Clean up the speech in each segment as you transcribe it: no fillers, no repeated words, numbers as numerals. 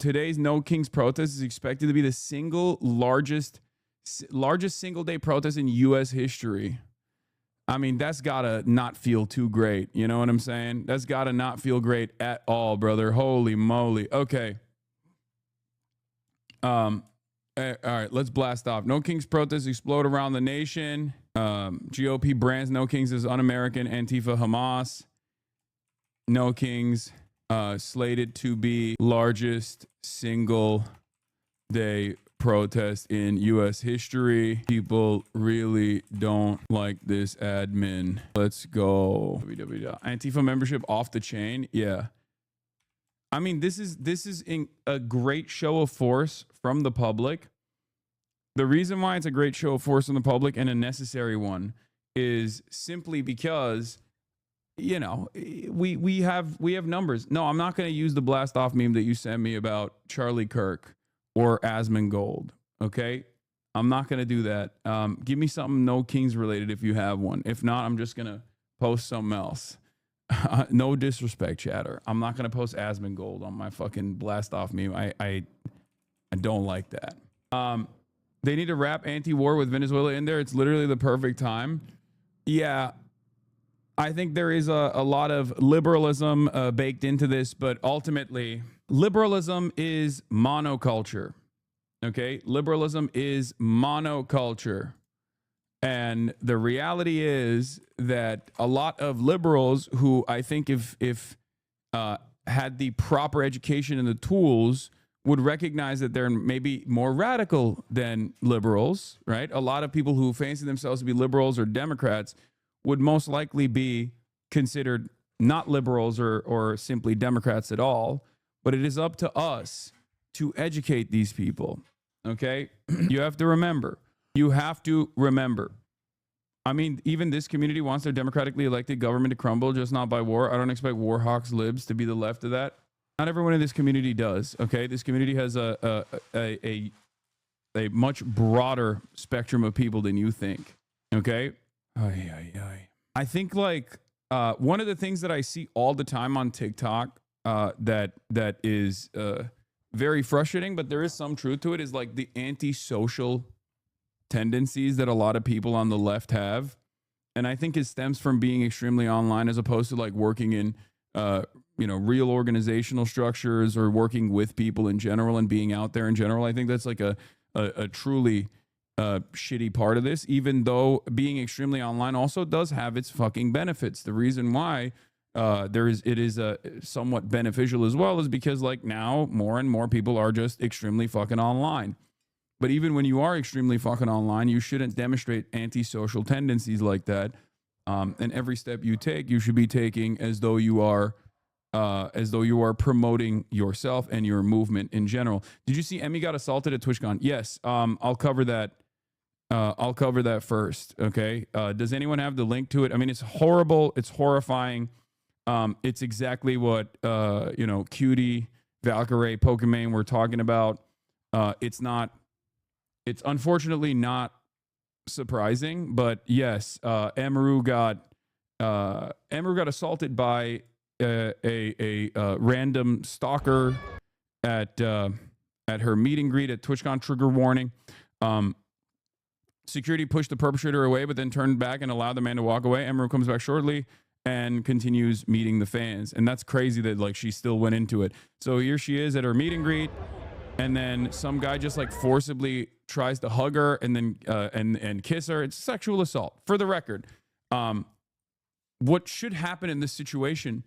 today's No Kings protest is expected to be the single largest single day protest in U.S. history. I mean, that's gotta not feel too great. You know what I'm saying? That's gotta not feel great at all, brother. Holy moly. Okay. All right, let's blast off. No Kings protests explode around the nation. GOP brands No Kings as un-American. Antifa, Hamas. No Kings slated to be largest single day protest in U.S. history. People really don't like this admin. Let's go. Antifa membership off the chain. Yeah. I mean, this is a great show of force from the public. The reason why it's a great show of force from the public and a necessary one is simply because, you know, we have numbers. No, I'm not going to use the blast off meme that you sent me about Charlie Kirk or Asmongold. Okay, I'm not going to do that. Give me something No Kings related if you have one. If not, I'm just going to post something else. No disrespect, chatter. I'm not going to post Asmongold on my fucking blast off meme. I don't like that. They need to wrap anti-war with Venezuela in there. It's literally the perfect time. Yeah, I think there is a lot of liberalism baked into this, but ultimately, liberalism is monoculture. Okay? Liberalism is monoculture. And the reality is that a lot of liberals who I think if had the proper education and the tools would recognize that they're maybe more radical than liberals, right? A lot of people who fancy themselves to be liberals or Democrats would most likely be considered not liberals or simply Democrats at all. But it is up to us to educate these people, okay? You have to remember. I mean, even this community wants their democratically elected government to crumble, just not by war. I don't expect war hawks libs to be the left of that. Not everyone in this community does, okay? This community has a much broader spectrum of people than you think, okay? I think like one of the things that I see all the time on TikTok that is very frustrating, but there is some truth to it, is like the antisocial tendencies that a lot of people on the left have. And I think it stems from being extremely online as opposed to like working in real organizational structures or working with people in general and being out there in general. I think that's like a truly shitty part of this, even though being extremely online also does have its fucking benefits. The reason why it is somewhat beneficial as well is because like now more and more people are just extremely fucking online. But even when you are extremely fucking online, you shouldn't demonstrate antisocial tendencies like that. And every step you take, you should be taking as though you are promoting yourself and your movement in general. Did you see Emmy got assaulted at TwitchCon? Yes. I'll cover that. I'll cover that first. Okay. Does anyone have the link to it? I mean, it's horrible. It's horrifying. It's exactly what Cutie, Valkyrie, Pokemon were talking about. It's unfortunately not surprising, but yes, Emiru got assaulted by a random stalker at her meet and greet at TwitchCon. Trigger warning. Security pushed the perpetrator away, but then turned back and allowed the man to walk away. Emiru comes back shortly and continues meeting the fans. And that's crazy that like she still went into it. So here she is at her meet and greet, and then some guy just like forcibly tries to hug her and then and kiss her. It's sexual assault. For the record, what should happen in this situation?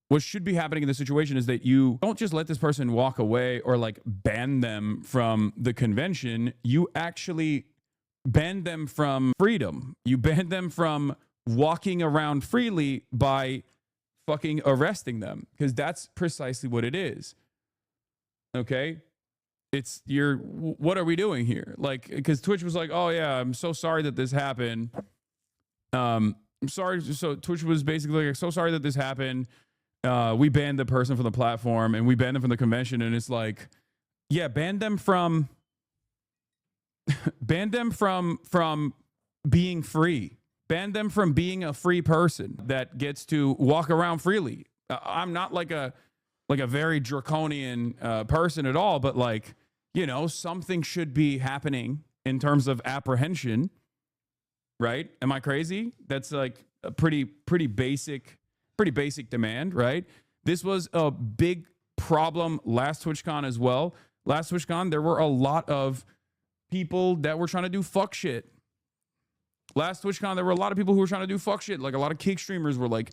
What should be happening in this situation is that you don't just let this person walk away or like ban them from the convention. You actually ban them from freedom. You ban them from walking around freely by fucking arresting them, because that's precisely what it is. Okay? What are we doing here? Like, because Twitch was like, oh yeah, I'm so sorry that this happened. I'm sorry. So Twitch was basically like, so sorry that this happened. We banned the person from the platform and we banned them from the convention. And it's like, yeah, ban them from being free. Ban them from being a free person that gets to walk around freely. I'm not like like a very draconian person at all, but like, you know, something should be happening in terms of apprehension, right? Am I crazy? That's like a pretty basic demand, right? This was a big problem last TwitchCon as well. Last TwitchCon, there were a lot of people that were trying to do fuck shit. Last TwitchCon, there were a lot of people who were trying to do fuck shit. Like a lot of kick streamers were like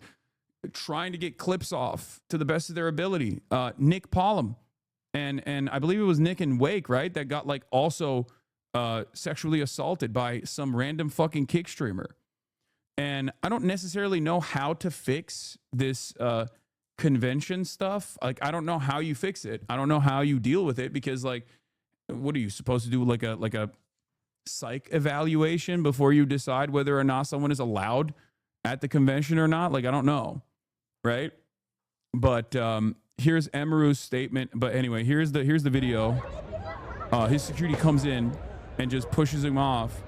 trying to get clips off to the best of their ability. Nick Pollum and I believe it was Nick and Wake, right? That got like also sexually assaulted by some random fucking kick streamer. And I don't necessarily know how to fix this convention stuff. Like, I don't know how you fix it. I don't know how you deal with it because, like, what are you supposed to do? Like a psych evaluation before you decide whether or not someone is allowed at the convention or not? Like, I don't know, right? But here's Emiru's statement. But anyway, here's the video. His security comes in and just pushes him off.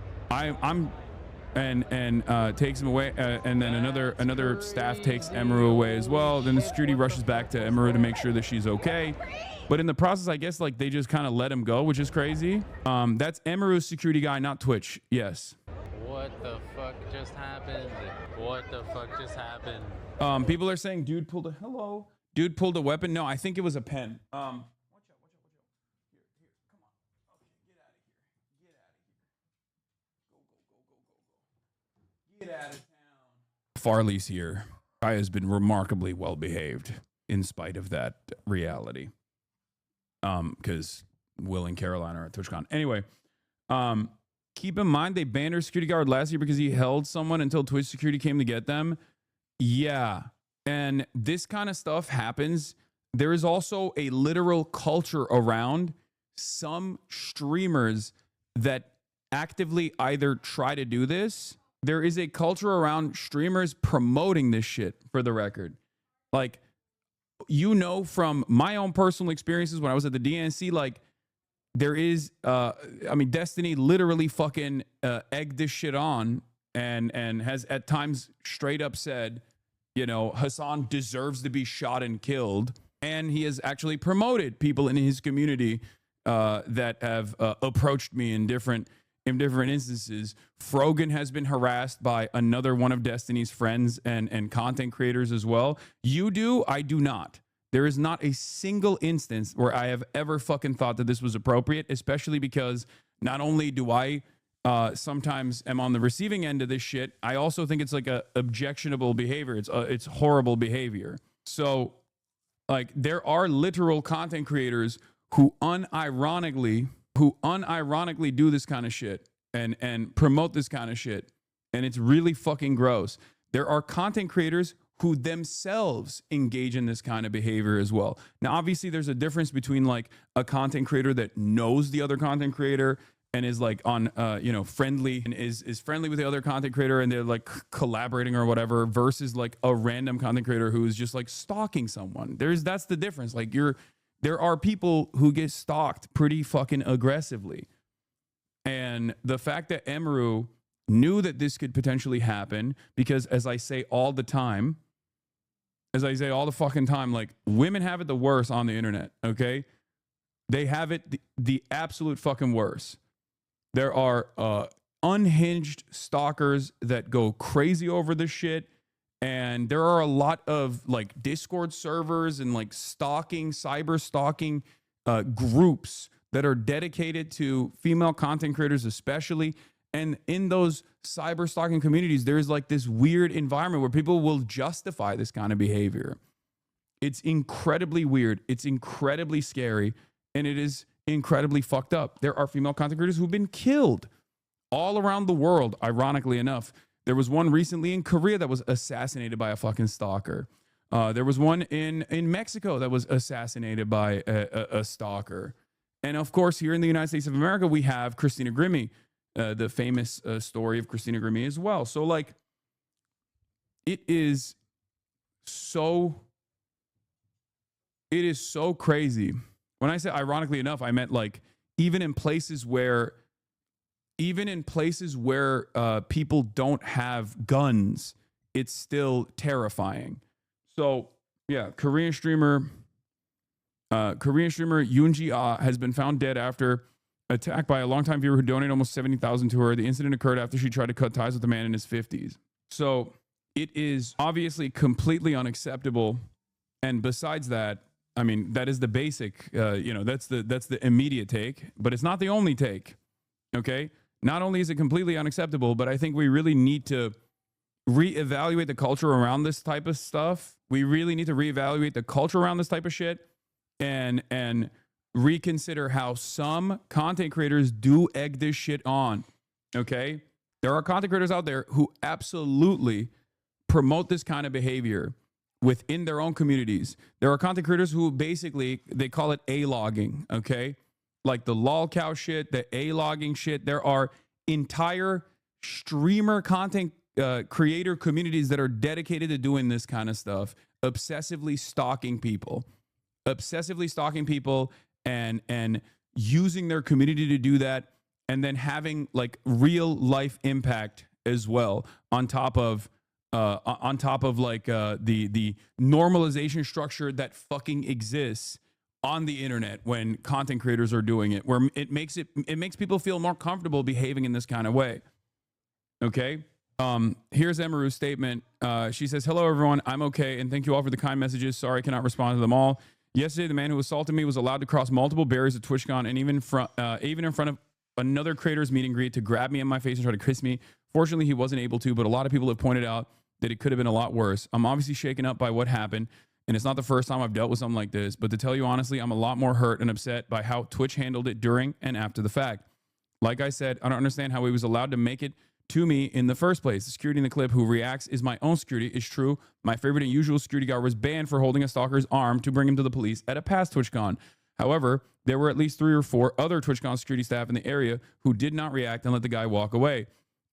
And takes him away, and then another staff takes Emiru away as well. Then the security rushes back to Emiru to make sure that she's okay. But in the process, I guess like they just kind of let him go, which is crazy. That's Emiru's security guy, not Twitch. Yes. What the fuck just happened? What the fuck just happened? People are saying dude pulled a weapon. No, I think it was a pen. Watch out. Here, come on. Okay, get out of here. Get out of town. Farley's here. Guy has been remarkably well behaved in spite of that reality. Because Will and Caroline are at TwitchCon. Anyway, keep in mind they banned our security guard last year because he held someone until Twitch security came to get them. Yeah. And this kind of stuff happens. There is also a literal culture around some streamers that actively either try to do this. There is a culture around streamers promoting this shit, for the record. Like, you know, from my own personal experiences when I was at the DNC, like, there is, I mean, Destiny literally fucking egged this shit on and has at times straight up said, you know, Hassan deserves to be shot and killed. And he has actually promoted people in his community that have approached me in different instances. Frogan has been harassed by another one of Destiny's friends and content creators as well. You do, I do not. There is not a single instance where I have ever fucking thought that this was appropriate, especially because not only do I sometimes am on the receiving end of this shit, I also think it's like a objectionable behavior. It's horrible behavior. So, like, there are literal content creators who unironically do this kind of shit and promote this kind of shit. And it's really fucking gross. There are content creators who themselves engage in this kind of behavior as well. Now, obviously, there's a difference between like a content creator that knows the other content creator and is like on, friendly and is friendly with the other content creator and they're like collaborating or whatever versus like a random content creator who is just like stalking someone. That's the difference. Like there are people who get stalked pretty fucking aggressively. And the fact that Emiru knew that this could potentially happen, because as I say all the fucking time, like, women have it the worst on the internet, okay? They have it the absolute fucking worst. There are unhinged stalkers that go crazy over this shit. And there are a lot of like Discord servers and like cyber stalking groups that are dedicated to female content creators, especially. And in those cyber stalking communities, there's like this weird environment where people will justify this kind of behavior. It's incredibly weird. It's incredibly scary. And it is incredibly fucked up. There are female content creators who've been killed all around the world, ironically enough. There was one recently in Korea that was assassinated by a fucking stalker. There was one in Mexico that was assassinated by a stalker. And of course, here in the United States of America, we have Christina Grimmie, the famous story of Christina Grimmie as well. So like, it is so crazy. When I say ironically enough, I meant like even in places where people don't have guns, it's still terrifying. So yeah, Korean streamer Korean streamer Yoonji Ah has been found dead after attack by a longtime viewer who donated almost 70,000 to her. The incident occurred after she tried to cut ties with a man in his 50s. So it is obviously completely unacceptable. And besides that, I mean, that is the basic, that's the immediate take, but it's not the only take. Okay. Not only is it completely unacceptable, but I think we really need to reevaluate the culture around this type of stuff. We really need to reevaluate the culture around this type of shit and reconsider how some content creators do egg this shit on. Okay. There are content creators out there who absolutely promote this kind of behavior within their own communities. There are content creators who basically, they call it A-logging, okay? Like the lolcow shit, the A-logging shit. There are entire streamer content creator communities that are dedicated to doing this kind of stuff, obsessively stalking people and using their community to do that, and then having like real life impact as well on top of like the normalization structure that fucking exists on the internet when content creators are doing it, where it makes people feel more comfortable behaving in this kind of way. Okay. Here's Emiru's statement. She says, "Hello everyone, I'm okay, and thank you all for the kind messages. Sorry I cannot respond to them all. Yesterday, the man who assaulted me was allowed to cross multiple barriers at TwitchCon and even in front of another creator's meet and greet to grab me in my face and try to kiss me. Fortunately, he wasn't able to, but a lot of people have pointed out that it could have been a lot worse. I'm obviously shaken up by what happened, and it's not the first time I've dealt with something like this, but to tell you honestly, I'm a lot more hurt and upset by how Twitch handled it during and after the fact. Like I said, I don't understand how he was allowed to make it to me in the first place. The security in the clip who reacts is my own security is true. My favorite and usual security guard was banned for holding a stalker's arm to bring him to the police at a past TwitchCon. However, there were at least 3 or 4 other TwitchCon security staff in the area who did not react and let the guy walk away,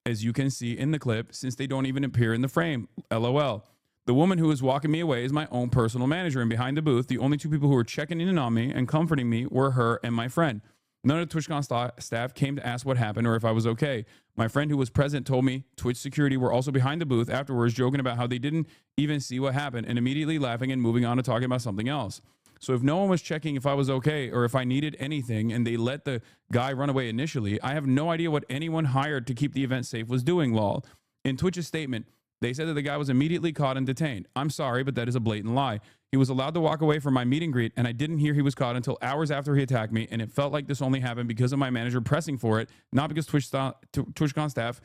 as you can see in the clip, since they don't even appear in the frame. LOL. The woman who was walking me away is my own personal manager, and behind the booth, the only 2 people who were checking in on me and comforting me were her and my friend. None of the TwitchCon staff came to ask what happened or if I was okay. My friend who was present told me Twitch security were also behind the booth afterwards, joking about how they didn't even see what happened and immediately laughing and moving on to talking about something else. So if no one was checking if I was okay or if I needed anything and they let the guy run away initially, I have no idea what anyone hired to keep the event safe was doing, lol. In Twitch's statement, they said that the guy was immediately caught and detained. I'm sorry, but that is a blatant lie. He was allowed to walk away from my meet and greet, and I didn't hear he was caught until hours after he attacked me, and it felt like this only happened because of my manager pressing for it, not because TwitchCon staff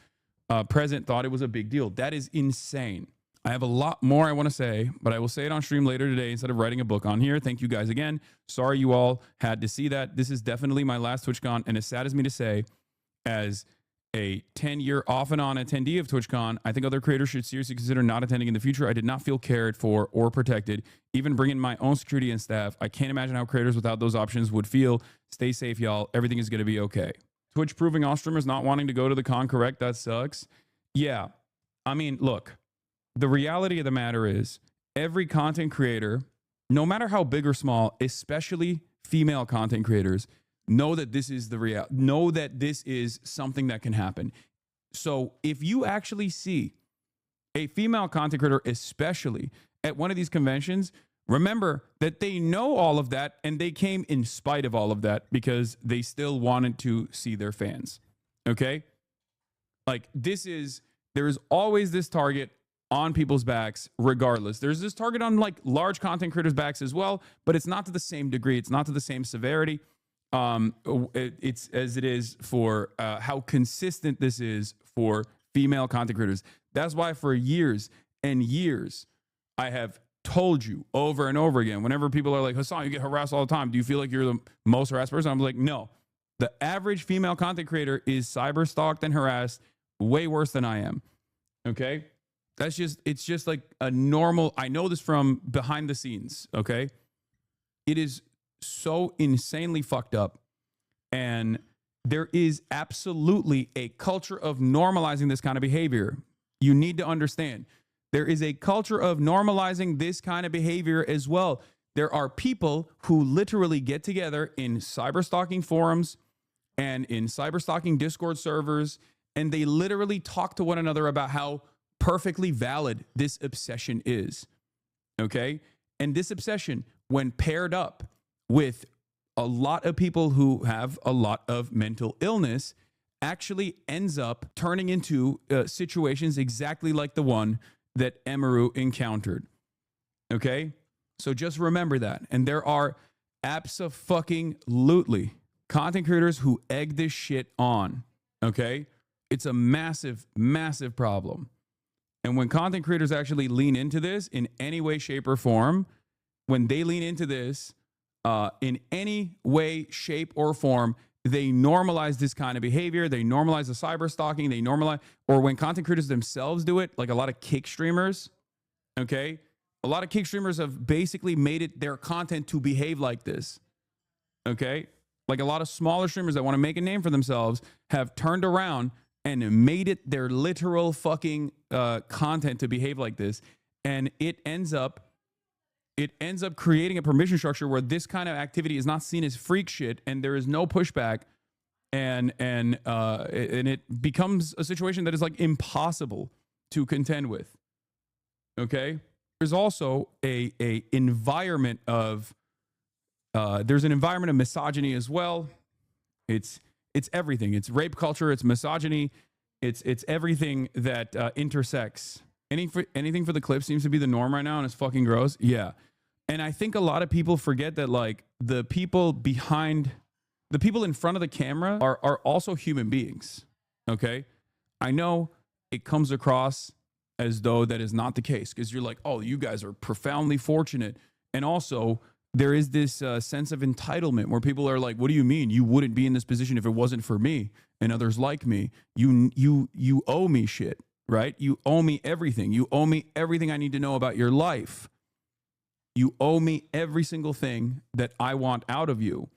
present thought it was a big deal. That is insane. I have a lot more I want to say, but I will say it on stream later today instead of writing a book on here. Thank you guys again. Sorry you all had to see that. This is definitely my last TwitchCon, and as sad as me to say, as a 10-year off and on attendee of TwitchCon, I think other creators should seriously consider not attending in the future. I did not feel cared for or protected, even bringing my own security and staff. I can't imagine how creators without those options would feel. Stay safe, y'all. Everything is going to be okay. Twitch proving all streamers not wanting to go to the con, correct? That sucks. Yeah. I mean, look, the reality of the matter is every content creator, no matter how big or small, especially female content creators, know that this is the reality. Know that this is something that can happen. So if you actually see a female content creator, especially at one of these conventions, remember that they know all of that and they came in spite of all of that because they still wanted to see their fans. Okay? Like there is always this target on people's backs regardless. There's this target on like large content creators' backs as well, but it's not to the same degree. It's not to the same severity. It's as it is for how consistent this is for female content creators. That's why for years and years, I have told you over and over again, whenever people are like, Hassan, you get harassed all the time. Do you feel like you're the most harassed person? I'm like, no. The average female content creator is cyber stalked and harassed way worse than I am. Okay? It's just like a normal, I know this from behind the scenes. Okay? It is so insanely fucked up, and there is absolutely a culture of normalizing this kind of behavior. You need to understand there is a culture of normalizing this kind of behavior as well. There are people who literally get together in cyberstalking forums and in cyberstalking Discord servers, and they literally talk to one another about how perfectly valid this obsession is. Okay? And this obsession, when paired up with a lot of people who have a lot of mental illness actually ends up turning into situations exactly like the one that Emiru encountered. Okay? So just remember that. And there are abso-fucking-lutely content creators who egg this shit on. Okay? It's a massive, massive problem. And when content creators actually lean into this in any way, shape, or form, when they lean into this in any way, shape, or form, they normalize this kind of behavior. They normalize the cyber stalking. They normalize, or when content creators themselves do it, like a lot of kick streamers, okay? A lot of kick streamers have basically made it their content to behave like this, okay? Like a lot of smaller streamers that want to make a name for themselves have turned around and made it their literal fucking content to behave like this. And it ends up creating a permission structure where this kind of activity is not seen as freak shit, and there is no pushback, and it becomes a situation that is like impossible to contend with. Okay, there's also a environment of there's an environment of misogyny as well. It's everything. It's rape culture. It's misogyny. It's everything that intersects. Anything for the clip seems to be the norm right now, and it's fucking gross. Yeah. And I think a lot of people forget that like the people in front of the camera are also human beings. Okay. I know it comes across as though that is not the case because you're like, oh, you guys are profoundly fortunate. And also there is this sense of entitlement where people are like, what do you mean? You wouldn't be in this position if it wasn't for me and others like me. You owe me shit, right? You owe me everything. You owe me everything I need to know about your life. You owe me every single thing that I want out of you.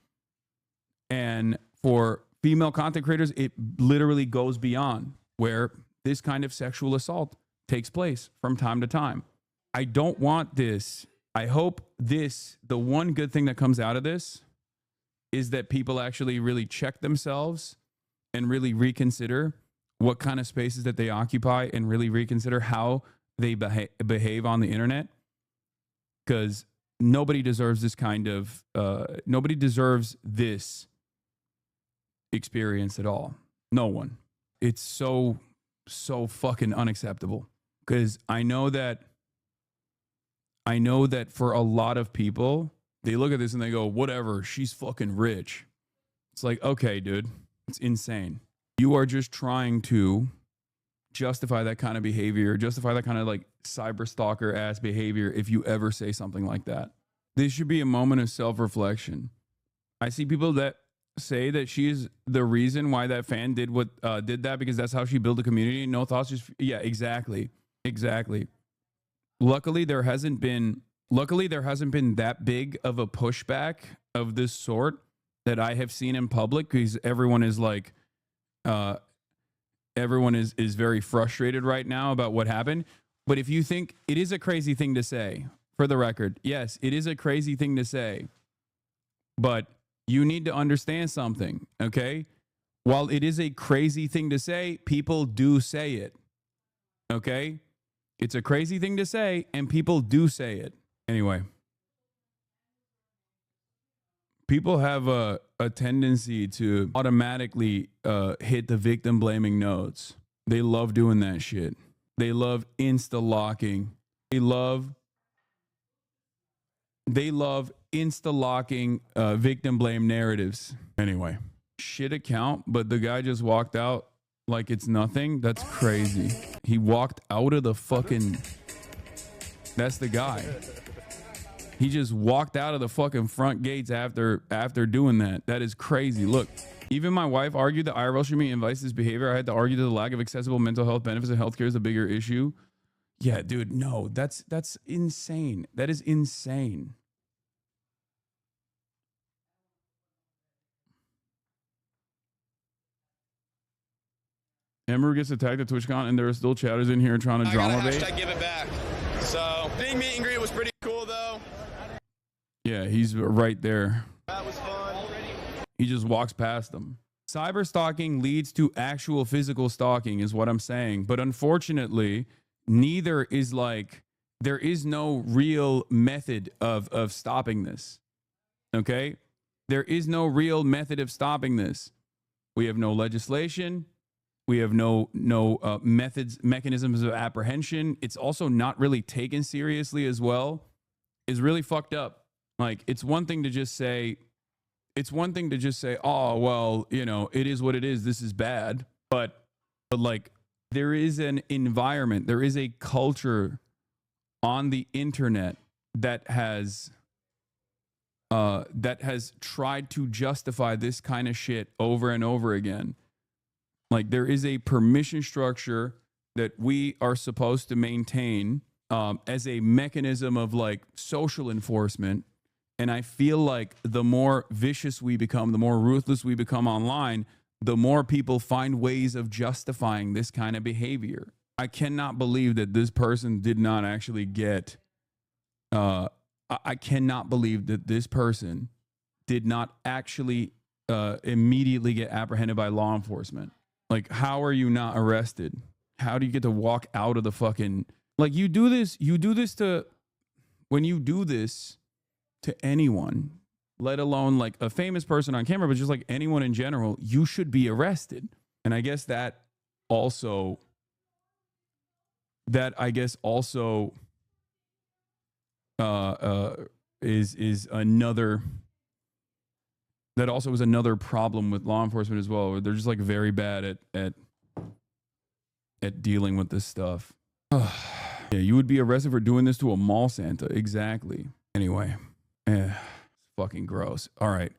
And for female content creators, it literally goes beyond where this kind of sexual assault takes place from time to time. I don't want this. I hope the one good thing that comes out of this is that people actually really check themselves and really reconsider what kind of spaces that they occupy and really reconsider how they behave on the internet. Because nobody deserves this kind of, nobody deserves this experience at all. No one. It's so fucking unacceptable. Because I know that for a lot of people, they look at this and they go, whatever, she's fucking rich. It's like, okay, dude, it's insane. You are just trying to justify that kind of behavior, justify that kind of like cyber stalker ass behavior if you ever say something like that. This should be a moment of self-reflection. I see people that say that she's the reason why that fan did that because that's how she built a community. No thoughts, just yeah, exactly. Luckily there hasn't been that big of a pushback of this sort that I have seen in public because everyone is like everyone is very frustrated right now about what happened. But if you think it is a crazy thing to say, for the record, yes, it is a crazy thing to say, but you need to understand something, okay? While it is a crazy thing to say, people do say it, okay? It's a crazy thing to say, and people do say it. Anyway, people have a tendency to automatically hit the victim blaming notes. They love doing that shit. They love insta-locking. They love insta-locking victim blame narratives. Anyway, shit account, but the guy just walked out like it's nothing. That's crazy. He walked out of the fucking... That's the guy. He just walked out of the fucking front gates after doing that. That is crazy. Look, even my wife argued that IRL streaming invites this behavior. I had to argue that the lack of accessible mental health benefits and healthcare is a bigger issue. Yeah, dude, no, that's insane. That is insane. Emiru gets attacked at TwitchCon, and there are still chatters in here trying to drama bait. Hashtag give it back. So, big meet and greet was pretty cool, though. Yeah, he's right there. That was fun. He just walks past them. Cyber stalking leads to actual physical stalking, is what I'm saying. But unfortunately, neither is like, there is no real method of stopping this. Okay? There is no real method of stopping this. We have no legislation. We have no mechanisms of apprehension. It's also not really taken seriously as well. Is really fucked up. Like, it's one thing to just say, oh, well, you know, it is what it is. This is bad. But like, there is an environment, there is a culture on the internet that has tried to justify this kind of shit over and over again. Like, there is a permission structure that we are supposed to maintain as a mechanism of like social enforcement. And I feel like the more vicious we become, the more ruthless we become online, the more people find ways of justifying this kind of behavior. I cannot believe that this person did not actually get, I cannot believe that this person did not actually immediately get apprehended by law enforcement. Like, how are you not arrested? How do you get to walk out of the fucking, like, you do this to, when you do this to anyone, let alone like a famous person on camera, but just like anyone in general, you should be arrested. And I guess that also is another, that also is another problem with law enforcement as well, where they're just like very bad at dealing with this stuff. Yeah, you would be arrested for doing this to a mall Santa. Exactly. Anyway, it's fucking gross. All right.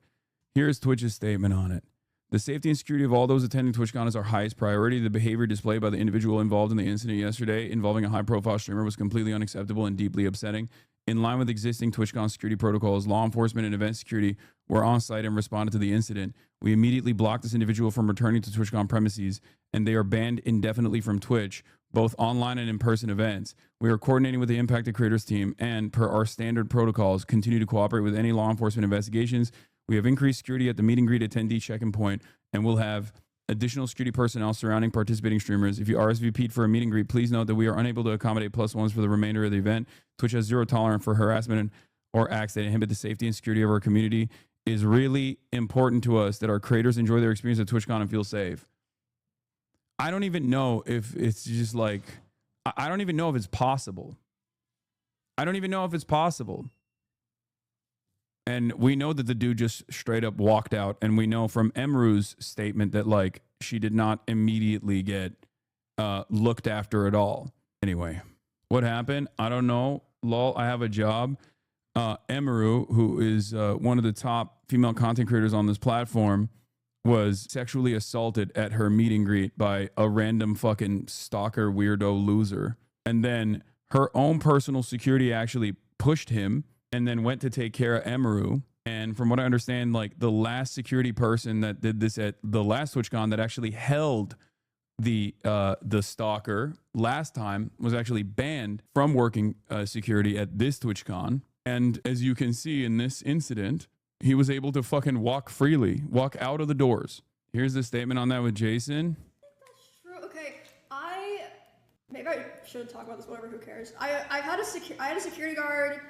Here's Twitch's statement on it. The safety and security of all those attending TwitchCon is our highest priority. The behavior displayed by the individual involved in the incident yesterday involving a high-profile streamer was completely unacceptable and deeply upsetting. In line with existing TwitchCon security protocols, law enforcement and event security were on site and responded to the incident. We immediately blocked this individual from returning to TwitchCon premises, and they are banned indefinitely from Twitch, both online and in-person events. We are coordinating with the impacted creators team and, per our standard protocols, continue to cooperate with any law enforcement investigations. We have increased security at the meet and greet attendee check-in point, and we'll have additional security personnel surrounding participating streamers. If you RSVP'd for a meet and greet, please note that we are unable to accommodate +1s for the remainder of the event. Twitch has zero tolerance for harassment or acts that inhibit the safety and security of our community. It is really important to us that our creators enjoy their experience at TwitchCon and feel safe. I don't even know if it's just like, I don't even know if it's possible. I don't even know if it's possible. And we know that the dude just straight up walked out. And we know from Emiru's statement that like she did not immediately get looked after at all. Anyway, what happened? I don't know. Lol, I have a job. Emiru, who is one of the top female content creators on this platform, was sexually assaulted at her meet and greet by a random fucking stalker weirdo loser. And then her own personal security actually pushed him and then went to take care of Emiru. And from what I understand, like the last security person that did this at the last TwitchCon that actually held the stalker last time was actually banned from working security at this TwitchCon. And as you can see in this incident, he was able to fucking walk freely, walk out of the doors. Here's the statement on that with Jason. That's true. Okay, maybe I should talk about this. Whatever, who cares? I had a security guard.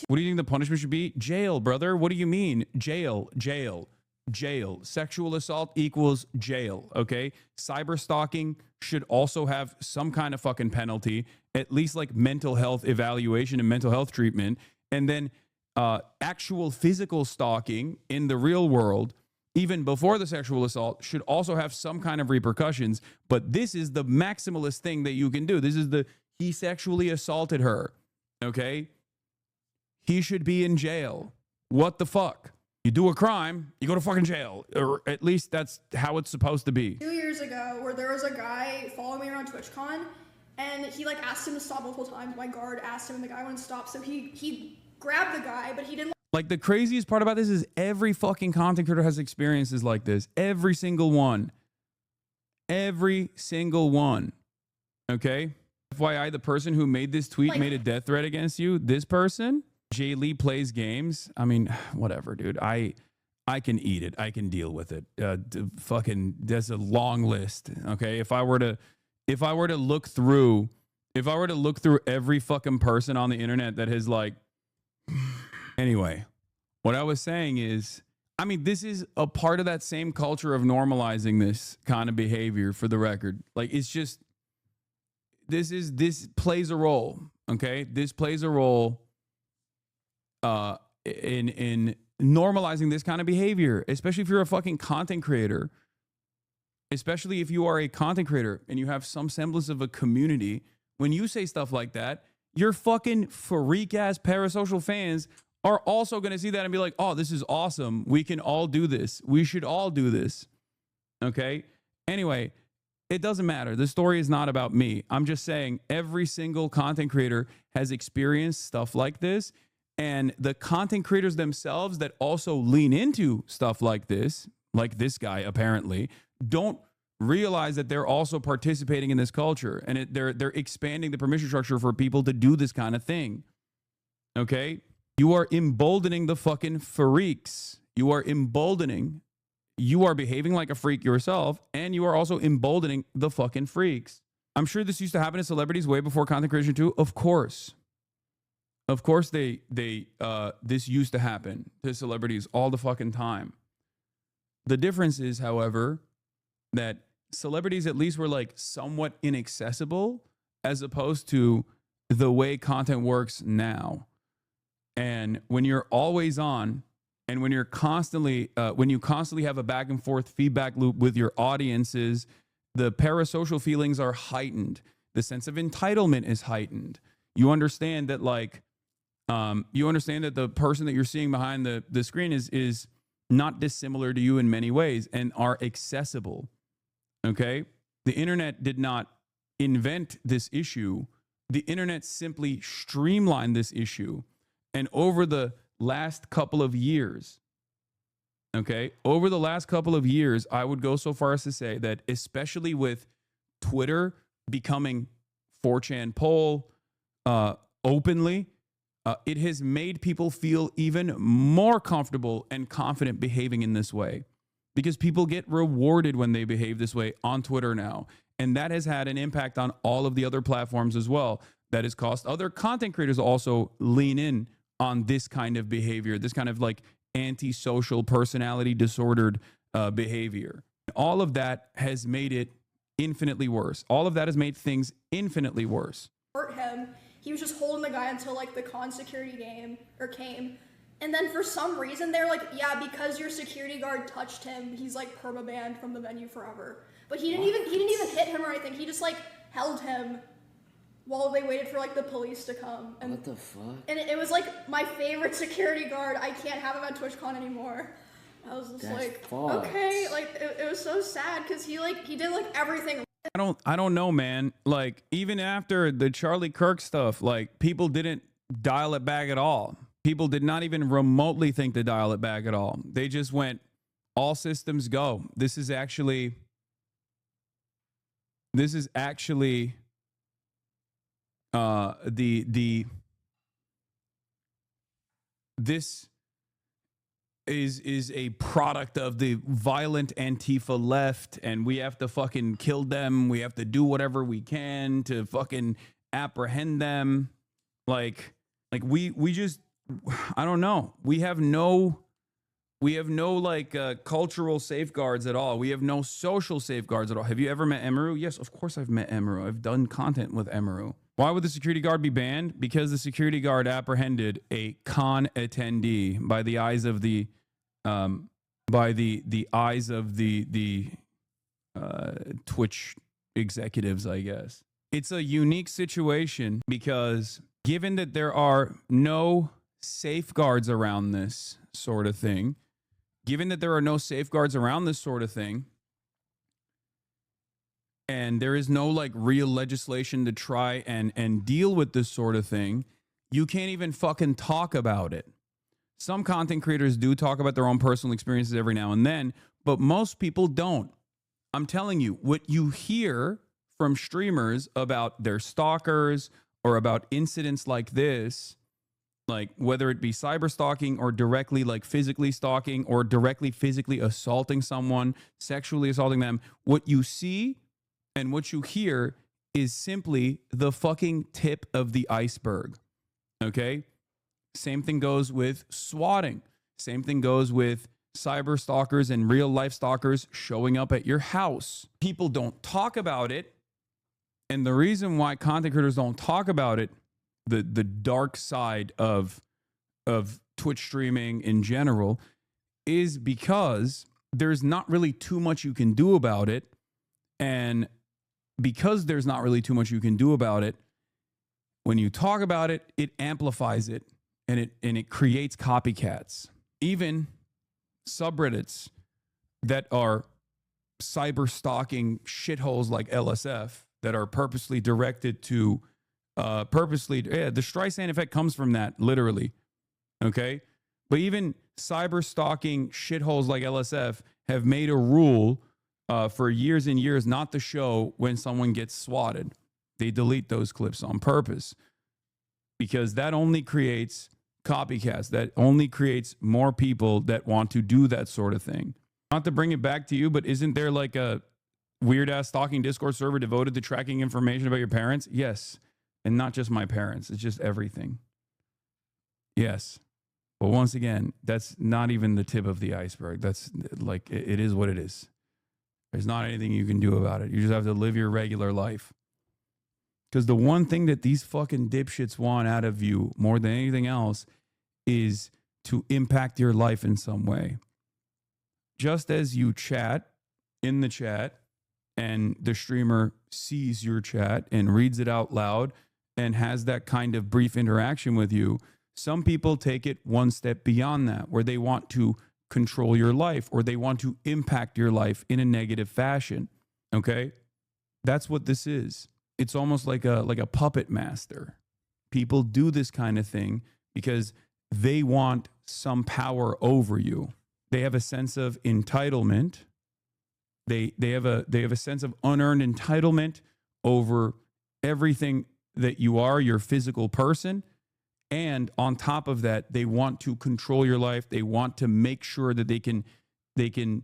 What do you think the punishment should be? Jail, brother. What do you mean? Jail, jail, jail. Sexual assault equals jail, okay? Cyber stalking should also have some kind of fucking penalty, at least like mental health evaluation and mental health treatment. And then actual physical stalking in the real world, even before the sexual assault, should also have some kind of repercussions. But this is the maximalist thing that you can do. This is he sexually assaulted her, okay? He should be in jail. What the fuck? You do a crime, you go to fucking jail. Or at least that's how it's supposed to be. 2 years ago, where there was a guy following me around TwitchCon, and he like asked him to stop multiple times. My guard asked him, and the guy wouldn't stop. So he grabbed the guy, but he didn't. Like, the craziest part about this is every fucking content creator has experiences like this. Every single one. Every single one. Okay? FYI, the person who made this tweet made a death threat against you. This person, Jay Lee, plays games. I mean, whatever, dude. I can eat it. I can deal with it. Fucking, there's a long list. Okay? If I were to look through every fucking person on the internet that has like, anyway, What I was saying is, I mean, this is a part of that same culture of normalizing this kind of behavior, for the record. Like, it's just, this plays a role, okay? This plays a role in normalizing this kind of behavior, especially if you're a fucking content creator. Especially if you are a content creator and you have some semblance of a community. When you say stuff like that, your fucking freak ass parasocial fans are also going to see that and be like, oh, this is awesome. We can all do this. We should all do this. Okay. Anyway, it doesn't matter. The story is not about me. I'm just saying every single content creator has experienced stuff like this. And the content creators themselves that also lean into stuff like this guy apparently, don't realize that they're also participating in this culture, and they're expanding the permission structure for people to do this kind of thing. Okay? You are emboldening the fucking freaks. You are emboldening. You are behaving like a freak yourself, and you are also emboldening the fucking freaks. I'm sure this used to happen to celebrities way before content creation too. Of course. Of course this used to happen to celebrities all the fucking time. The difference is, however, that celebrities at least were like somewhat inaccessible as opposed to the way content works now. And when you're always on, and when you're constantly, when you constantly have a back and forth feedback loop with your audiences, the parasocial feelings are heightened. The sense of entitlement is heightened. You understand that, like, you understand that the person that you're seeing behind the screen is not dissimilar to you in many ways and are accessible. Okay? The internet did not invent this issue. The internet simply streamlined this issue. And over the last couple of years, okay, over the last couple of years, I would go so far as to say that, especially with Twitter becoming 4chan poll openly, it has made people feel even more comfortable and confident behaving in this way, because people get rewarded when they behave this way on Twitter now. And that has had an impact on all of the other platforms as well. That has caused other content creators to also lean in on this kind of behavior, this kind of like antisocial, personality disordered behavior. All of that has made it infinitely worse. All of that has made things infinitely worse. Hurt him. He was just holding the guy until like the con security came. And then for some reason they're like, yeah, because your security guard touched him, he's like perma-banned from the venue forever. But he didn't even hit him or anything. He just like held him while they waited for like the police to come. And, what the fuck? And it was like my favorite security guard. I can't have him at TwitchCon anymore. I was just like, okay, like it was so sad because he did like everything. I don't know, man. Like, even after the Charlie Kirk stuff, like, people didn't dial it back at all. People did not even remotely think to dial it back at all. They just went all systems go. This is actually this is a product of the violent Antifa left, and we have to fucking kill them. We have to do whatever we can to fucking apprehend them. Like we just, I don't know. We have no like cultural safeguards at all. We have no social safeguards at all. Have you ever met Emiru? Yes, of course I've met Emiru. I've done content with Emiru. Why would the security guard be banned? Because the security guard apprehended a con attendee by the eyes of the Twitch executives, I guess. It's a unique situation because given that there are no safeguards around this sort of thing, and there is no like real legislation to try and deal with this sort of thing, you can't even fucking talk about it. Some content creators do talk about their own personal experiences every now and then, but most people don't. I'm telling you, what you hear from streamers about their stalkers or about incidents like this, like whether it be cyber stalking or directly like physically stalking or directly physically assaulting someone, sexually assaulting them, what you see and what you hear is simply the fucking tip of the iceberg. Okay? Same thing goes with swatting. Same thing goes with cyber stalkers and real life stalkers showing up at your house. People don't talk about it. And the reason why content creators don't talk about it, the dark side of Twitch streaming in general, is because there's not really too much you can do about it. And because there's not really too much you can do about it, when you talk about it, it amplifies it and it creates copycats. Even subreddits that are cyber stalking shitholes like LSF that are purposely directed to the Streisand effect comes from that, literally. Okay. But even cyber stalking shitholes like LSF have made a rule for years and years not to show when someone gets swatted. They delete those clips on purpose because that only creates copycats. That only creates more people that want to do that sort of thing. Not to bring it back to you, but isn't there like a weird ass stalking Discord server devoted to tracking information about your parents? Yes. And not just my parents. It's just everything. Yes. But once again, that's not even the tip of the iceberg. That's like, it is what it is. There's not anything you can do about it. You just have to live your regular life. Because the one thing that these fucking dipshits want out of you more than anything else is to impact your life in some way. Just as you chat in the chat and the streamer sees your chat and reads it out loud and has that kind of brief interaction with you, some people take it one step beyond that, where they want to control your life or they want to impact your life in a negative fashion. Okay? That's what this is. It's almost like a puppet master. People do this kind of thing because they want some power over you. They have a sense of entitlement. They have a sense of unearned entitlement over everything that you are, your physical person. And on top of that, they want to control your life. They want to make sure that they can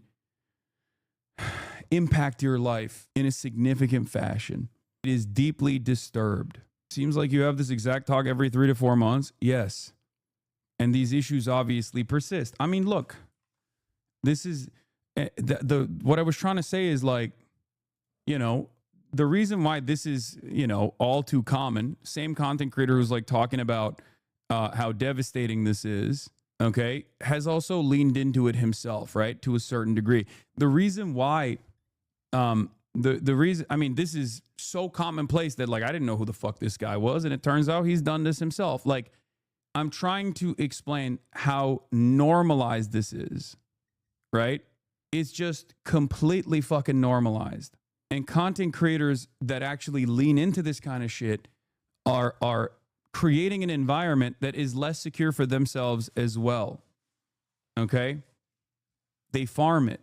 impact your life in a significant fashion. It is deeply disturbed. Seems like you have this exact talk every 3 to 4 months. Yes. And these issues obviously persist. I mean, look, this is what I was trying to say is like, you know, the reason why this is, you know, all too common, same content creator who's like talking about how devastating this is, okay, has also leaned into it himself, right, to a certain degree. The reason why, the reason, I mean, this is so commonplace that like I didn't know who the fuck this guy was, and it turns out he's done this himself. Like, I'm trying to explain how normalized this is, right? It's just completely fucking normalized. And content creators that actually lean into this kind of shit are creating an environment that is less secure for themselves as well. Okay? They farm it.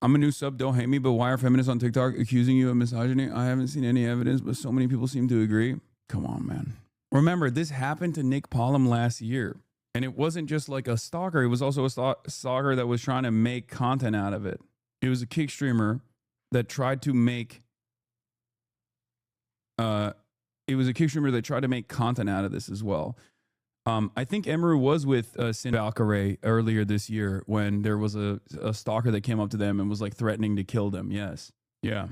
I'm a new sub, don't hate me, but why are feminists on TikTok accusing you of misogyny? I haven't seen any evidence, but so many people seem to agree. Come on, man. Remember, this happened to Nick Pollum last year. And it wasn't just like a stalker. It was also a stalker that was trying to make content out of it. It was a kick streamer that tried to make content out of this as well. I think Emiru was with Sin Valkyrie earlier this year when there was a stalker that came up to them and was like threatening to kill them. Yes. Yeah.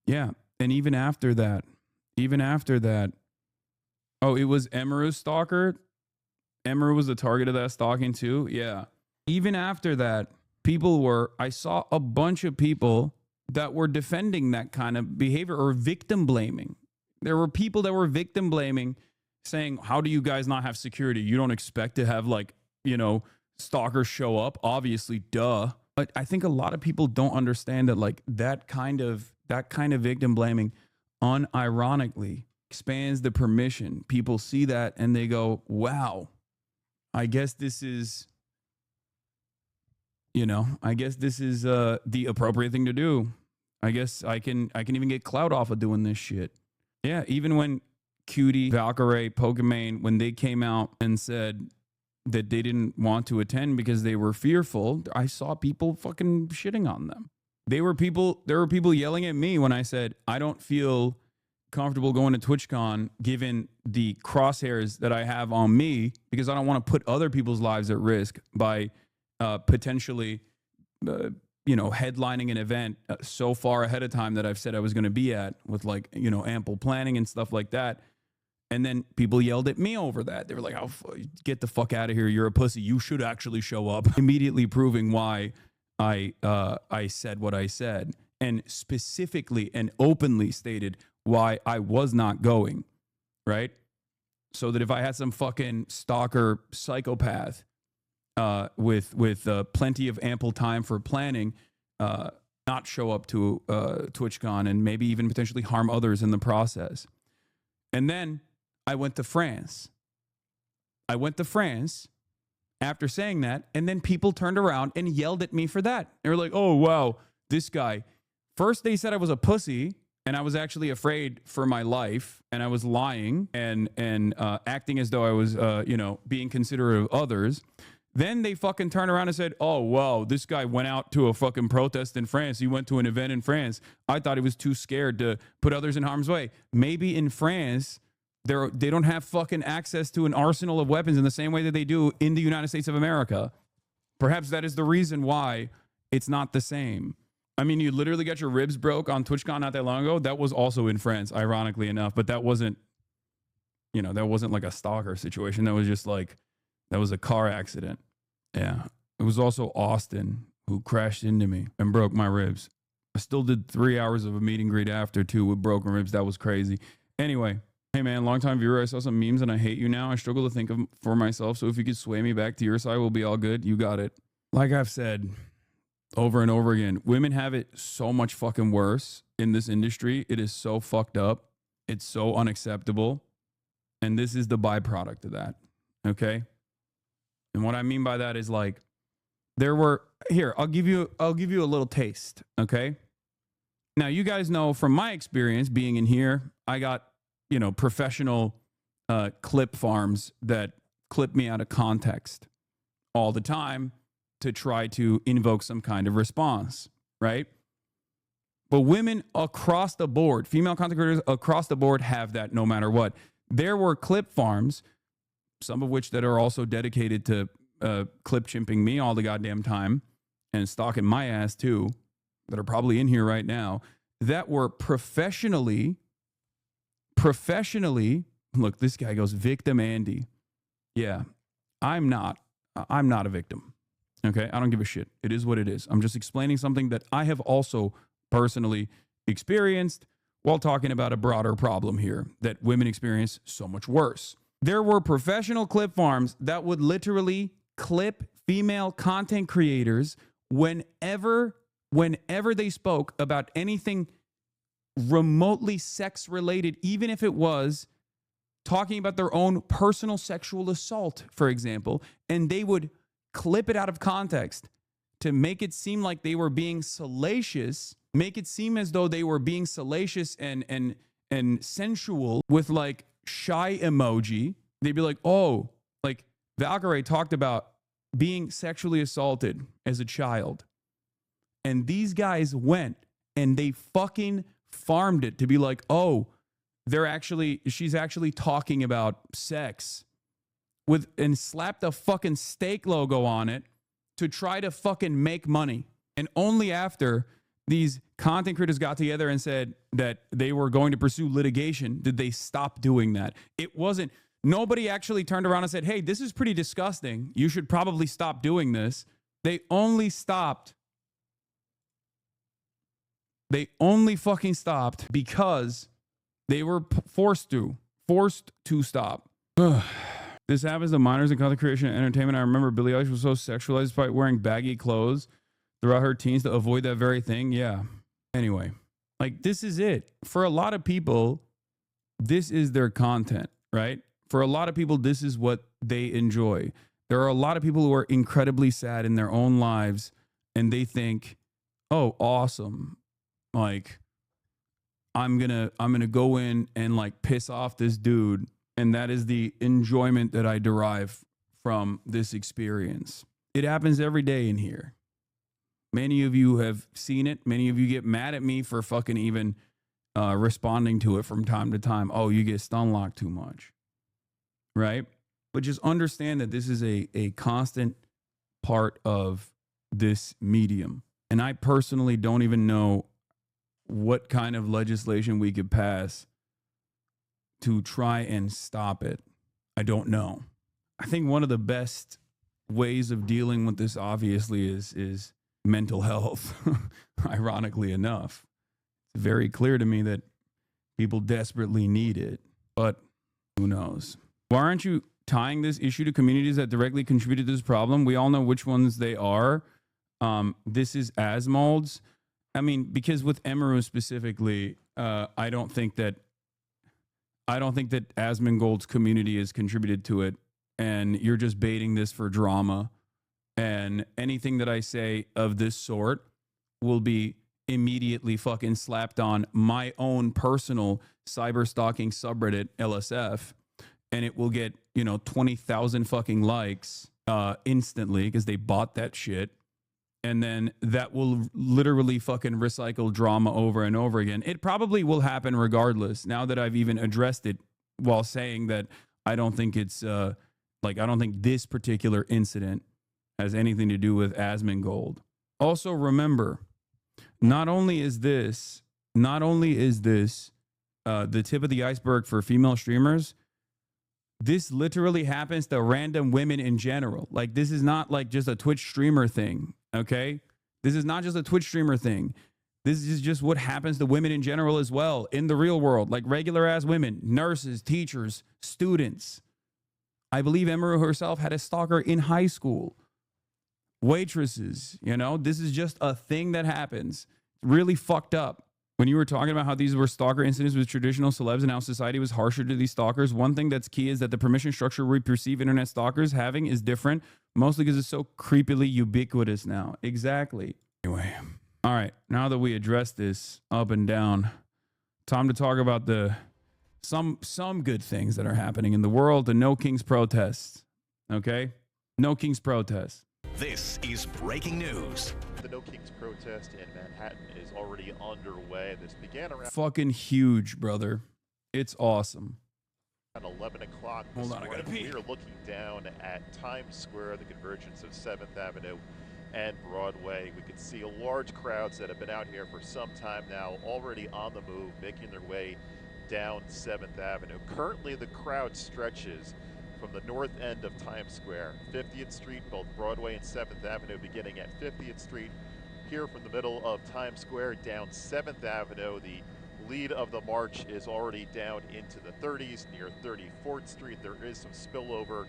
Yeah. And even after that, oh, it was Emiru's stalker. Emiru was the target of that stalking too. Yeah. Even after that, I saw a bunch of people that were defending that kind of behavior or victim blaming. There were people that were victim blaming, saying, how do you guys not have security? You don't expect to have like, you know, stalkers show up. Obviously, duh. But I think a lot of people don't understand that like that kind of victim blaming unironically expands the permission. People see that and they go, wow, I guess this is, you know, the appropriate thing to do. I guess I can even get clout off of doing this shit. Yeah, even when Cutie, Valkyrie, Pokimane, when they came out and said that they didn't want to attend because they were fearful, I saw people fucking shitting on them. There were people yelling at me when I said, I don't feel comfortable going to TwitchCon given the crosshairs that I have on me, because I don't want to put other people's lives at risk by potentially, headlining an event so far ahead of time that I've said I was going to be at with ample planning and stuff like that. And then people yelled at me over that. They were like, "Oh, get the fuck out of here. You're a pussy. You should actually show up." Immediately proving why I said what I said, and specifically and openly stated why I was not going, right? So that if I had some fucking stalker psychopath with plenty of ample time for planning, not show up to TwitchCon and maybe even potentially harm others in the process. And then I went to France. After saying that, and then people turned around and yelled at me for that. They were like, "Oh, wow, this guy." First, they said I was a pussy, and I was actually afraid for my life, and I was lying and acting as though I was, being considerate of others. Then they fucking turned around and said, "Oh, wow, this guy went out to a fucking protest in France. He went to an event in France. I thought he was too scared to put others in harm's way." Maybe in France, they don't have fucking access to an arsenal of weapons in the same way that they do in the United States of America. Perhaps that is the reason why it's not the same. I mean, you literally got your ribs broke on TwitchCon not that long ago. That was also in France, ironically enough, but that wasn't like a stalker situation. That was just that was a car accident. Yeah. It was also Austin who crashed into me and broke my ribs. I still did 3 hours of a meet and greet after too with broken ribs. That was crazy. Anyway, hey man, longtime viewer. I saw some memes and I hate you now. I struggle to think of for myself. So if you could sway me back to your side, we'll be all good. You got it. Like I've said over and over again, women have it so much fucking worse in this industry. It is so fucked up. It's so unacceptable. And this is the byproduct of that. Okay. And what I mean by that is I'll give you a little taste. Okay. Now you guys know from my experience being in here, I got, professional clip farms that clip me out of context all the time to try to invoke some kind of response, right? But women across the board, female content creators across the board have that no matter what. There were clip farms, some of which that are also dedicated to clip chimping me all the goddamn time and stalking my ass too, that are probably in here right now, that were professionally, look, this guy goes, victim Andy. Yeah, I'm not a victim. Okay, I don't give a shit. It is what it is. I'm just explaining something that I have also personally experienced while talking about a broader problem here that women experience so much worse. There were professional clip farms that would literally clip female content creators whenever they spoke about anything remotely sex related, even if it was talking about their own personal sexual assault, for example, and they would clip it out of context to make it seem like they were being salacious, make it seem as though they were being salacious and sensual with shy emoji. They'd be like, "Oh, Valkyrie talked about being sexually assaulted as a child." And these guys went and they fucking farmed it to be like, "Oh, she's actually talking about sex," and slapped a fucking steak logo on it to try to fucking make money. And only after these content creators got together and said that they were going to pursue litigation did they stop doing that. Nobody actually turned around and said, "Hey, this is pretty disgusting. You should probably stop doing this." They only fucking stopped because they were forced to stop. This happens to minors in content creation and entertainment. I remember Billie Eilish was so sexualized despite wearing baggy clothes throughout her teens to avoid that very thing. Yeah. Anyway, this is it. For a lot of people, this is their content, right? For a lot of people, this is what they enjoy. There are a lot of people who are incredibly sad in their own lives and they think, "Oh, awesome. I'm gonna go in and piss off this dude." And that is the enjoyment that I derive from this experience. It happens every day in here. Many of you have seen it. Many of you get mad at me for fucking even responding to it from time to time. Oh, you get stun locked too much, right? But just understand that this is a constant part of this medium. And I personally don't even know what kind of legislation we could pass to try and stop it. I don't know. I think one of the best ways of dealing with this obviously is mental health, ironically enough. It's very clear to me that people desperately need it, but who knows? Why aren't you tying this issue to communities that directly contributed to this problem? We all know which ones they are. This is Asmold's. I mean, because with Emiru specifically, I don't think that Asmongold's community has contributed to it, and you're just baiting this for drama. And anything that I say of this sort will be immediately fucking slapped on my own personal cyber stalking subreddit, LSF, and it will get, 20,000 fucking likes instantly because they bought that shit. And then that will literally fucking recycle drama over and over again. It probably will happen regardless. Now that I've even addressed it while saying that I don't think it's I don't think this particular incident has anything to do with Asmongold. Also remember, not only is this the tip of the iceberg for female streamers, this literally happens to random women in general. Like, this is not like just a Twitch streamer thing, okay? This is not just a Twitch streamer thing. This is just what happens to women in general as well in the real world, like regular ass women, nurses, teachers, students. I believe Emiru herself had a stalker in high school. Waitresses, this is just a thing that happens. Really fucked up. When you were talking about how these were stalker incidents with traditional celebs and how society was harsher to these stalkers, one thing that's key is that the permission structure we perceive internet stalkers having is different, mostly because it's so creepily ubiquitous now. Exactly. Anyway, all right, now that we addressed this up and down, time to talk about some good things that are happening in the world, the No Kings protests, okay? No Kings protests. This is breaking news. The No Kings protest in Manhattan is already underway. This began around fucking huge, brother. It's awesome. 11 o'clock. Hold on, I gotta pee. We are looking down at Times Square, the convergence of 7th Avenue and Broadway. We can see large crowds that have been out here for some time now, already on the move, making their way down 7th Avenue. Currently, the crowd stretches from the north end of Times Square, 50th Street, both Broadway and 7th Avenue, beginning at 50th Street. Here from the middle of Times Square down 7th Avenue, the lead of the march is already down into the 30s near 34th Street. There is some spillover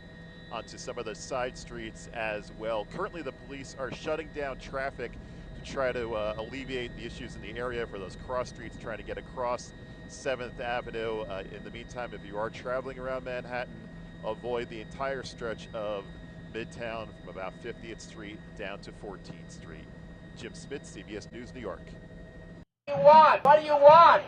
onto some of the side streets as well. Currently, the police are shutting down traffic to try to alleviate the issues in the area for those cross streets trying to get across 7th Avenue. In the meantime, if you are traveling around Manhattan, avoid the entire stretch of Midtown from about 50th Street down to 14th Street. Jim Smith, CBS News, New York. What do you want?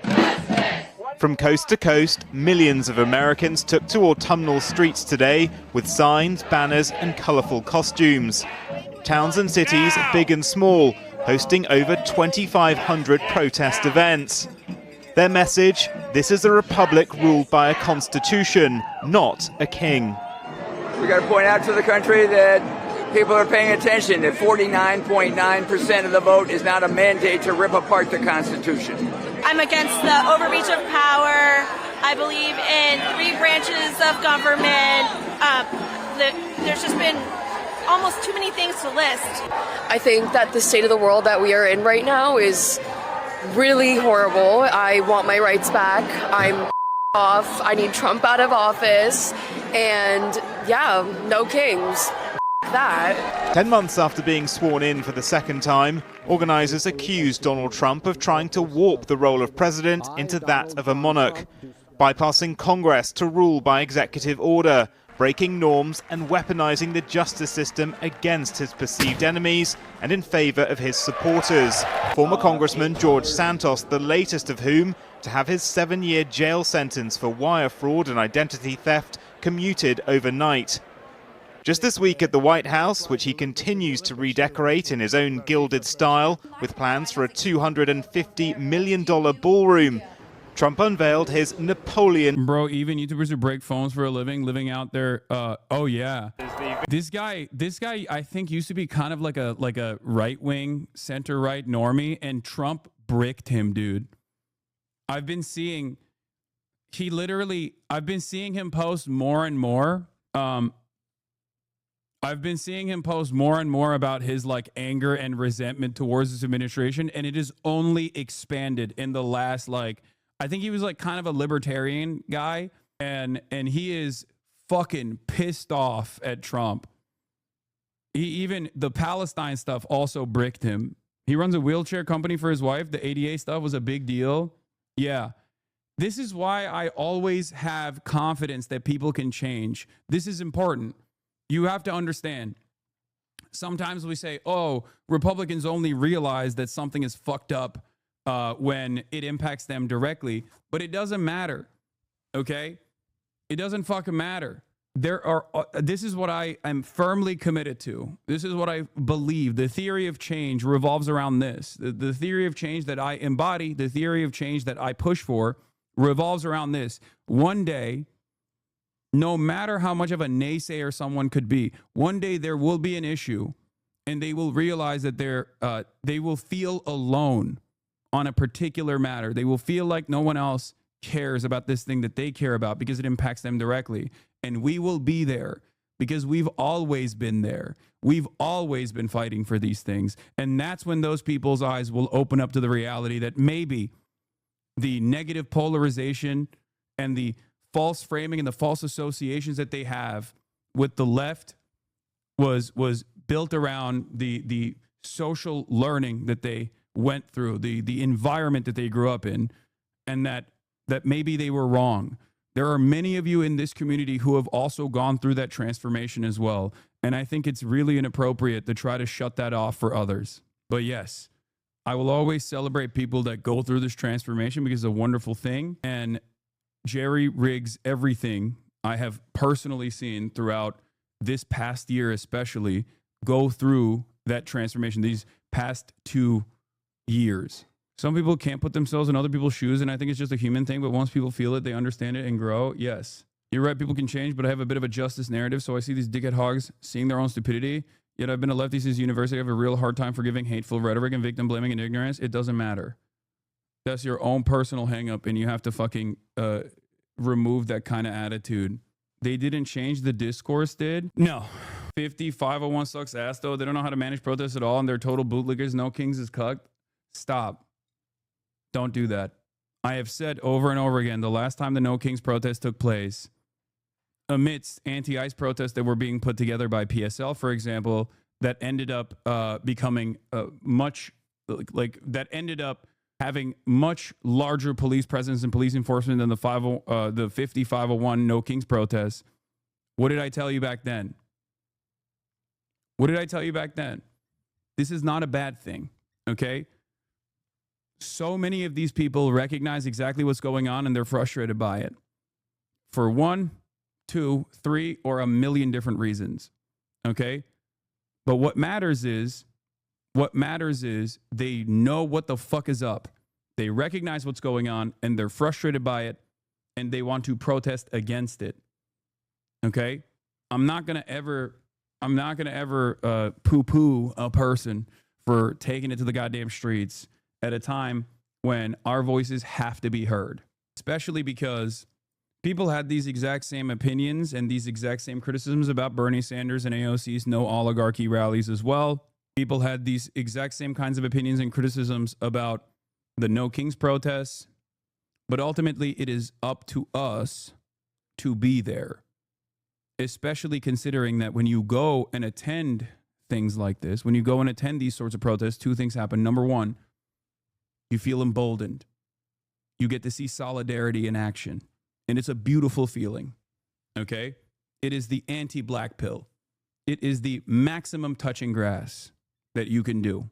From coast to coast, millions of Americans took to autumnal streets today with signs, banners and colourful costumes. Towns and cities, big and small, hosting over 2,500 protest events. Their message, this is a republic ruled by a constitution, not a king. We got to point out to the country that people are paying attention, that 49.9% of the vote is not a mandate to rip apart the Constitution. I'm against the overreach of power. I believe in 3 branches of government. There's just been almost too many things to list. I think that the state of the world that we are in right now is really horrible. I want my rights back. I'm off. I need Trump out of office. And yeah, no kings. That. 10 months after being sworn in for the second time, organisers accused Donald Trump of trying to warp the role of president into that of a monarch, bypassing Congress to rule by executive order, breaking norms and weaponizing the justice system against his perceived enemies and in favor of his supporters. Former Congressman George Santos, the latest of whom, to have his 7-year jail sentence for wire fraud and identity theft commuted overnight. Just this week at the White House, which he continues to redecorate in his own gilded style, with plans for a $250 million ballroom, Trump unveiled his Napoleon. Bro, even YouTubers who break phones for a living, living out there. Oh yeah. This guy, I think used to be kind of like a right-wing, center-right normie, and Trump bricked him, dude. I've been seeing him post more and more. I've been seeing him post more and more about his like anger and resentment towards this administration, and it has only expanded in the last I think he was like kind of a libertarian guy, and he is fucking pissed off at Trump. Even the Palestine stuff also bricked him. He runs a wheelchair company for his wife. The ADA stuff was a big deal. Yeah. This is why I always have confidence that people can change. This is important. You have to understand. Sometimes we say, oh, Republicans only realize that something is fucked up when it impacts them directly, but it doesn't matter. Okay? It doesn't fucking matter. This is what I am firmly committed to. This is what I believe. The theory of change revolves around this. The theory of change that I embody, the theory of change that I push for revolves around this. One day, no matter how much of a naysayer someone could be, one day there will be an issue and they will realize that they will feel alone on a particular matter. They will feel like no one else cares about this thing that they care about because it impacts them directly. And we will be there because we've always been there. We've always been fighting for these things. And that's when those people's eyes will open up to the reality that maybe the negative polarization and the false framing and the false associations that they have with the left was built around the social learning that they went through, the environment that they grew up in, and that maybe they were wrong. There are many of you in this community who have also gone through that transformation as well. And I think it's really inappropriate to try to shut that off for others. But yes, I will always celebrate people that go through this transformation because it's a wonderful thing. And Jerry rigs everything I have personally seen throughout this past year, especially go through that transformation, these past 2 years. Some people can't put themselves in other people's shoes, and I think it's just a human thing, but once people feel it, they understand it and grow. Yes, you're right, people can change, but I have a bit of a justice narrative, so I see these dickhead hogs seeing their own stupidity, yet I've been a lefty since university. I have a real hard time forgiving hateful rhetoric and victim blaming and ignorance. It doesn't matter. That's your own personal hang-up, and you have to fucking remove that kind of attitude. They didn't change, the discourse did? No. 501 sucks ass, though. They don't know how to manage protests at all, and they're total bootlickers. No Kings is cucked. Stop. Don't do that. I have said over and over again, the last time the No Kings protest took place, amidst anti-ICE protests that were being put together by PSL, for example, that ended up becoming having much larger police presence and police enforcement than the 501 No Kings protests. What did I tell you back then? What did I tell you back then? This is not a bad thing, okay? So many of these people recognize exactly what's going on and they're frustrated by it for 1, 2, 3, or a million different reasons, okay? But what matters is they know what the fuck is up. They recognize what's going on and they're frustrated by it and they want to protest against it. Okay? I'm not going to ever poo-poo a person for taking it to the goddamn streets at a time when our voices have to be heard, especially because people had these exact same opinions and these exact same criticisms about Bernie Sanders and AOC's no oligarchy rallies as well. People had these exact same kinds of opinions and criticisms about the No Kings protests, but ultimately it is up to us to be there, especially considering that when you go and attend things like this, when you go and attend these sorts of protests, two things happen. Number one, you feel emboldened. You get to see solidarity in action, and it's a beautiful feeling, okay? It is the anti-black pill. It is the maximum touching grass that you can do.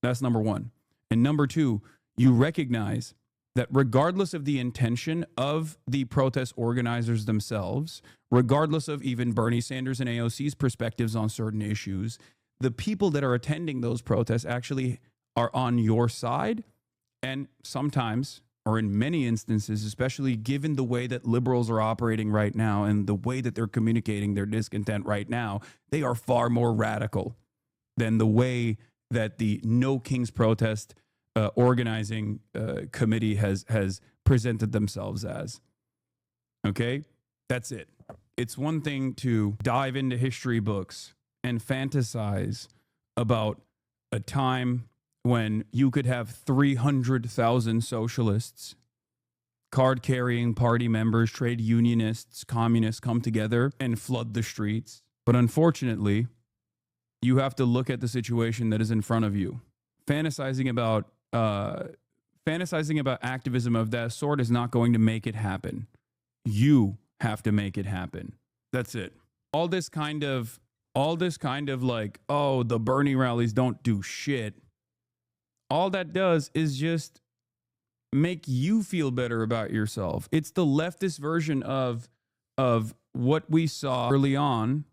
That's number one. And number two, you recognize that regardless of the intention of the protest organizers themselves, regardless of even Bernie Sanders and AOC's perspectives on certain issues, the people that are attending those protests actually are on your side and sometimes or in many instances, especially given the way that liberals are operating right now and the way that they're communicating their discontent right now, they are far more radical than the way that the No Kings protest organizing committee has presented themselves as. Okay? That's it. It's one thing to dive into history books and fantasize about a time when you could have 300,000 socialists, card-carrying party members, trade unionists, communists come together and flood the streets. But unfortunately, you have to look at the situation that is in front of you. Fantasizing about activism of that sort is not going to make it happen. You have to make it happen. That's it. All this kind of like, oh, the Bernie rallies don't do shit. All that does is just make you feel better about yourself. It's the leftist version of what we saw early on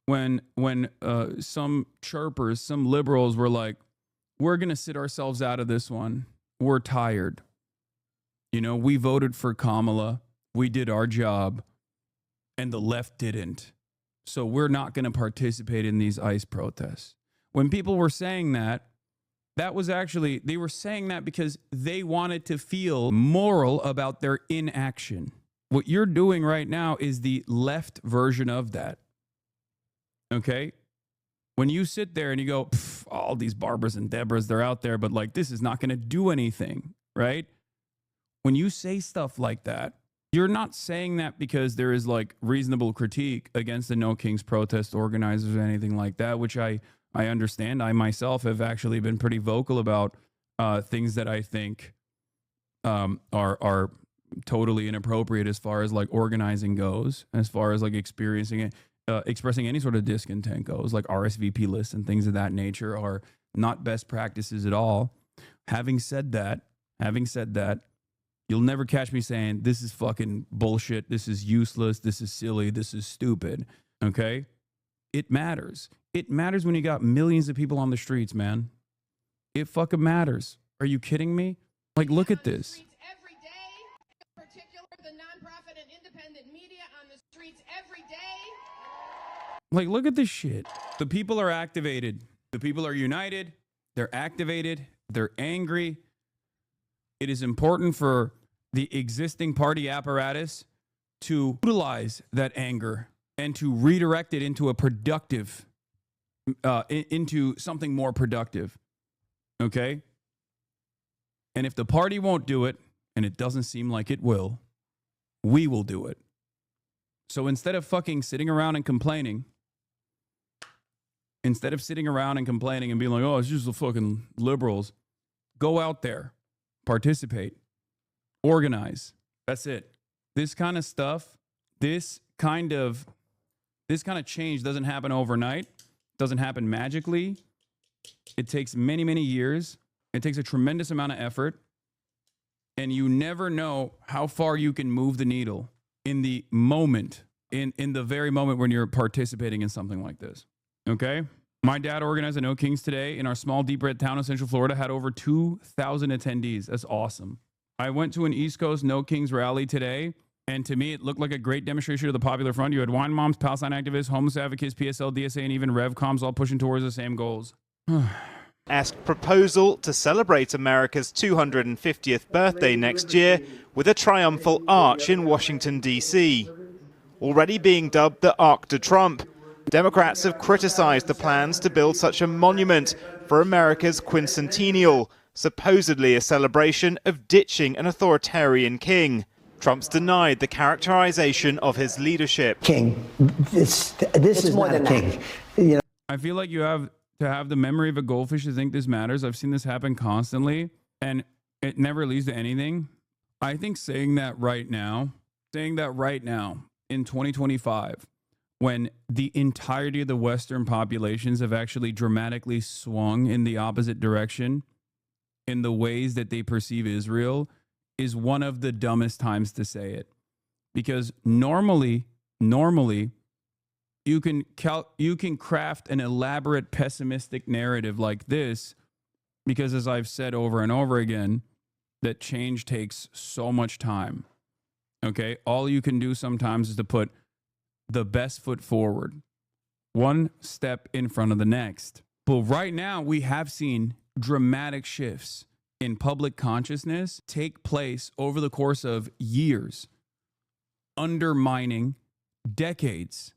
when some chirpers, some liberals were like, we're going to sit ourselves out of this one. We're tired. You know, we voted for Kamala. We did our job and the left didn't. So we're not going to participate in these ICE protests. When people were saying that, was actually, they were saying that because they wanted to feel moral about their inaction. What you're doing right now is the left version of that. Okay? When you sit there and you go, all these Barbaras and Deborahs, they're out there, but like, this is not going to do anything, right? When you say stuff like that, you're not saying that because there is like reasonable critique against the No Kings protest organizers or anything like that, which I understand. I myself have actually been pretty vocal about things that I think are totally inappropriate as far as like organizing goes, as far as like experiencing it. Expressing any sort of discontent goes, like RSVP lists and things of that nature are not best practices at all. Having said that, you'll never catch me saying this is fucking bullshit, this is useless, this is silly, this is stupid. Okay? It matters. It matters when you got millions of people on the streets, man. It fucking matters. Are you kidding me? Like, look at this. Every day, in particular, the nonprofit and independent media on the streets every day. Like, look at this shit. The people are activated. The people are united. They're activated. They're angry. It is important for the existing party apparatus to utilize that anger and to redirect it into a productive, into something more productive. Okay? And if the party won't do it, and it doesn't seem like it will, we will do it. So instead of fucking sitting around and complaining, and being like, oh, it's just the fucking liberals, go out there, participate, organize. That's it. This kind of stuff, this kind of change doesn't happen overnight, doesn't happen magically. It takes many, many years. It takes a tremendous amount of effort. And you never know how far you can move the needle in the moment, in the very moment when you're participating in something like this. Okay? My dad organized a No Kings today in our small, deep red town of Central Florida, had over 2,000 attendees. That's awesome. I went to an East Coast No Kings rally today, and to me, it looked like a great demonstration of the Popular Front. You had wine moms, Palestine activists, homeless advocates, PSL, DSA, and even RevComs all pushing towards the same goals. Proposal to celebrate America's 250th birthday next year with a triumphal arch in Washington, D.C. Already being dubbed the Arc de Trump, Democrats have criticized the plans to build such a monument for America's quincentennial, supposedly a celebration of ditching an authoritarian king. Trump's denied the characterization of his leadership. King, this is not a king. You know, I feel like you have to have the memory of a goldfish to think this matters. I've seen this happen constantly, and it never leads to anything. I think saying that right now in 2025, when the entirety of the Western populations have actually dramatically swung in the opposite direction in the ways that they perceive Israel, is one of the dumbest times to say it. Because normally, you can craft an elaborate pessimistic narrative like this, because as I've said over and over again, that change takes so much time. Okay? All you can do sometimes is to put the best foot forward, one step in front of the next. But right now, we have seen dramatic shifts in public consciousness take place over the course of years, undermining decades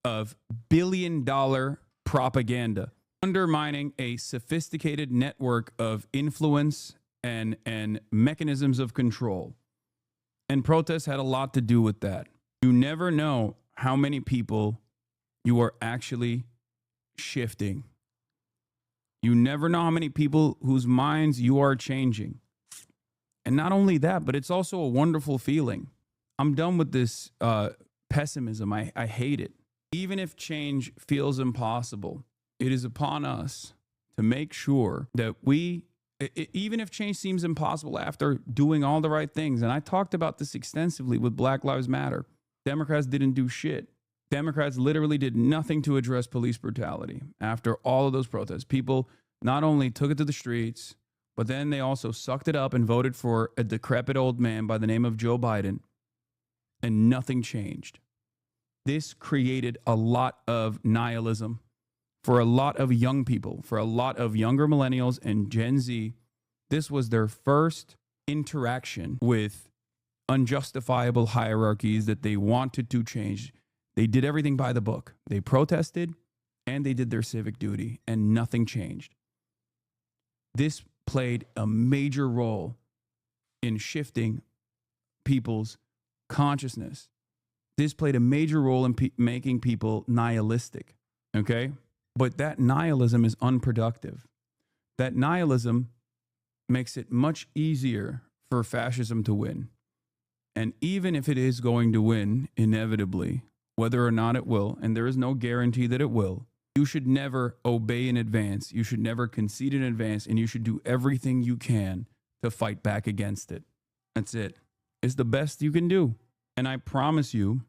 of billion-dollar propaganda, undermining a sophisticated network of influence and mechanisms of control. And protests had a lot to do with that. You never know how many people you are actually shifting. You never know how many people whose minds you are changing. And not only that, but it's also a wonderful feeling. I'm done with this pessimism. I hate it. Even if change feels impossible, it is upon us to make sure that even if change seems impossible after doing all the right things, and I talked about this extensively with Black Lives Matter, Democrats didn't do shit. Democrats literally did nothing to address police brutality after all of those protests. People not only took it to the streets, but then they also sucked it up and voted for a decrepit old man by the name of Joe Biden, and nothing changed. This created a lot of nihilism for a lot of young people, for a lot of younger millennials and Gen Z. This was their first interaction with unjustifiable hierarchies that they wanted to change. They did everything by the book. They protested and they did their civic duty, and nothing changed. This played a major role in shifting people's consciousness. This played a major role in making people nihilistic, okay? But that nihilism is unproductive. That nihilism makes it much easier for fascism to win. And even if it is going to win, inevitably, whether or not it will, and there is no guarantee that it will, you should never obey in advance. You should never concede in advance, and you should do everything you can to fight back against it. That's it. It's the best you can do. And I promise you,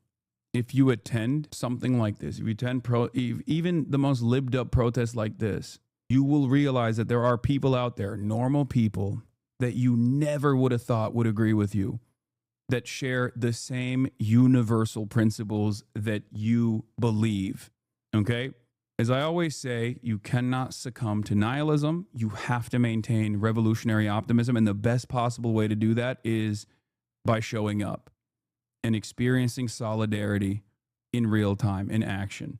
if you attend something like this, if you attend even the most libbed up protests like this, you will realize that there are people out there, normal people, that you never would have thought would agree with you, that share the same universal principles that you believe, okay? As I always say, you cannot succumb to nihilism. You have to maintain revolutionary optimism, and the best possible way to do that is by showing up and experiencing solidarity in real time, in action.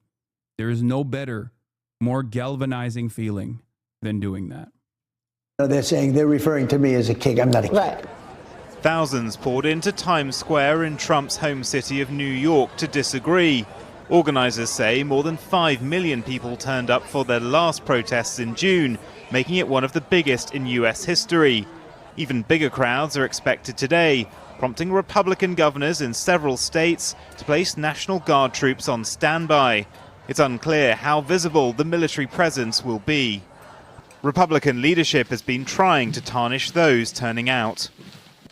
There is no better, more galvanizing feeling than doing that. They're saying they're referring to me as a king. I'm not a king. Right. Thousands poured into Times Square in Trump's home city of New York to disagree. Organizers say more than 5 million people turned up for their last protests in June, making it one of the biggest in US history. Even bigger crowds are expected today, prompting Republican governors in several states to place National Guard troops on standby. It's unclear how visible the military presence will be. Republican leadership has been trying to tarnish those turning out.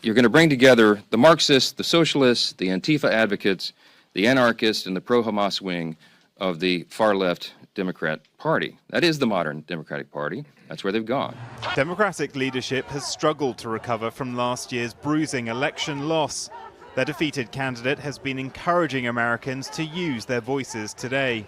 You're going to bring together the Marxists, the socialists, the Antifa advocates, the anarchists, and the pro-Hamas wing of the far-left Democrat Party. That is the modern Democratic Party. That's where they've gone. Democratic leadership has struggled to recover from last year's bruising election loss. Their defeated candidate has been encouraging Americans to use their voices today.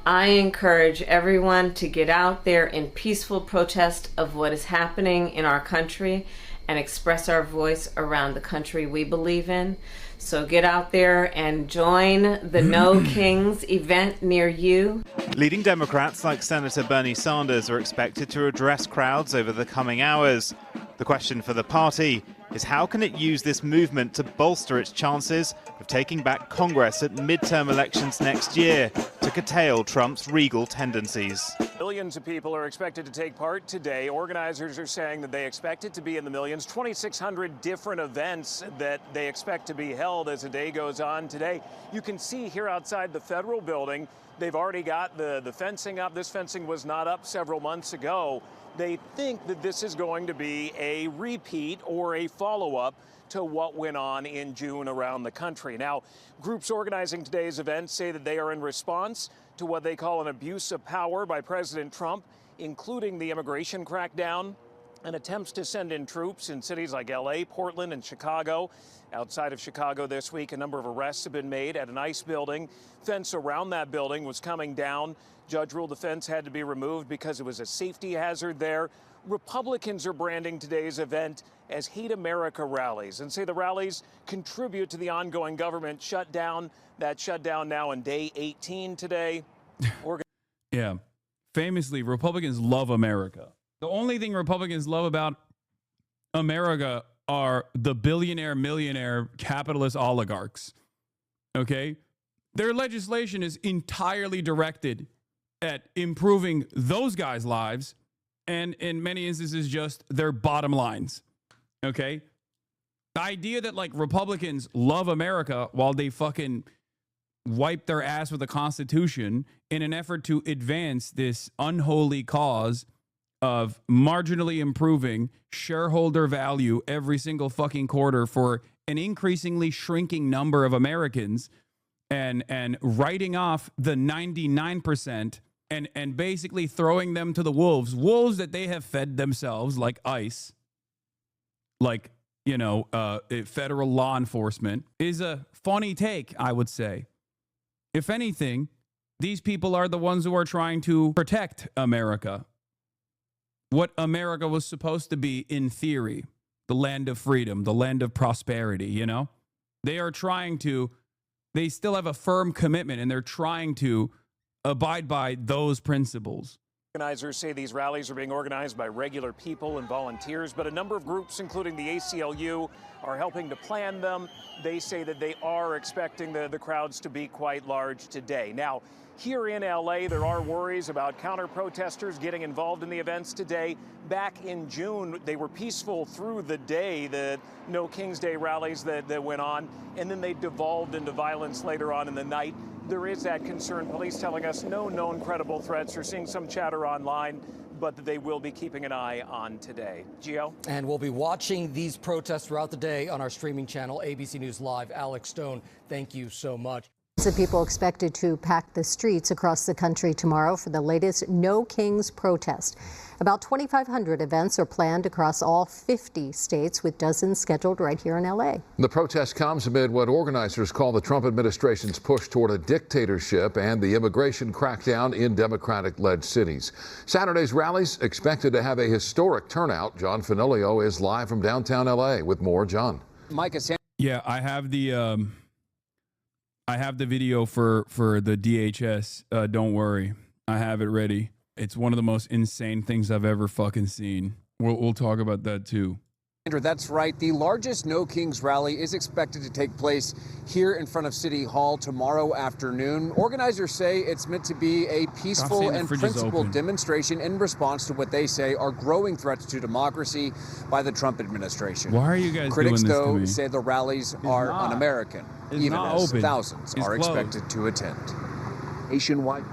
I encourage everyone to get out there in peaceful protest of what is happening in our country and express our voice around the country we believe in. So get out there and join the No Kings event near you. Leading Democrats like Senator Bernie Sanders are expected to address crowds over the coming hours. The question for the party is how can it use this movement to bolster its chances of taking back Congress at midterm elections next year to curtail Trump's regal tendencies. Millions of people are expected to take part today. Organizers are saying that they expect it to be in the millions. 2,600 different events that they expect to be held as the day goes on today. You can see here outside the federal building, they've already got the fencing up. This fencing was not up several months ago. They think that this is going to be a repeat or a follow-up to what went on in June around the country. Now, groups organizing today's event say that they are in response to what they call an abuse of power by President Trump, including the immigration crackdown and attempts to send in troops in cities like LA, Portland, and Chicago. Outside of Chicago this week, a number of arrests have been made at an ICE building. Fence around that building was coming down. Judge ruled the fence had to be removed because it was a safety hazard there. Republicans are branding today's event as Hate America rallies and say the rallies contribute to the ongoing government shutdown. That shutdown now on day 18 today. Yeah. Famously, Republicans love America. The only thing Republicans love about America are the billionaire, millionaire, capitalist oligarchs. Okay? Their legislation is entirely directed at improving those guys' lives and in many instances just their bottom lines. Okay? The idea that like Republicans love America while they fucking wipe their ass with the Constitution in an effort to advance this unholy cause of marginally improving shareholder value every single fucking quarter for an increasingly shrinking number of Americans and writing off the 99% and basically throwing them to the wolves that they have fed themselves like ICE, like, you know, federal law enforcement is a funny take, I would say. If anything, these people are the ones who are trying to protect America. What America was supposed to be in theory, the land of freedom, the land of prosperity, you know? They still have a firm commitment and they're trying to abide by those principles. Organizers say these rallies are being organized by regular people and volunteers, but a number of groups, including the ACLU, are helping to plan them. They say that they are expecting the crowds to be quite large today. Now, here in LA, there are worries about counter-protesters getting involved in the events today. Back in June, they were peaceful through the day, the No King's Day rallies that went on, and then they devolved into violence later on in the night. There is that concern. Police telling us no known credible threats. We're seeing some chatter online, but that they will be keeping an eye on today. Gio? And we'll be watching these protests throughout the day on our streaming channel, ABC News Live. Alex Stone, thank you so much. Of people expected to pack the streets across the country tomorrow for the latest No Kings protest. About 2,500 events are planned across all 50 states, with dozens scheduled right here in LA. The protest comes amid what organizers call the Trump administration's push toward a dictatorship and the immigration crackdown in Democratic-led cities. Saturday's rallies expected to have a historic turnout. John Fanilio is live from downtown LA with more. John. Micah. Yeah, I have the video for the DHS. Don't worry, I have it ready. It's one of the most insane things I've ever fucking seen. We'll talk about that too. Andrew, that's right. The largest No Kings rally is expected to take place here in front of City Hall tomorrow afternoon. Organizers say it's meant to be a peaceful and principled demonstration in response to what they say are growing threats to democracy by the Trump administration. Why are you guys Critics, doing this to though, me? say the rallies are un-American, even as open. thousands It's are closed. expected to attend. Nationwide.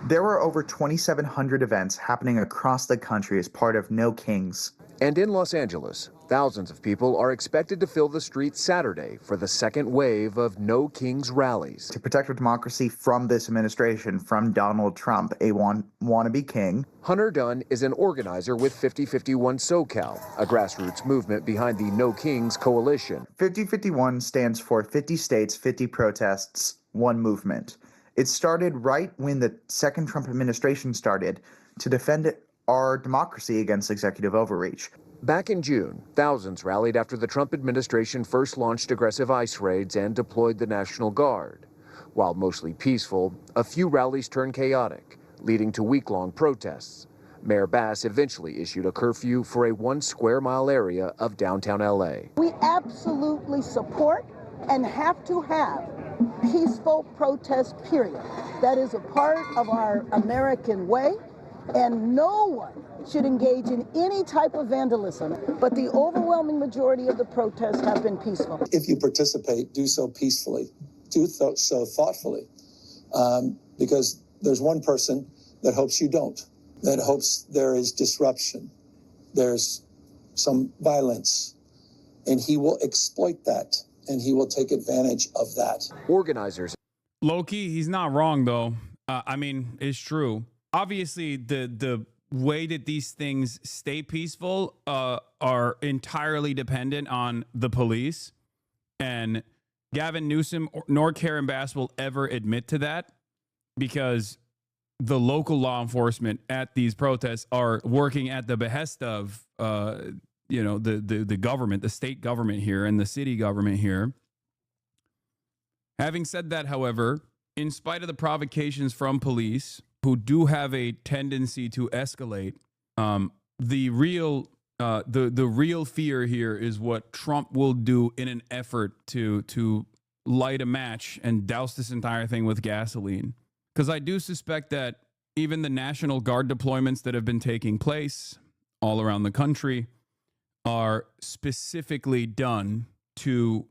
There were over 2,700 events happening across the country as part of No Kings. And in Los Angeles, thousands of people are expected to fill the streets Saturday for the second wave of No Kings rallies. To protect our democracy from this administration, from Donald Trump, a wannabe king. Hunter Dunn is an organizer with 5051 SoCal, a grassroots movement behind the No Kings coalition. 5051 stands for 50 states, 50 protests, one movement. It started right when the second Trump administration started to defend our democracy against executive overreach. Back in June, thousands rallied after the Trump administration first launched aggressive ICE raids and deployed the National Guard. While mostly peaceful, a few rallies turned chaotic, leading to week-long protests. Mayor Bass eventually issued a curfew for a 1 square mile area of downtown LA. We absolutely support and have to have peaceful protest, period. That is a part of our American way, and no one should engage in any type of vandalism, but the overwhelming majority of the protests have been peaceful. If you participate, do so peacefully, do so thoughtfully, because there's one person that hopes you don't, that hopes there is disruption, there's some violence, and he will exploit that. And he will take advantage of that. Organizers. Low-key, he's not wrong, though. I mean, it's true. Obviously, the way that these things stay peaceful are entirely dependent on the police. And Gavin Newsom nor Karen Bass will ever admit to that, because the local law enforcement at these protests are working at the behest of, the government, the state government here and the city government here. Having said that, however, in spite of the provocations from police, who do have a tendency to escalate, the real fear here is what Trump will do in an effort to light a match and douse this entire thing with gasoline. Because I do suspect that even the National Guard deployments that have been taking place all around the country are specifically done to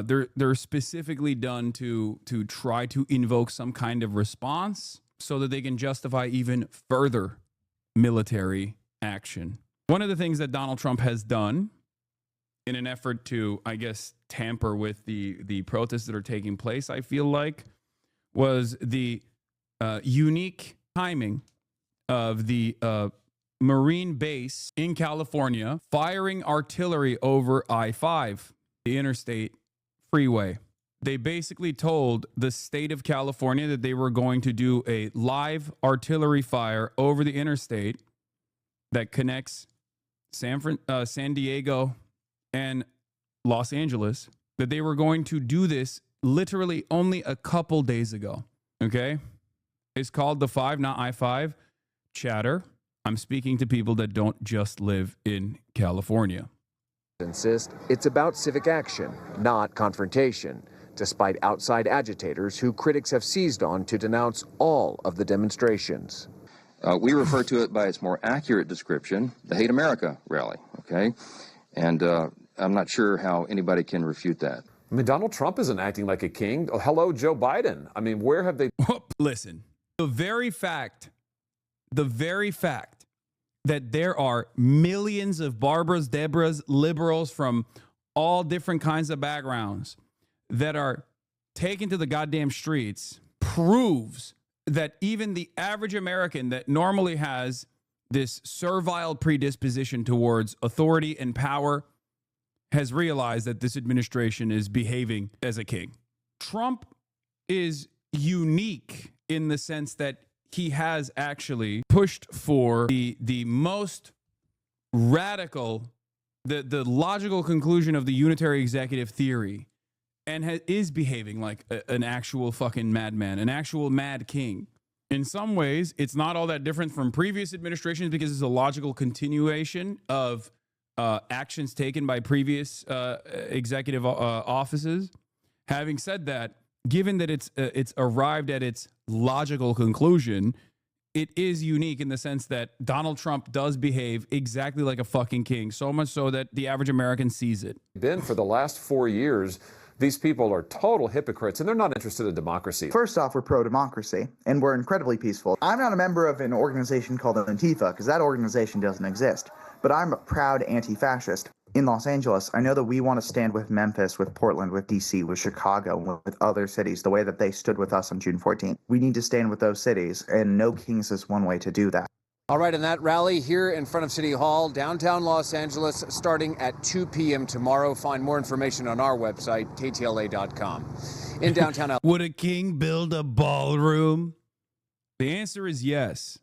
they're specifically done to try to invoke some kind of response so that they can justify even further military action. One of the things that Donald Trump has done in an effort to, I guess, tamper with the protests that are taking place, I feel like, was the unique timing of the Marine base in California firing artillery over I-5, the interstate freeway. They basically told the state of California that they were going to do a live artillery fire over the interstate that connects San Diego and Los Angeles, that they were going to do this literally only a couple days ago. Okay? It's called the 5, not I-5. Chatter. I'm speaking to people that don't just live in California. Insist it's about civic action, not confrontation, despite outside agitators who critics have seized on to denounce all of the demonstrations. We refer to it by its more accurate description, the Hate America rally, okay? And I'm not sure how anybody can refute that. I mean, Donald Trump isn't acting like a king. Oh, hello, Joe Biden. I mean, where have they... Listen, the very fact that there are millions of Barbaras, Deborahs, liberals from all different kinds of backgrounds that are taken to the goddamn streets proves that even the average American that normally has this servile predisposition towards authority and power has realized that this administration is behaving as a king. Trump is unique in the sense that he has actually pushed for the most radical, the logical conclusion of the unitary executive theory, and is behaving like an actual fucking madman, an actual mad king. In some ways, it's not all that different from previous administrations because it's a logical continuation of actions taken by previous executive offices. Having said that, given that it's arrived at its logical conclusion, it is unique in the sense that Donald Trump does behave exactly like a fucking king, so much so that the average American sees it. Been for the last 4 years, these people are total hypocrites, and they're not interested in democracy. First off, we're pro-democracy, and we're incredibly peaceful. I'm not a member of an organization called Antifa, because that organization doesn't exist, but I'm a proud anti-fascist. In Los Angeles, I know that we want to stand with Memphis, with Portland, with DC, with Chicago, with other cities, the way that they stood with us on June 14th. We need to stand with those cities, and No Kings is one way to do that. All right, and that rally here in front of City Hall, downtown Los Angeles, starting at 2 p.m. tomorrow. Find more information on our website, ktla.com. In downtown LA. Would a king build a ballroom? The answer is yes.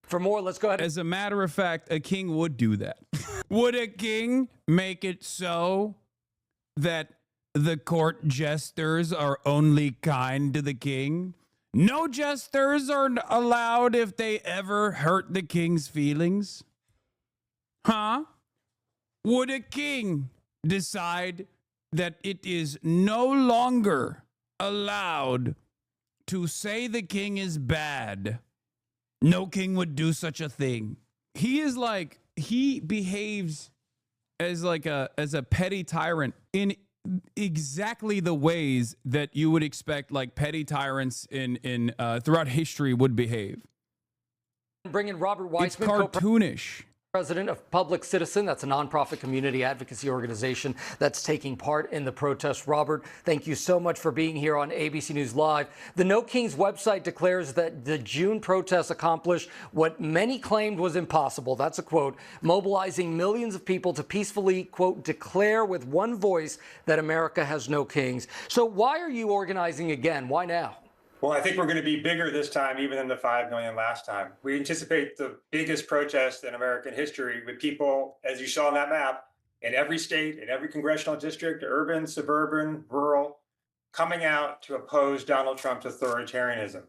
For more, let's go ahead. As a matter of fact, a king would do that. Would a king make it so that the court jesters are only kind to the king? No jesters are allowed if they ever hurt the king's feelings? Huh? Would a king decide that it is no longer allowed to say the king is bad? No king would do such a thing. He behaves as a petty tyrant in exactly the ways that you would expect like petty tyrants in throughout history would behave. Bring in Robert Weissman. It's cartoonish. President of Public Citizen. That's a nonprofit community advocacy organization that's taking part in the protest. Robert, thank you so much for being here on ABC News Live. The No Kings website declares that the June protests accomplished what many claimed was impossible. That's a quote, mobilizing millions of people to peacefully, quote, declare with one voice that America has no kings. So why are you organizing again? Why now? Well, I think we're going to be bigger this time, even than the 5 million last time. We anticipate the biggest protest in American history with people, as you saw on that map, in every state, in every congressional district, urban, suburban, rural, coming out to oppose Donald Trump's authoritarianism.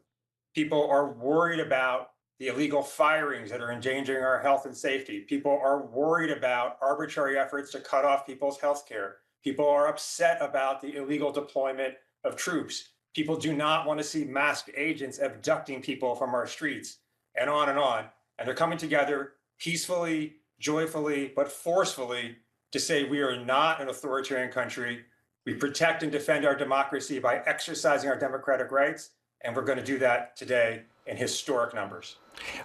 People are worried about the illegal firings that are endangering our health and safety. People are worried about arbitrary efforts to cut off people's health care. People are upset about the illegal deployment of troops. People do not want to see masked agents abducting people from our streets, and on and on. And they're coming together peacefully, joyfully, but forcefully to say we are not an authoritarian country. We protect and defend our democracy by exercising our democratic rights, and we're going to do that today in historic numbers.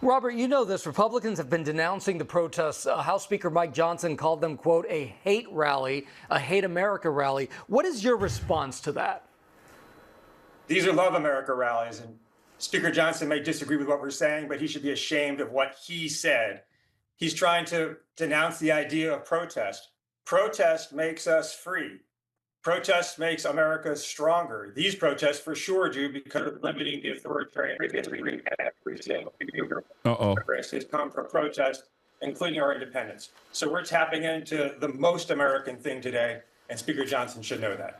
Robert, you know this. Republicans have been denouncing the protests. House Speaker Mike Johnson called them, quote, a hate rally, a hate America rally. What is your response to that? These are Love America rallies, and Speaker Johnson may disagree with what we're saying, but he should be ashamed of what he said. He's trying to denounce the idea of protest. Protest makes us free. Protest makes America stronger. These protests for sure do, because of limiting the authoritarian every single has come from protest, including our independence. So we're tapping into the most American thing today, and Speaker Johnson should know that.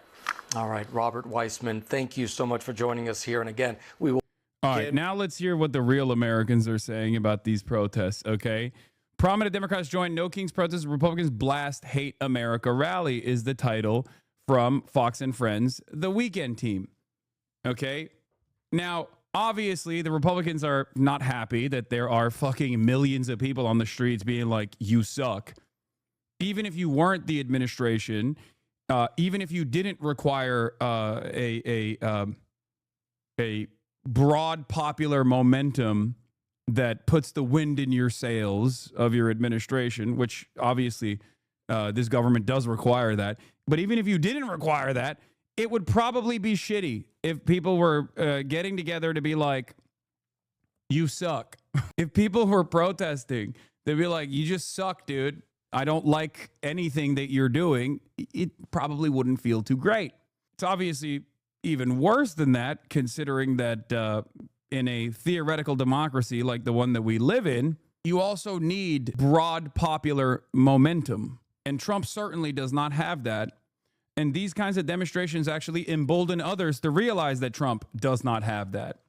All right, Robert Weissman, thank you so much for joining us here. And again, we will. All right, now let's hear what the real Americans are saying about these protests, okay? Prominent Democrats join No Kings protests. Republicans blast Hate America rally is the title from Fox and Friends, the Weekend team, okay? Now, obviously, the Republicans are not happy that there are fucking millions of people on the streets being like, you suck. Even if you weren't the administration, even if you didn't require a broad popular momentum that puts the wind in your sails of your administration, which obviously this government does require that. But even if you didn't require that, it would probably be shitty if people were getting together to be like, you suck. If people were protesting, they'd be like, you just suck, dude. I don't like anything that you're doing. It probably wouldn't feel too great. It's obviously even worse than that, considering that in a theoretical democracy like the one that we live in, you also need broad popular momentum. And Trump certainly does not have that. And these kinds of demonstrations actually embolden others to realize that Trump does not have that.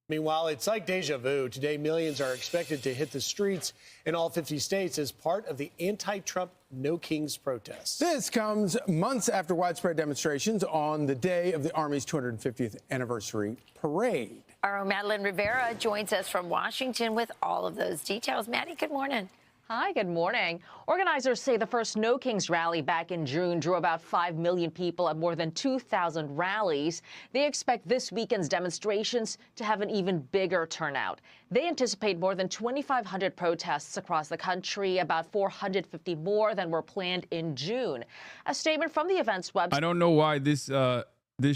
Meanwhile, it's like deja vu. Today, millions are expected to hit the streets in all 50 states as part of the anti-Trump No Kings protests. This comes months after widespread demonstrations on the day of the Army's 250th anniversary parade. Our own Madeline Rivera joins us from Washington with all of those details. Maddie, good morning. Hi, good morning. Organizers say the first No Kings rally back in June drew about 5 million people at more than 2,000 rallies. They expect this weekend's demonstrations to have an even bigger turnout. They anticipate more than 2,500 protests across the country, about 450 more than were planned in June. A statement from the event's website. I don't know why this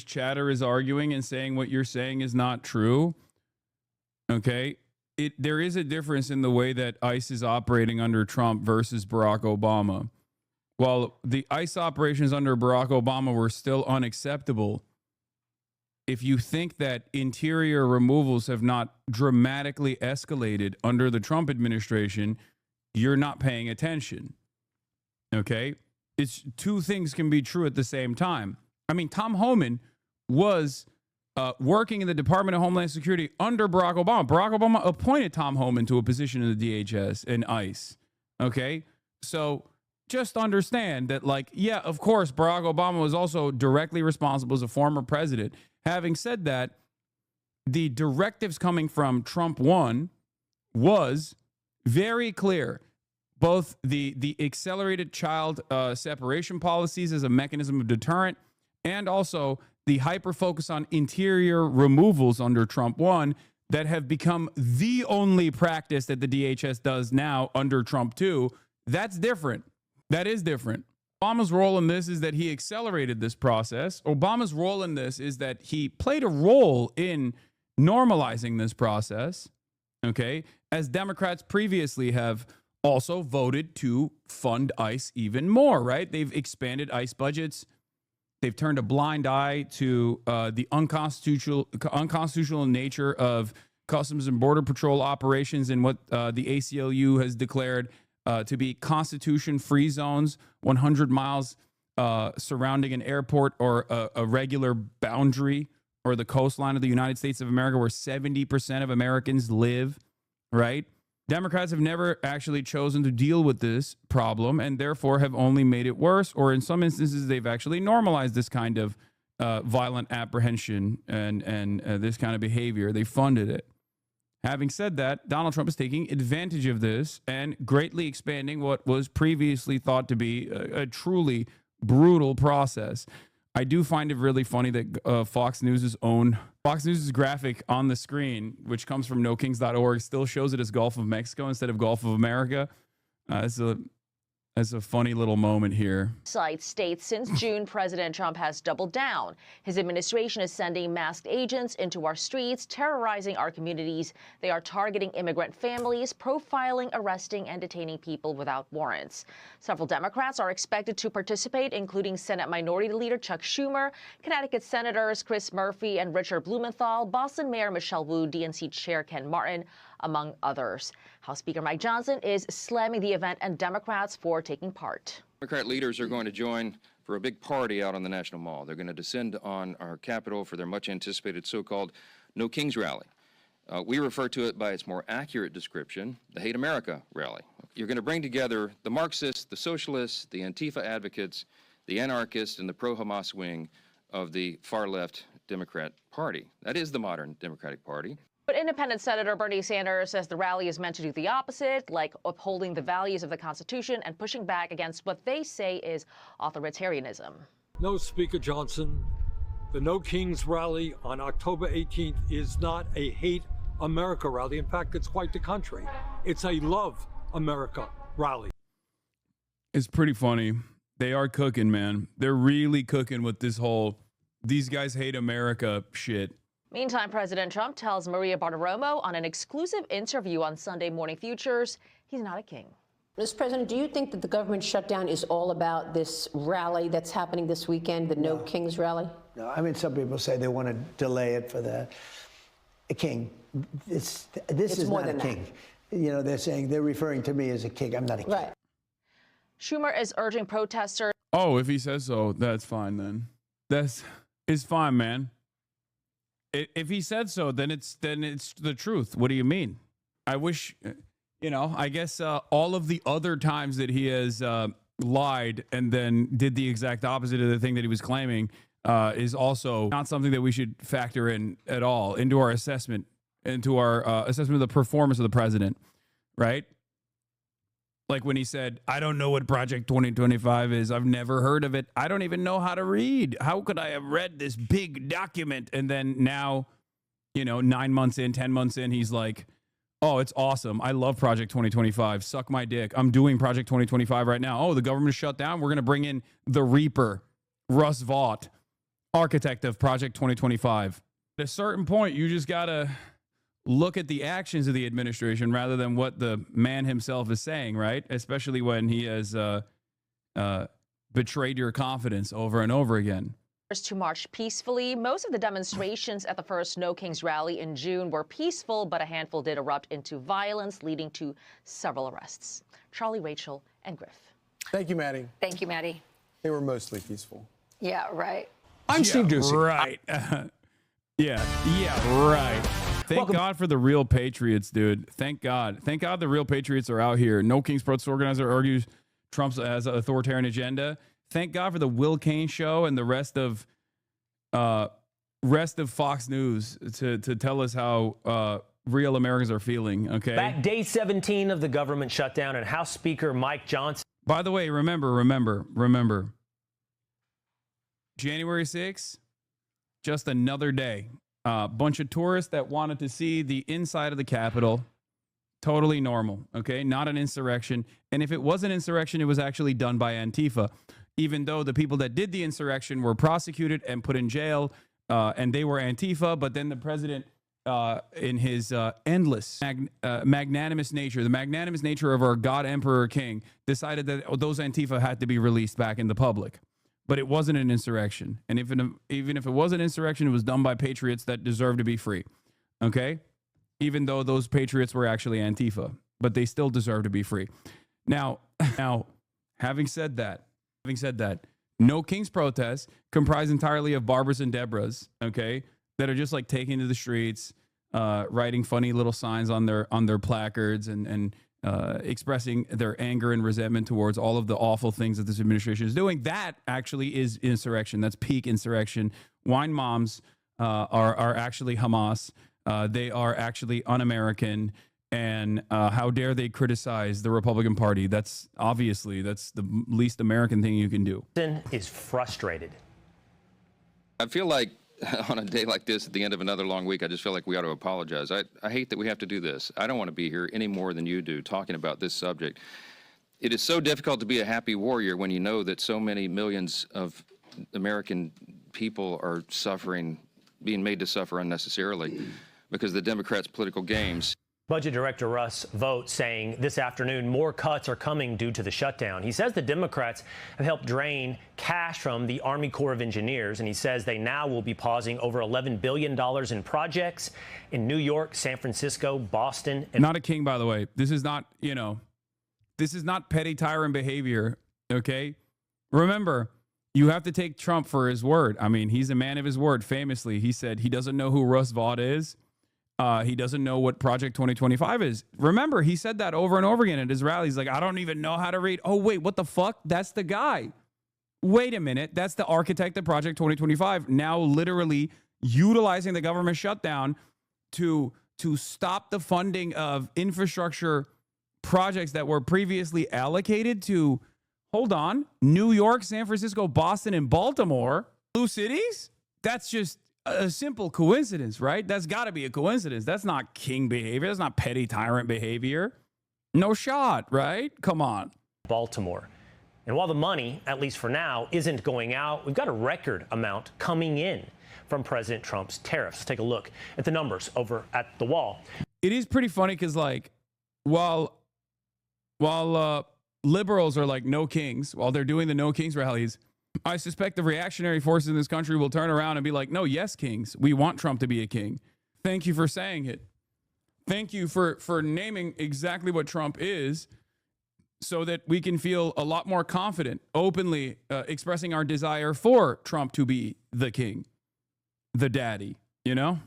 chatter is arguing and saying what you're saying is not true. Okay. There is a difference in the way that ICE is operating under Trump versus Barack Obama. While the ICE operations under Barack Obama were still unacceptable, if you think that interior removals have not dramatically escalated under the Trump administration, you're not paying attention. Okay? It's two things can be true at the same time. I mean, Tom Homan was working in the Department of Homeland Security under Barack Obama. Barack Obama appointed Tom Homan to a position in the DHS and ICE. Okay? So just understand that, like, yeah, of course, Barack Obama was also directly responsible as a former president. Having said that, the directives coming from Trump 1 was very clear. Both the accelerated child separation policies as a mechanism of deterrent, and also the hyper focus on interior removals under Trump 1, that have become the only practice that the DHS does now under Trump too, that's different. That is different. Obama's role in this is that he accelerated this process. Obama's role in this is that he played a role in normalizing this process, okay, as Democrats previously have also voted to fund ICE even more, right? They've expanded ICE budgets. They've turned a blind eye to the unconstitutional nature of Customs and Border Patrol operations and what the ACLU has declared to be constitution-free zones, 100 miles surrounding an airport or a regular boundary or the coastline of the United States of America where 70% of Americans live, right? Democrats have never actually chosen to deal with this problem and therefore have only made it worse, or in some instances, they've actually normalized this kind of violent apprehension and this kind of behavior. They funded it. Having said that, Donald Trump is taking advantage of this and greatly expanding what was previously thought to be a truly brutal process. I do find it really funny that Fox News' graphic on the screen, which comes from nokings.org, still shows it as Gulf of Mexico instead of Gulf of America. It's a funny little moment here. Site states since June, President Trump has doubled down. His administration is sending masked agents into our streets, terrorizing our communities. They are targeting immigrant families, profiling, arresting, and detaining people without warrants. Several Democrats are expected to participate, including Senate Minority Leader Chuck Schumer, Connecticut Senators Chris Murphy and Richard Blumenthal, Boston Mayor Michelle Wu, DNC Chair Ken Martin, among others. House Speaker Mike Johnson is slamming the event and Democrats for taking part. Democrat leaders are going to join for a big party out on the National Mall. They're going to descend on our Capitol for their much anticipated so-called No Kings rally. We refer to it by its more accurate description, the Hate America rally. You're going to bring together the Marxists, the socialists, the Antifa advocates, the anarchists, and the pro-Hamas wing of the far-left Democrat Party. That is the modern Democratic Party. But independent Senator Bernie Sanders says the rally is meant to do the opposite, like upholding the values of the Constitution and pushing back against what they say is authoritarianism. No, Speaker Johnson, the No Kings rally on October 18th is not a Hate America rally. In fact, it's quite the contrary. It's a Love America rally. It's pretty funny. They are cooking, man. They're really cooking with this whole "these guys hate America" shit. Meantime, President Trump tells Maria Bartiromo on an exclusive interview on Sunday Morning Futures he's not a king. Mr. President, do you think that the government shutdown is all about this rally that's happening this weekend, the No Kings rally? No, I mean, some people say they want to delay it for a king. This is more not a than king. You know, they're referring to me as a king. I'm not a king. Right. Schumer is urging protesters. Oh, if he says so, that's fine then. It's fine, man. If he said so, then it's the truth. What do you mean? I wish, I guess all of the other times that he has lied and then did the exact opposite of the thing that he was claiming is also not something that we should factor in at all into our assessment, of the performance of the president, right? Like when he said, I don't know what Project 2025 is. I've never heard of it. I don't even know how to read. How could I have read this big document? And then now, 9 months in, 10 months in, he's like, oh, it's awesome. I love Project 2025. Suck my dick. I'm doing Project 2025 right now. Oh, the government is shut down. We're going to bring in the Reaper, Russ Vought, architect of Project 2025. At a certain point, you just got to look at the actions of the administration rather than what the man himself is saying, right? Especially when he has betrayed your confidence over and over again. To march peacefully. Most of the demonstrations at the first No Kings rally in June were peaceful, but a handful did erupt into violence, leading to several arrests. Charlie, Rachel, and Griff. Thank you, Maddie. Thank you, Maddie. They were mostly peaceful. Yeah, right. I'm Steve Doocy. Right. Yeah, right. Thank God for the real patriots, dude. Thank God. Thank God the real patriots are out here. No Kings protest organizer argues Trump has an authoritarian agenda. Thank God for the Will Cain show and the rest of Fox News to tell us how real Americans are feeling, okay? Back day 17 of the government shutdown, and House Speaker Mike Johnson. By the way, remember. January 6th, just another day. Bunch of tourists that wanted to see the inside of the Capitol. Totally normal, okay? Not an insurrection. And if it was an insurrection, it was actually done by Antifa, even though the people that did the insurrection were prosecuted and put in jail, and they were Antifa. But then the president, in his endless magnanimous nature, the magnanimous nature of our God, Emperor, King, decided that those Antifa had to be released back in the public. But it wasn't an insurrection. And even if it was an insurrection, it was done by patriots that deserve to be free, okay? Even though those patriots were actually Antifa, but they still deserve to be free. Now, having said that, No Kings protests comprise entirely of Barbara's and Deborah's, okay, that are just like taking to the streets, writing funny little signs on their placards and expressing their anger and resentment towards all of the awful things that this administration is doing. That actually is insurrection. That's peak insurrection. Wine moms are actually Hamas. They are actually un-American, and how dare they criticize the Republican Party? That's the least American thing you can do. Is frustrated. I feel like on a day like this, at the end of another long week, I just feel like we ought to apologize. I hate that we have to do this. I don't want to be here any more than you do talking about this subject. It is so difficult to be a happy warrior when you know that so many millions of American people are suffering, being made to suffer unnecessarily because of the Democrats' political games. Budget Director Russ Vought saying this afternoon more cuts are coming due to the shutdown. He says the Democrats have helped drain cash from the Army Corps of Engineers, and he says they now will be pausing over $11 billion in projects in New York, San Francisco, Boston. And not a king, by the way. This is not, this is not petty tyrant behavior, okay? Remember, you have to take Trump for his word. I mean, he's a man of his word. Famously, he said he doesn't know who Russ Vought is. He doesn't know what Project 2025 is. Remember, he said that over and over again at his rallies. Like, I don't even know how to read. Oh, wait, what the fuck? That's the guy. Wait a minute. That's the architect of Project 2025. Now literally utilizing the government shutdown to stop the funding of infrastructure projects that were previously allocated to, hold on, New York, San Francisco, Boston, and Baltimore. Blue cities? That's just a simple coincidence, right? That's got to be a coincidence. That's not king behavior. That's not petty tyrant behavior. No shot, right? Come on. Baltimore. And while the money, at least for now, isn't going out, we've got a record amount coming in from President Trump's tariffs. Let's take a look at the numbers over at the wall. It is pretty funny because, like, while liberals are like no kings, while they're doing the no kings rallies, I suspect the reactionary forces in this country will turn around and be like, no, yes, kings. We want Trump to be a king. Thank you for saying it. Thank you for naming exactly what Trump is so that we can feel a lot more confident, openly expressing our desire for Trump to be the king, the daddy, you know?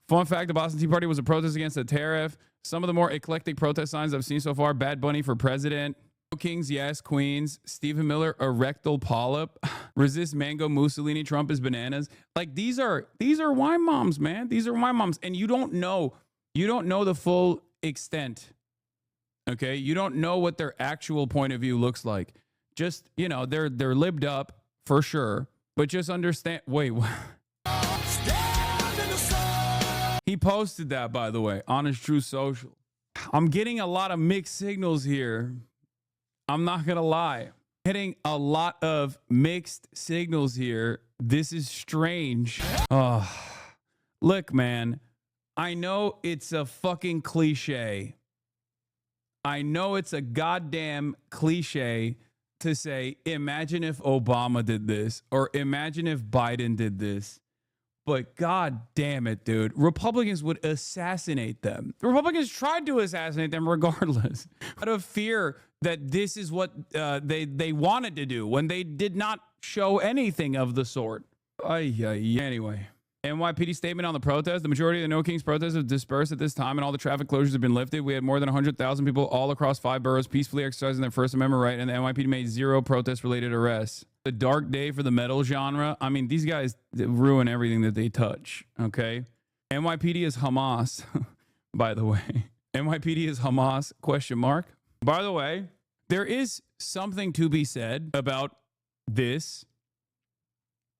Fun fact, the Boston Tea Party was a protest against the tariff. Some of the more eclectic protest signs I've seen so far: Bad Bunny for president. Kings, yes. Queens. Stephen Miller, a rectal polyp. Resist mango. Mussolini. Trump is bananas. Like, these are wine moms, man. These are wine moms, and you don't know the full extent. Okay, you don't know what their actual point of view looks like. Just, they're libbed up for sure, but just understand. Wait, what? He posted that, by the way, on his True Social. I'm getting a lot of mixed signals here. I'm not going to lie. Getting a lot of mixed signals here. This is strange. Oh, look, man, I know it's a fucking cliche. I know it's a goddamn cliche to say, imagine if Obama did this, or imagine if Biden did this. But God damn it, dude. Republicans would assassinate them. Republicans tried to assassinate them regardless, out of fear that this is what they wanted to do when they did not show anything of the sort. Anyway, NYPD statement on the protest. The majority of the No Kings protests have dispersed at this time, and all the traffic closures have been lifted. We had more than 100,000 people all across 5 boroughs peacefully exercising their First Amendment right, and the NYPD made 0 protest-related arrests. A dark day for the metal genre. I mean, these guys ruin everything that they touch, okay? NYPD is Hamas, by the way. NYPD is Hamas, ? By the way, there is something to be said about this.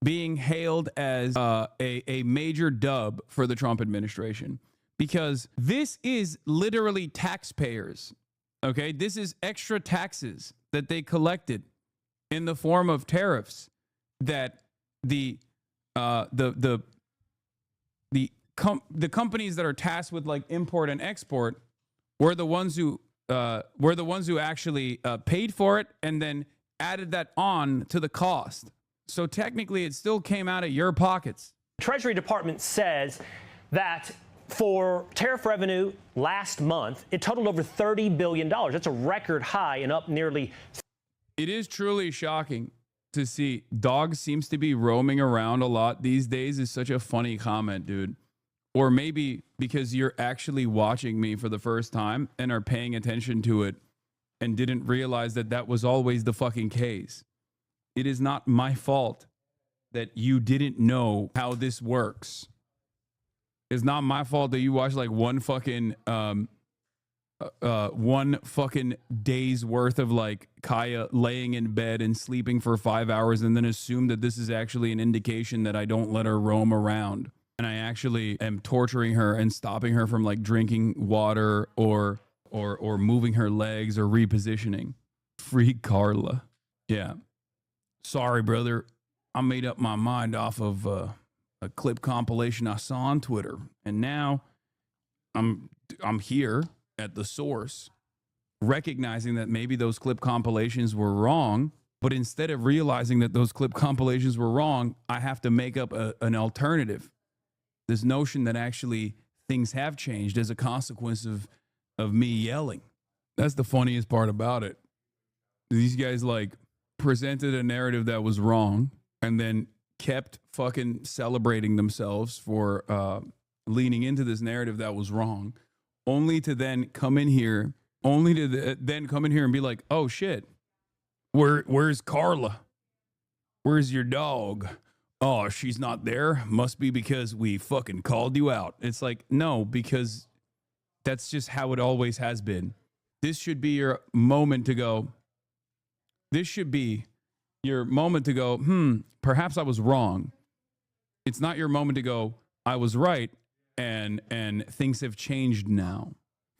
being hailed as a major dub for the Trump administration, because this is literally taxpayers. Okay, this is extra taxes that they collected in the form of tariffs that the companies that are tasked with like import and export were the ones who actually paid for it and then added that on to the cost. So technically, it still came out of your pockets. The Treasury Department says that for tariff revenue last month, it totaled over $30 billion. That's a record high and up nearly. It is truly shocking to see. Dog seems to be roaming around a lot these days is such a funny comment, dude. Or maybe because you're actually watching me for the first time and are paying attention to it and didn't realize that that was always the fucking case. It is not my fault that you didn't know how this works. It's not my fault that you watched like one fucking day's worth of like Kaya laying in bed and sleeping for 5 hours and then assume that this is actually an indication that I don't let her roam around. And I actually am torturing her and stopping her from like drinking water or moving her legs or repositioning. Free Carla. Yeah. Sorry, brother. I made up my mind off of a clip compilation I saw on Twitter. And now I'm here at the source, recognizing that maybe those clip compilations were wrong. But instead of realizing that those clip compilations were wrong, I have to make up an alternative. This notion that actually things have changed as a consequence of me yelling. That's the funniest part about it. These guys like presented a narrative that was wrong and then kept fucking celebrating themselves for leaning into this narrative that was wrong, only to then come in here, and be like, oh shit, where's Carla? Where's your dog? Oh, she's not there. Must be because we fucking called you out. It's like, no, because that's just how it always has been. This should be your moment to go. This should be your moment to go, perhaps I was wrong. It's not your moment to go, I was right, and things have changed now.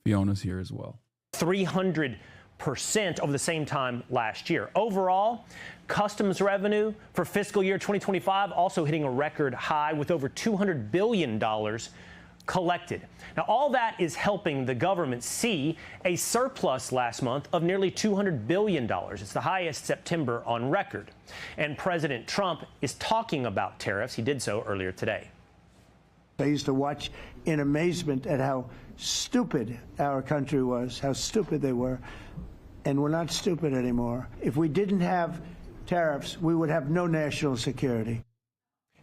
Fiona's here as well. 300% over the same time last year. Overall, customs revenue for fiscal year 2025 also hitting a record high with over $200 billion collected. Now, all that is helping the government see a surplus last month of nearly $200 billion. It's the highest September on record. And President Trump is talking about tariffs. He did so earlier today. I used to watch in amazement at how stupid our country was, how stupid they were. And we're not stupid anymore. If we didn't have tariffs, we would have no national security.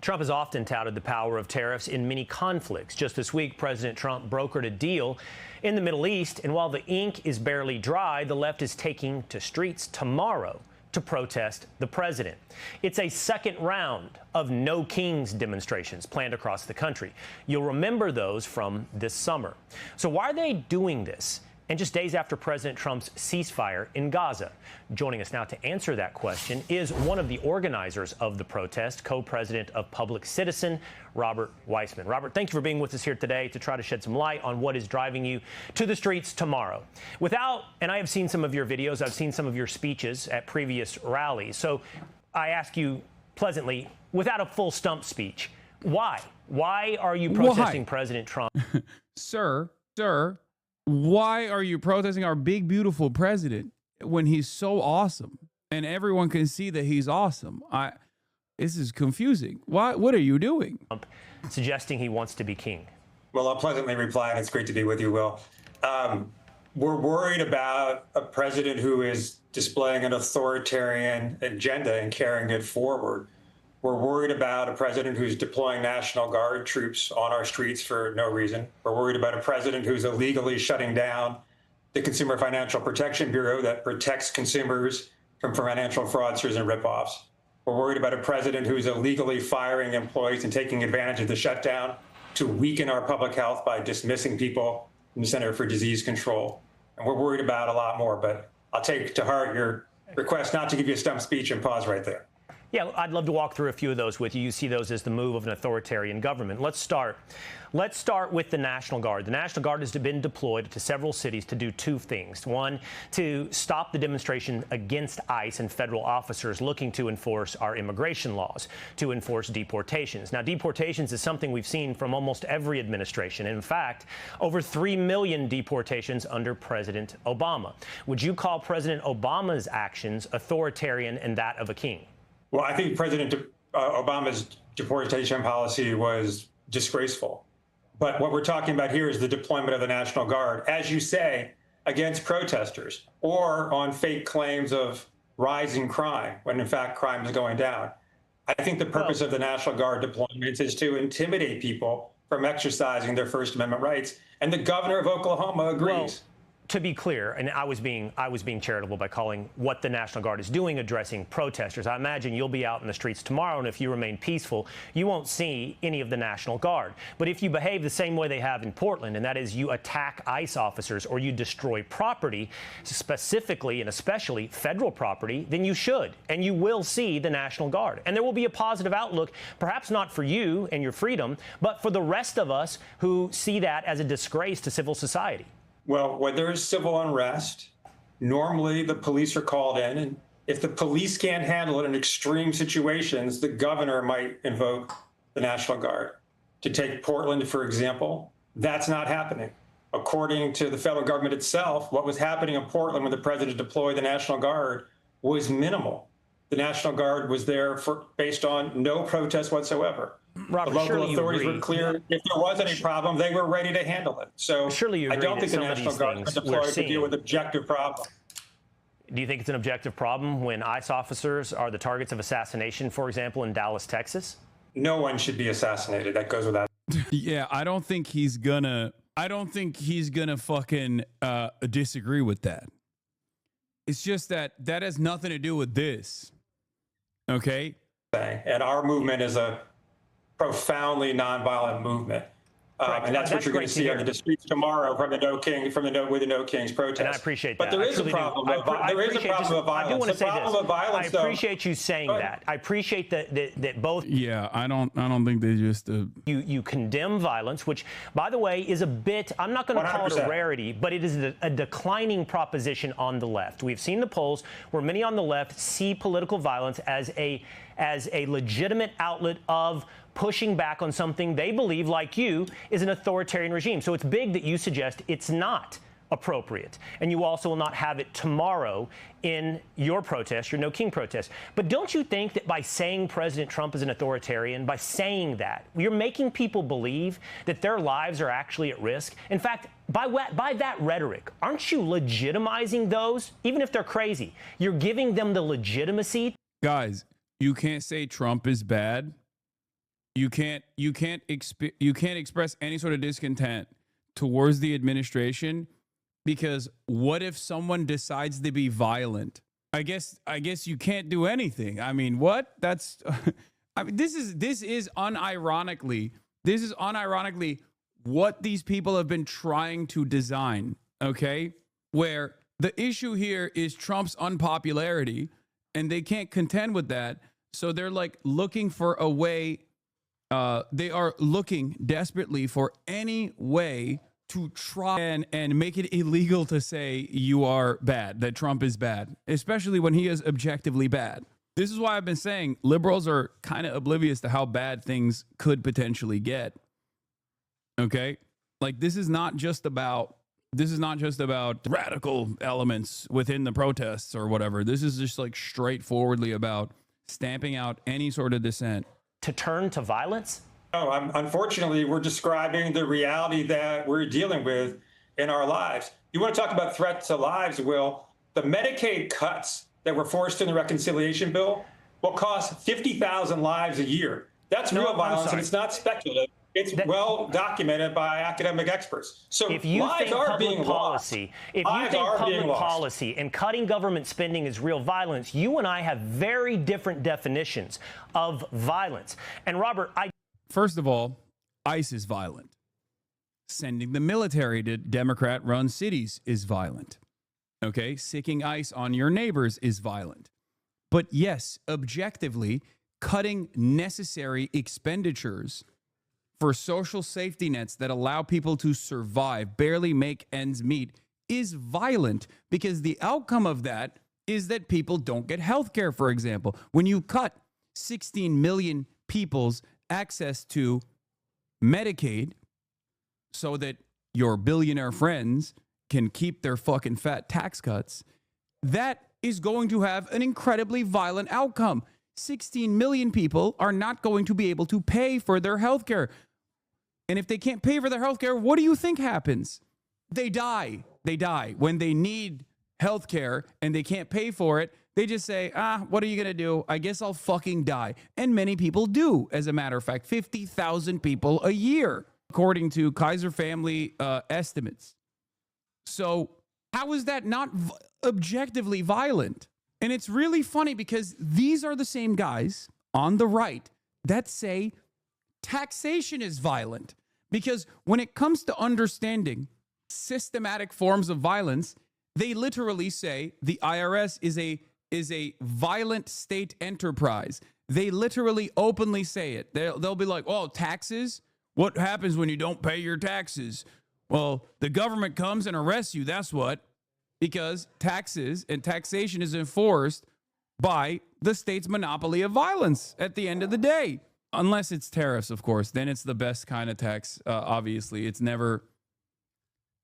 Trump has often touted the power of tariffs in many conflicts. Just this week, President Trump brokered a deal in the Middle East. And while the ink is barely dry, the left is taking to streets tomorrow to protest the president. It's a second round of No Kings demonstrations planned across the country. You'll remember those from this summer. So why are they doing this? And just days after President Trump's ceasefire in Gaza. Joining us now to answer that question is one of the organizers of the protest, co-president of Public Citizen, Robert Weissman. Robert, thank you for being with us here today to try to shed some light on what is driving you to the streets tomorrow. And I have seen some of your videos, I've seen some of your speeches at previous rallies. So I ask you pleasantly, without a full stump speech, why? Why are you protesting President Trump? Sir, why are you protesting our big, beautiful president when he's so awesome and everyone can see that he's awesome? This is confusing. What are you doing? Suggesting he wants to be king. Well, I'll pleasantly reply, and it's great to be with you, Will. We're worried about a president who is displaying an authoritarian agenda and carrying it forward. We're worried about a president who's deploying National Guard troops on our streets for no reason. We're worried about a president who's illegally shutting down the Consumer Financial Protection Bureau that protects consumers from financial fraudsters and ripoffs. We're worried about a president who's illegally firing employees and taking advantage of the shutdown to weaken our public health by dismissing people from the Center for Disease Control. And we're worried about a lot more, but I'll take to heart your request not to give you a stump speech and pause right there. Yeah, I'd love to walk through a few of those with you. You see those as the move of an authoritarian government. Let's start with the National Guard. The National Guard has been deployed to several cities to do two things. One, to stop the demonstration against ICE and federal officers looking to enforce our immigration laws, to enforce deportations. Now, deportations is something we've seen from almost every administration. In fact, over 3 million deportations under President Obama. Would you call President Obama's actions authoritarian and that of a king? Well, I think President Obama's deportation policy was disgraceful. But what we're talking about here is the deployment of the National Guard, as you say, against protesters or on fake claims of rising crime, when in fact crime is going down. I think the purpose of the National Guard deployments is to intimidate people from exercising their First Amendment rights. And the governor of Oklahoma agrees. Well, to be clear, and I was being charitable by calling what the National Guard is doing addressing protesters. I imagine you'll be out in the streets tomorrow, and if you remain peaceful, you won't see any of the National Guard. But if you behave the same way they have in Portland, and that is you attack ICE officers or you destroy property, specifically and especially federal property, then you should, and you will see the National Guard. And there will be a positive outlook, perhaps not for you and your freedom, but for the rest of us who see that as a disgrace to civil society. Well, when there is civil unrest, normally the police are called in, and if the police can't handle it in extreme situations, the governor might invoke the National Guard. To take Portland, for example, that's not happening. According to the federal government itself, what was happening in Portland when the president deployed the National Guard was minimal. The National Guard was there based on no protest whatsoever. Robert, the local authorities were clear. If there was any problem, they were ready to handle it. So surely you I agree don't think the that some of National these Guard things is deployed we're to deal seeing- with objective problems. Do you think it's an objective problem when ICE officers are the targets of assassination, for example, in Dallas, Texas? No one should be assassinated. That goes without. Yeah, I don't think he's gonna fucking disagree with that. It's just that has nothing to do with this. Okay? And our movement is a profoundly nonviolent movement. And that's what you're going to see on the streets tomorrow from the with the No Kings protest. And I appreciate that. But there is a problem. There is a problem of violence. I do want to say this. I appreciate you saying that. I appreciate that both. Yeah, I don't think they just. You condemn violence, which, by the way, is a bit. I'm not going to call it a 100%. rarity, but it is a declining proposition on the left. We've seen the polls where many on the left see political violence as a legitimate outlet of pushing back on something they believe, like you, is an authoritarian regime. So it's big that you suggest it's not appropriate. And you also will not have it tomorrow in your protest, your No King protest. But don't you think that by saying President Trump is an authoritarian, by saying that, you're making people believe that their lives are actually at risk? In fact, by that rhetoric, aren't you legitimizing those, even if they're crazy? You're giving them the legitimacy. Guys, you can't say Trump is bad. You can't express any sort of discontent towards the administration, because what if someone decides to be violent? I guess you can't do anything. I mean, what? That's I mean, this is unironically what these people have been trying to design, okay? Where the issue here is Trump's unpopularity and they can't contend with that. So they're like looking for a way. They are looking desperately for any way to try and make it illegal to say you are bad, that Trump is bad, especially when he is objectively bad. This is why I've been saying liberals are kind of oblivious to how bad things could potentially get. Okay? Like this is not just about radical elements within the protests or whatever. This is just like straightforwardly about stamping out any sort of dissent. To turn to violence? No, unfortunately, we're describing the reality that we're dealing with in our lives. You want to talk about threat to lives, Will? The Medicaid cuts that were forced in the reconciliation bill will cost 50,000 lives a year. That's real violence, and it's not speculative. It's well documented by academic experts. So if you lives think are public being policy, lost. if you think public policy and cutting government spending is real violence, you and I have very different definitions of violence. And Robert, first of all, ICE is violent. Sending the military to Democrat-run cities is violent. Okay, sicking ICE on your neighbors is violent. But yes, objectively, cutting necessary expenditures for social safety nets that allow people to survive, barely make ends meet, is violent, because the outcome of that is that people don't get health care, for example. When you cut 16 million people's access to Medicaid so that your billionaire friends can keep their fucking fat tax cuts, that is going to have an incredibly violent outcome. 16 million people are not going to be able to pay for their health care. And if they can't pay for their health care, what do you think happens? They die. They die. When they need health care and they can't pay for it, they just say, what are you going to do? I guess I'll fucking die. And many people do, as a matter of fact, 50,000 people a year, according to Kaiser family estimates. So how is that not objectively violent? And it's really funny because these are the same guys on the right that say taxation is violent. Because when it comes to understanding systematic forms of violence, they literally say the IRS is a violent state enterprise. They literally openly say it. They'll be like, oh, taxes? What happens when you don't pay your taxes? Well, the government comes and arrests you. That's what. Because taxes and taxation is enforced by the state's monopoly of violence at the end of the day. Unless it's tariffs, of course. Then it's the best kind of tax, obviously. It's never...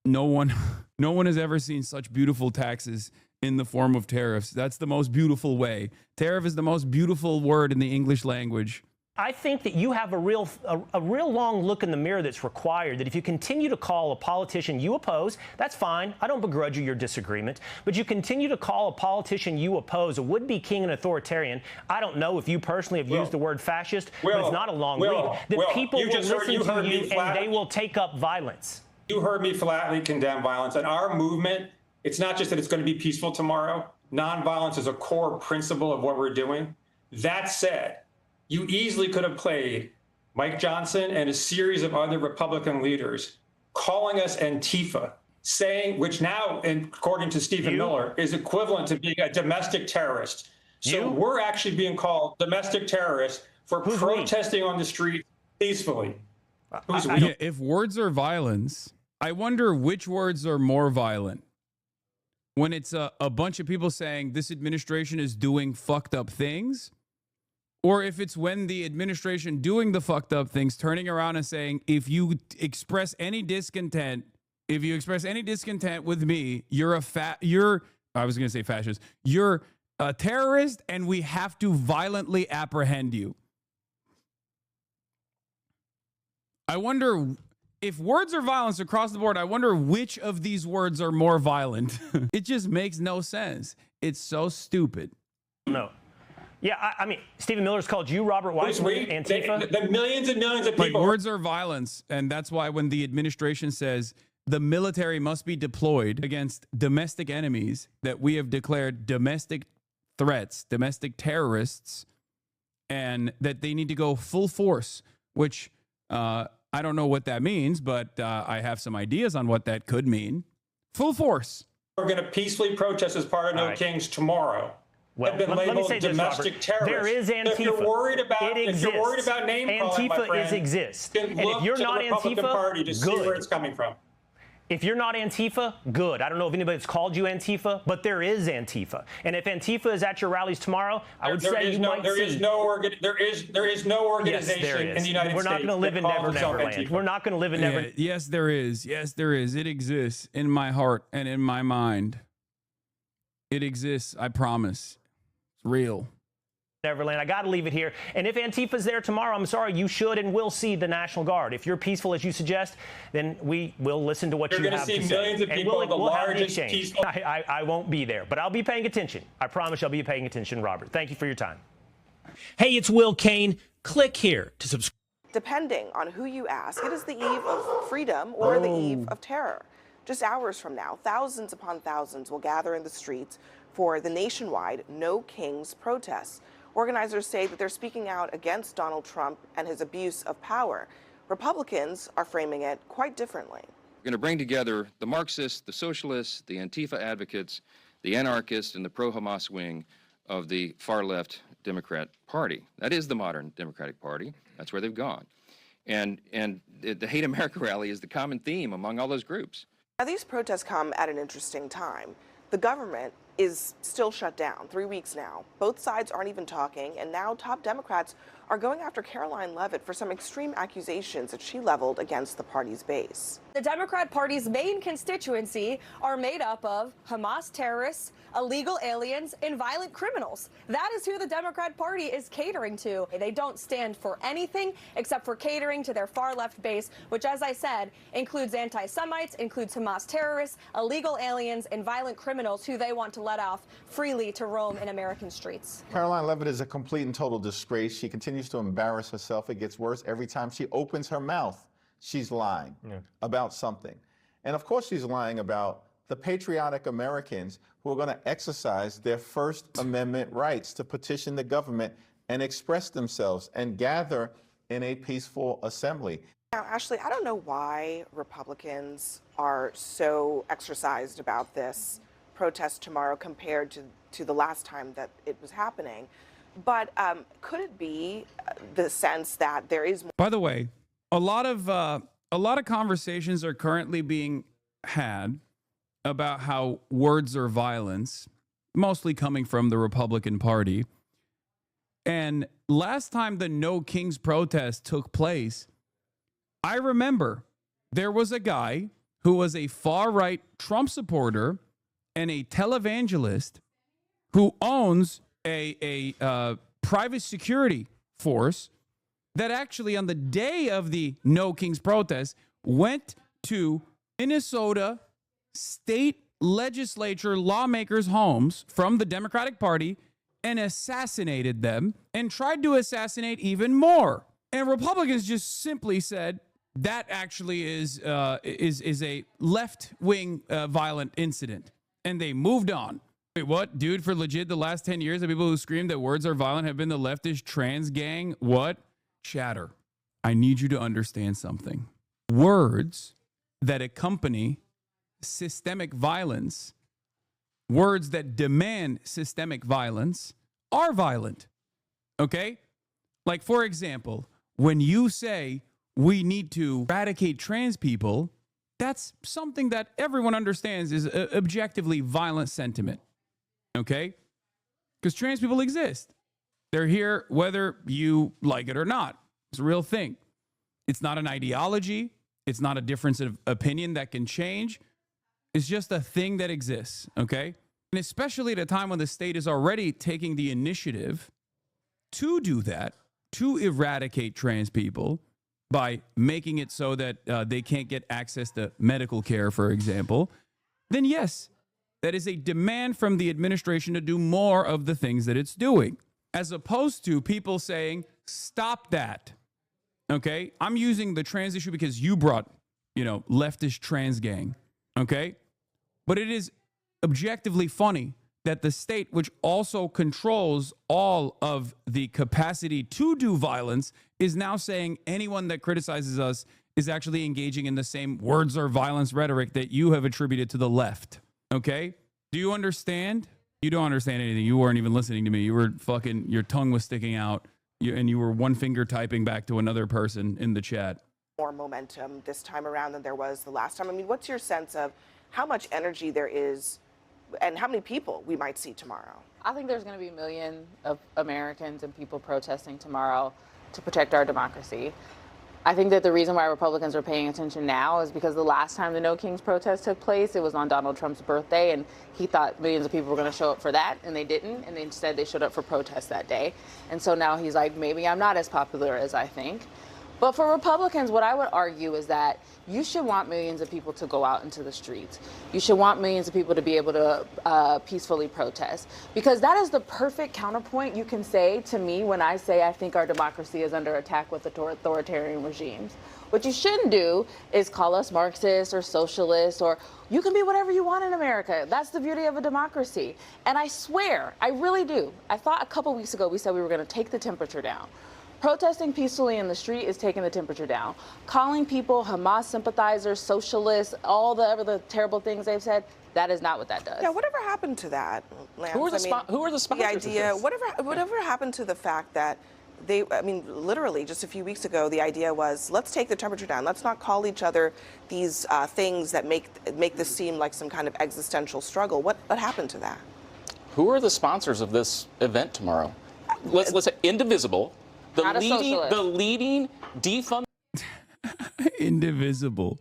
No one has ever seen such beautiful taxes in the form of tariffs. That's the most beautiful way. Tariff is the most beautiful word in the English language. I think that you have a real long look in the mirror that's required, that if you continue to call a politician you oppose, that's fine. I don't begrudge you your disagreement. But you continue to call a politician you oppose a would-be king and authoritarian. I don't know if you personally have used the word fascist, but it's not a long lead. That people will listen to you and they will take up violence. You heard me flatly condemn violence. And our movement, it's not just that it's going to be peaceful tomorrow. Nonviolence is a core principle of what we're doing. That said, you easily could have played Mike Johnson and a series of other Republican leaders calling us Antifa, saying, which now, according to Stephen Miller, is equivalent to being a domestic terrorist. So we're actually being called domestic terrorists for protesting on the street peacefully. Yeah, if words are violence, I wonder which words are more violent. When it's a bunch of people saying this administration is doing fucked up things, or if it's when the administration doing the fucked up things turning around and saying, if you express any discontent with me, you're I was going to say fascist, you're a terrorist and we have to violently apprehend you. I wonder if words are violence across the board, I wonder which of these words are more violent. It just makes no sense. It's so stupid. No. Yeah, I mean, Stephen Miller's called you, Robert Weissman, Antifa. The millions and millions of people. Like, words are violence, and that's why when the administration says the military must be deployed against domestic enemies that we have declared domestic threats, domestic terrorists, and that they need to go full force, which I don't know what that means, but I have some ideas on what that could mean. Full force. We're going to peacefully protest as part of No Kings tomorrow. Well, have been labeled domestic terrorists. There is Antifa. If you're worried about, if you're worried about name calling, my friend, exists. Then and look if you're to not the Republican Antifa, Party to see good. where it's coming from. If you're not Antifa, good. I don't know if anybody's called you Antifa, but there is Antifa. And if Antifa is at your rallies tomorrow, I would say you might see. There is no organization in the United States. We're not going to live in Neverland. We're not going to live in Neverland. Yes, there is. Yes, there is. It exists in my heart and in my mind. It exists. I promise. It's real. Neverland. I got to leave it here. And if Antifa's there tomorrow, I'm sorry, you should and will see the National Guard. If you're peaceful as you suggest, then we will listen to what you have to say. You're going to see millions of people, the largest peaceful. I won't be there, but I'll be paying attention. I promise I'll be paying attention, Robert. Thank you for your time. Hey, it's Will Kane. Click here to subscribe. Depending on who you ask, it is the eve of freedom or the eve of terror. Just hours from now, thousands upon thousands will gather in the streets for the nationwide No Kings protests. Organizers say that they're speaking out against Donald Trump and his abuse of power. Republicans are framing it quite differently. We're going to bring together the Marxists, the socialists, the Antifa advocates, the anarchists, and the pro-Hamas wing of the far-left Democrat Party. That is the modern Democratic Party. That's where they've gone. And the Hate America rally is the common theme among all those groups. Now, these protests come at an interesting time. The government is still shut down, 3 weeks now. Both sides aren't even talking, and now top Democrats are going after Caroline Leavitt for some extreme accusations that she leveled against the party's base. The Democrat Party's main constituency are made up of Hamas terrorists, illegal aliens, and violent criminals. That is who the Democrat Party is catering to. They don't stand for anything except for catering to their far-left base, which, as I said, includes anti-Semites, includes Hamas terrorists, illegal aliens, and violent criminals who they want to let off freely to roam in American streets. Caroline Leavitt is a complete and total disgrace. She continues to embarrass herself. It gets worse every time she opens her mouth. She's lying about something. And of course she's lying about the patriotic Americans who are going to exercise their First Amendment rights to petition the government and express themselves and gather in a peaceful assembly. Now, Ashley, I don't know why Republicans are so exercised about this protest tomorrow compared to the last time that it was happening. But could it be the sense that there is more? By the way, a lot of conversations are currently being had about how words are violence, mostly coming from the Republican Party. And last time the No Kings protest took place, I remember there was a guy who was a far-right Trump supporter and a televangelist who owns a private security force that actually on the day of the No Kings protest went to Minnesota state legislature lawmakers' homes from the Democratic Party and assassinated them and tried to assassinate even more. And Republicans just simply said that actually is a left-wing violent incident, and they moved on. Wait, what? Dude, for legit, the last 10 years, the people who screamed that words are violent have been the leftist trans gang? What? Chatter. I need you to understand something. Words that accompany systemic violence, words that demand systemic violence, are violent. Okay? Like, for example, when you say we need to eradicate trans people, that's something that everyone understands is objectively violent sentiment. Okay? Because trans people exist. They're here whether you like it or not. It's a real thing. It's not an ideology. It's not a difference of opinion that can change. It's just a thing that exists. Okay? And especially at a time when the state is already taking the initiative to do that, to eradicate trans people by making it so that they can't get access to medical care, for example, then yes, that is a demand from the administration to do more of the things that it's doing, as opposed to people saying, stop that. Okay? I'm using the trans issue because you brought, leftist trans gang. Okay? But it is objectively funny that the state, which also controls all of the capacity to do violence, is now saying anyone that criticizes us is actually engaging in the same words or violence rhetoric that you have attributed to the left. Okay? Do you understand? You don't understand anything. You weren't even listening to me. You were your tongue was sticking out, and you were one finger typing back to another person in the chat. More momentum this time around than there was the last time. I mean, what's your sense of how much energy there is and how many people we might see tomorrow? I think there's going to be millions of Americans and people protesting tomorrow to protect our democracy. I think that the reason why Republicans are paying attention now is because the last time the No Kings protest took place, it was on Donald Trump's birthday, and he thought millions of people were going to show up for that, and they didn't, and instead they showed up for protests that day. And so now he's like, maybe I'm not as popular as I think. But for Republicans, what I would argue is that you should want millions of people to go out into the streets. You should want millions of people to be able to peacefully protest, because that is the perfect counterpoint you can say to me when I say I think our democracy is under attack with authoritarian regimes. What you shouldn't do is call us Marxists or socialists, or you can be whatever you want in America. That's the beauty of a democracy. And I swear, I really do. I thought a couple weeks ago we said we were going to take the temperature down. Protesting peacefully in the street is taking the temperature down. Calling people Hamas sympathizers, socialists, all the other terrible things they've said, that is not what that does. Yeah, whatever happened to that, Lance? Who are the The sponsors of idea, this? whatever happened to the fact that literally just a few weeks ago, the idea was, let's take the temperature down. Let's not call each other these things that make this seem like some kind of existential struggle. What happened to that? Who are the sponsors of this event tomorrow? Let's say Indivisible, the leading defund. Indivisible,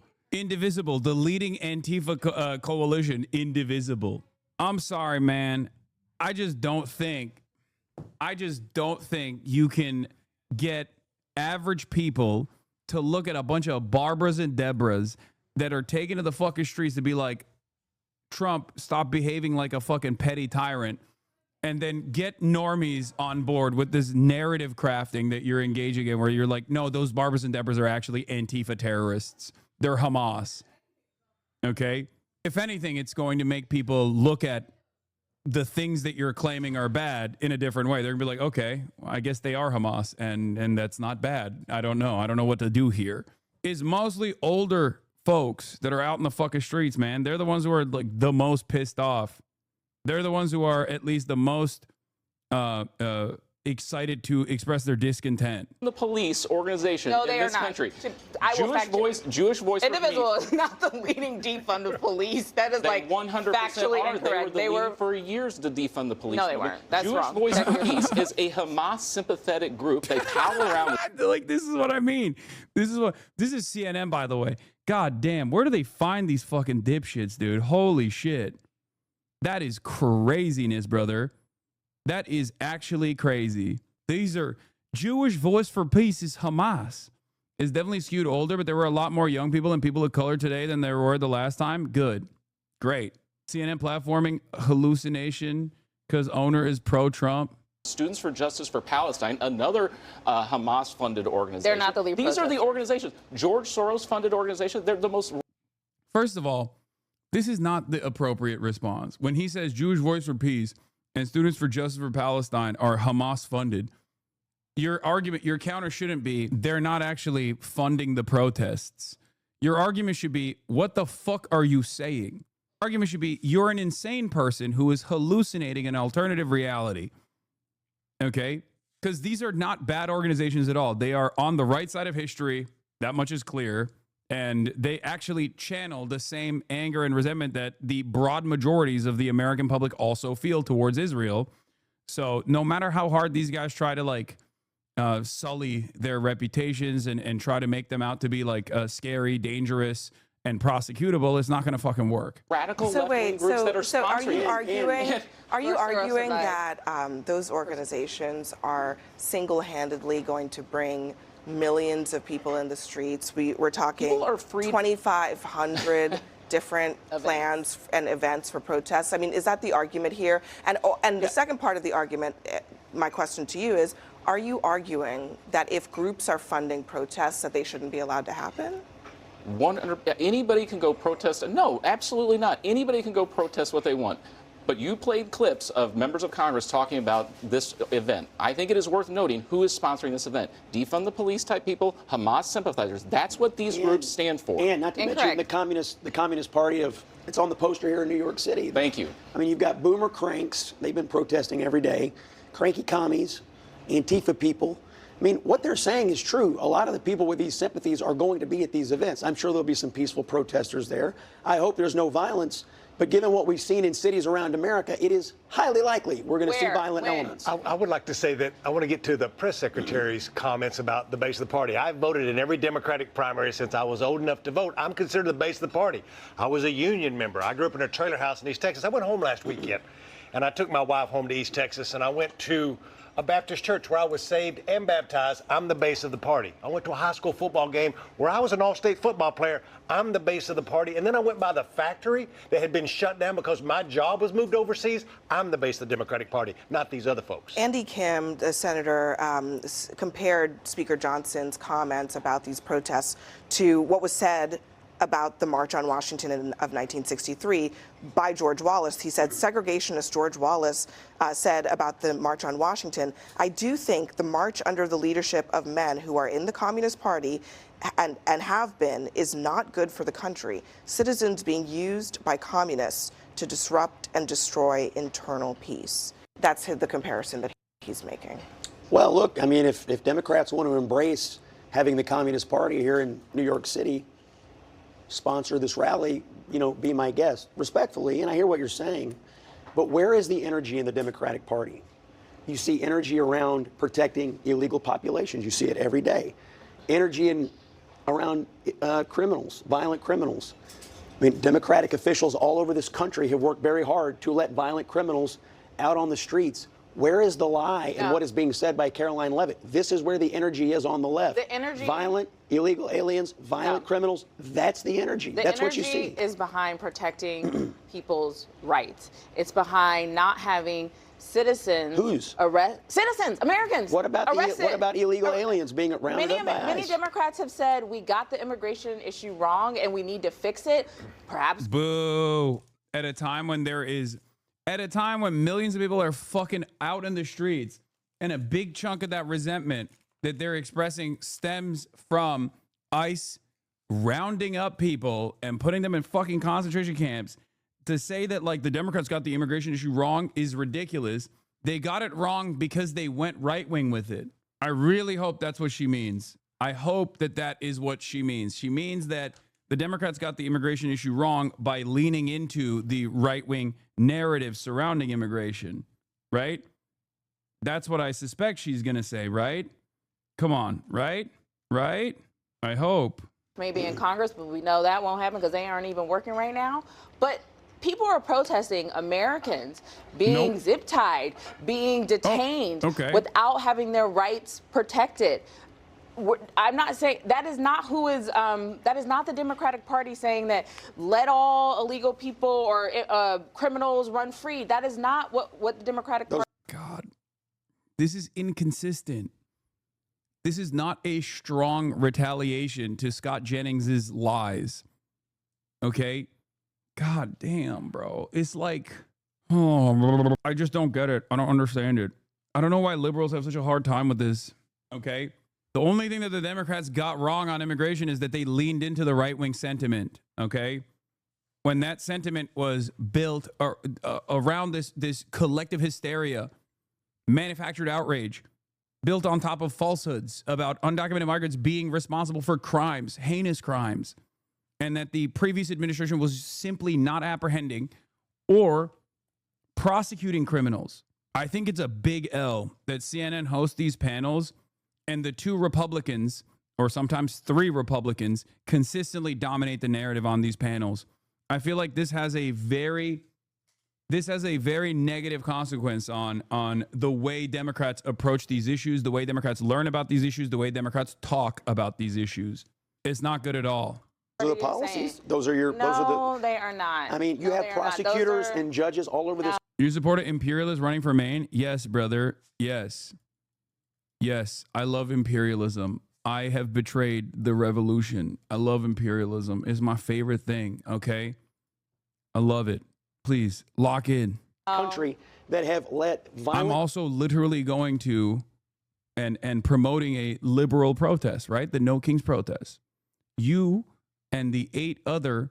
the leading Antifa coalition, Indivisible. I'm sorry, man. I just don't think you can get average people to look at a bunch of Barbaras and Deborahs that are taken to the fucking streets to be like, Trump, stop behaving like a fucking petty tyrant, and then get normies on board with this narrative crafting that you're engaging in, where you're like, no, those Barbaras and Deborahs are actually Antifa terrorists. They're Hamas. Okay? If anything, it's going to make people look at the things that you're claiming are bad in a different way. They're gonna be like, okay, well, I guess they are Hamas, and that's not bad. I don't know what to do here. It's mostly older folks that are out in the fucking streets, man. They're the ones who are like the most pissed off. They're the ones who are at least the most excited to express their discontent. The police organization in this country. Jewish Voice. Indivisible is not the leading defund of police. That is they 100% factually are. incorrect. They were for years to defund the police. No, they weren't. That's Jewish wrong. Voice for Peace is a Hamas sympathetic group. They prowl around. Like, this is what I mean. This is CNN, by the way. God damn, where do they find these fucking dipshits, dude? Holy shit. That is craziness, brother. That is actually crazy. These are Jewish Voice for Peace is Hamas. It's definitely skewed older, but there were a lot more young people and people of color today than there were the last time. Good. Great. CNN platforming hallucination because owner is pro-Trump. Students for Justice for Palestine, another Hamas-funded organization. They're not the lead These are the organizations. George Soros-funded organizations. They're the most... First of all, this is not the appropriate response. When he says Jewish Voice for Peace and Students for Justice for Palestine are Hamas funded, your counter shouldn't be they're not actually funding the protests. Your argument should be, what the fuck are you saying? Argument should be, you're an insane person who is hallucinating an alternative reality. Okay? Because these are not bad organizations at all. They are on the right side of history. That much is clear. And they actually channel the same anger and resentment that the broad majorities of the American public also feel towards Israel. So no matter how hard these guys try to sully their reputations and try to make them out to be scary, dangerous, and prosecutable, it's not going to fucking work. Radical So left-wing wait, groups that are so are you sponsoring arguing that those organizations are single-handedly going to bring millions of people in the streets? We're talking 2,500 different plans and events for protests. I mean, is that the argument here? And the second part of the argument, my question to you is, are you arguing that if groups are funding protests that they shouldn't be allowed to happen? Anybody can go protest. No, absolutely not. Anybody can go protest what they want. But you played clips of members of Congress talking about this event. I think it is worth noting who is sponsoring this event. Defund the police type people, Hamas sympathizers. That's what these groups stand for. And not to mention the Communist Party it's on the poster here in New York City. Thank you. I mean, you've got boomer cranks. They've been protesting every day. Cranky commies, Antifa people. I mean, what they're saying is true. A lot of the people with these sympathies are going to be at these events. I'm sure there'll be some peaceful protesters there. I hope there's no violence. But given what we've seen in cities around America, it is highly likely we're going to see violent elements. I would like to say that I want to get to the press secretary's comments about the base of the party. I've voted in every Democratic primary since I was old enough to vote. I'm considered the base of the party. I was a union member. I grew up in a trailer house in East Texas. I went home last weekend, and I took my wife home to East Texas, and I went to a Baptist church where I was saved and baptized. I'm the base of the party. I went to a high school football game where I was an all-state football player. I'm the base of the party. And then I went by the factory that had been shut down because my job was moved overseas. I'm the base of the Democratic Party, not these other folks. Andy Kim, the senator, compared Speaker Johnson's comments about these protests to what was said about the March on Washington of 1963 by George Wallace. He said, segregationist George Wallace said about the March on Washington, I do think the march under the leadership of men who are in the Communist Party and have been is not good for the country. Citizens being used by communists to disrupt and destroy internal peace. That's the comparison that he's making. Well, look, I mean, if Democrats want to embrace having the Communist Party here in New York City sponsor this rally, you know, be my guest, respectfully, and I hear what you're saying, but where is the energy in the Democratic Party? You see energy around protecting illegal populations. You see it every day. Energy around criminals, violent criminals. I mean, Democratic officials all over this country have worked very hard to let violent criminals out on the streets. Where is the lie in what is being said by Caroline Leavitt? This is where the energy is on the left. The energy, violent, illegal aliens, violent criminals. That's the energy. That's what you see. The energy is behind protecting people's rights. It's behind not having citizens citizens, Americans. What about arrested. what about illegal aliens being rounded up by Many ICE? Democrats have said we got the immigration issue wrong and we need to fix it. Perhaps. Boo. At a time when millions of people are fucking out in the streets, and a big chunk of that resentment that they're expressing stems from ICE rounding up people and putting them in fucking concentration camps. To say that like the Democrats got the immigration issue wrong is ridiculous. They got it wrong because they went right wing with it. I really hope that's what she means. I hope that that is what she means. She means that the Democrats got the immigration issue wrong by leaning into the right wing narrative surrounding immigration, right? That's what I suspect she's going to say, right? Come on, right? Right? I hope. Maybe in Congress, but we know that won't happen because they aren't even working right now. But people are protesting Americans being zip-tied, being detained without having their rights protected. I'm not saying that is not who is that is not the Democratic Party saying that let all illegal people or criminals run free. That is not what the Democratic Party. God, this is inconsistent. This is not a strong retaliation to Scott Jennings's lies. Okay? God damn, bro. It's like, oh, I just don't get it. I don't understand it. I don't know why liberals have such a hard time with this. Okay? The only thing that the Democrats got wrong on immigration is that they leaned into the right-wing sentiment. Okay? When that sentiment was built around this collective hysteria, manufactured outrage, built on top of falsehoods about undocumented migrants being responsible for crimes, heinous crimes, and that the previous administration was simply not apprehending or prosecuting criminals. I think it's a big L that CNN hosts these panels and the two Republicans, or sometimes three Republicans, consistently dominate the narrative on these panels. I feel like this has a very negative consequence on the way Democrats approach these issues, the way Democrats learn about these issues, the way Democrats talk about these issues. It's not good at all. Those are the policies. Those are your. No, those are the, they are not. I mean, you have prosecutors and judges all over this. You support an imperialist running for Maine? Yes, brother. Yes. Yes, I love imperialism. I have betrayed the revolution. I love imperialism. It's my favorite thing, okay? I love it. Please, lock in. Country that have let violent... I'm also literally going to and promoting a liberal protest, right? The No Kings protest. You and the 8 other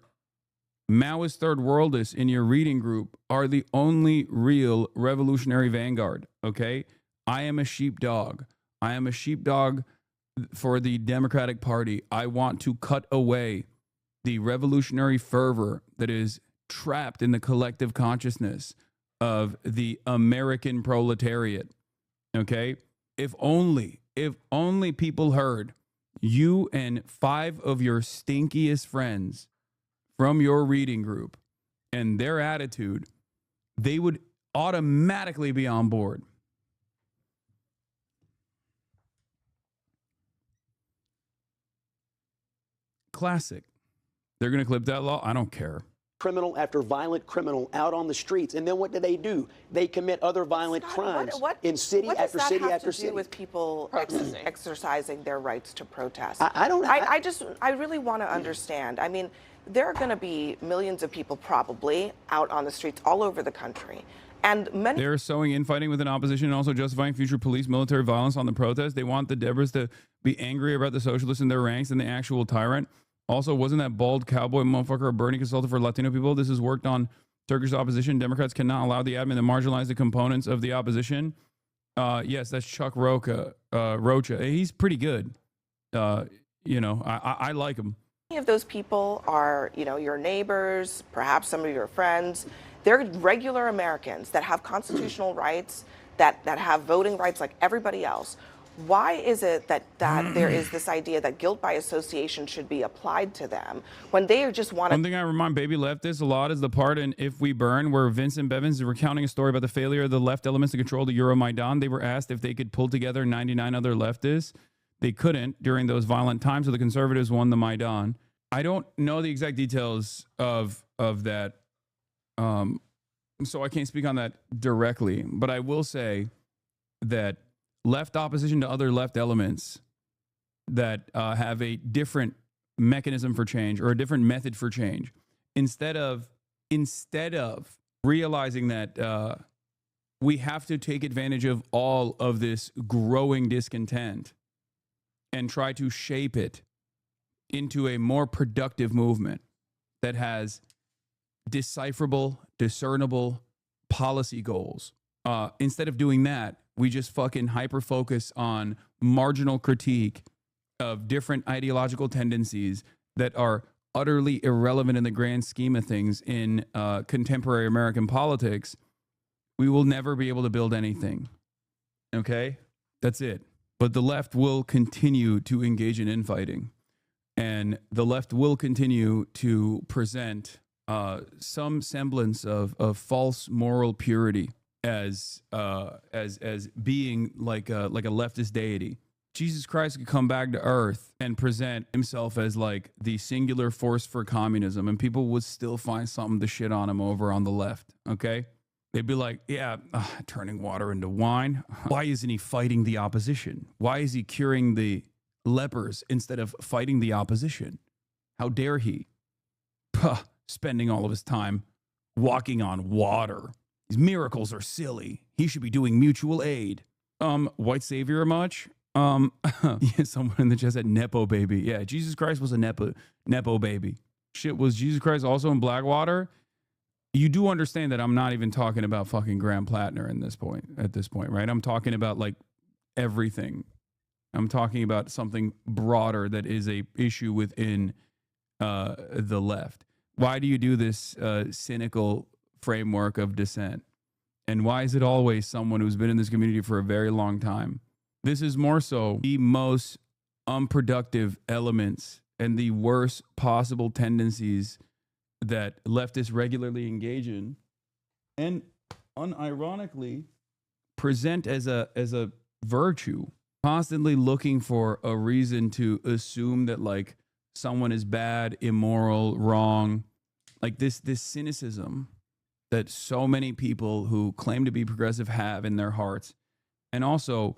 Maoist third worldists in your reading group are the only real revolutionary vanguard, okay? I am a sheepdog. I am a sheepdog for the Democratic Party. I want to cut away the revolutionary fervor that is trapped in the collective consciousness of the American proletariat, okay? If only people heard you and 5 of your stinkiest friends from your reading group and their attitude, they would automatically be on board. Classic. They're going to clip that law. I don't care. criminal after violent criminal out on the streets. And then what do? They commit other violent crimes in city after city after city. With people exercising their rights to protest. I really want to understand. I mean, there are going to be millions of people probably out on the streets all over the country. And many They're sowing infighting within opposition and also justifying future police military violence on the protest. They want the Debras to be angry about the socialists in their ranks and the actual tyrant. Also, wasn't that bald cowboy motherfucker a Bernie consultant for Latino people? This has worked on Turkish opposition. Democrats cannot allow the admin to marginalize the components of the opposition. Yes, that's Chuck Rocha. He's pretty good. You know, I like him. Many of those people are, you know, your neighbors, perhaps some of your friends. They're regular Americans that have constitutional rights, that have voting rights like everybody else. Why is it that there is this idea that guilt by association should be applied to them when they just want to... One thing I remind baby leftists a lot is the part in If We Burn where Vincent Bevins is recounting a story about the failure of the left elements to control the Euromaidan. They were asked if they could pull together 99 other leftists. They couldn't during those violent times, so the conservatives won the Maidan. I don't know the exact details of that, so I can't speak on that directly, but I will say that left opposition to other left elements that have a different mechanism for change or a different method for change, instead of realizing that we have to take advantage of all of this growing discontent and try to shape it into a more productive movement that has decipherable, discernible policy goals. Instead of doing that, we just fucking hyper-focus on marginal critique of different ideological tendencies that are utterly irrelevant in the grand scheme of things in contemporary American politics. We will never be able to build anything. Okay? That's it. But the left will continue to engage in infighting. And the left will continue to present some semblance of false moral purity as being like a leftist deity. Jesus Christ could come back to earth and present himself as like the singular force for communism, and people would still find something to shit on him over on the left. Okay? They'd be like, yeah, turning water into wine. Why isn't he fighting the opposition? Why is he curing the lepers instead of fighting the opposition? How dare he? Spending all of his time walking on water. These miracles are silly. He should be doing mutual aid. White savior much? Yeah, someone in the chat said Nepo baby. Yeah, Jesus Christ was a Nepo baby. Shit, was Jesus Christ also in Blackwater? You do understand that I'm not even talking about fucking Graham Plattner at this point, right? I'm talking about like everything. I'm talking about something broader that is a issue within the left. Why do you do this cynical framework of dissent? And why is it always someone who's been in this community for a very long time? This is more so the most unproductive elements and the worst possible tendencies that leftists regularly engage in, and unironically present as a virtue, constantly looking for a reason to assume that like someone is bad, immoral, wrong, like this cynicism that so many people who claim to be progressive have in their hearts, and also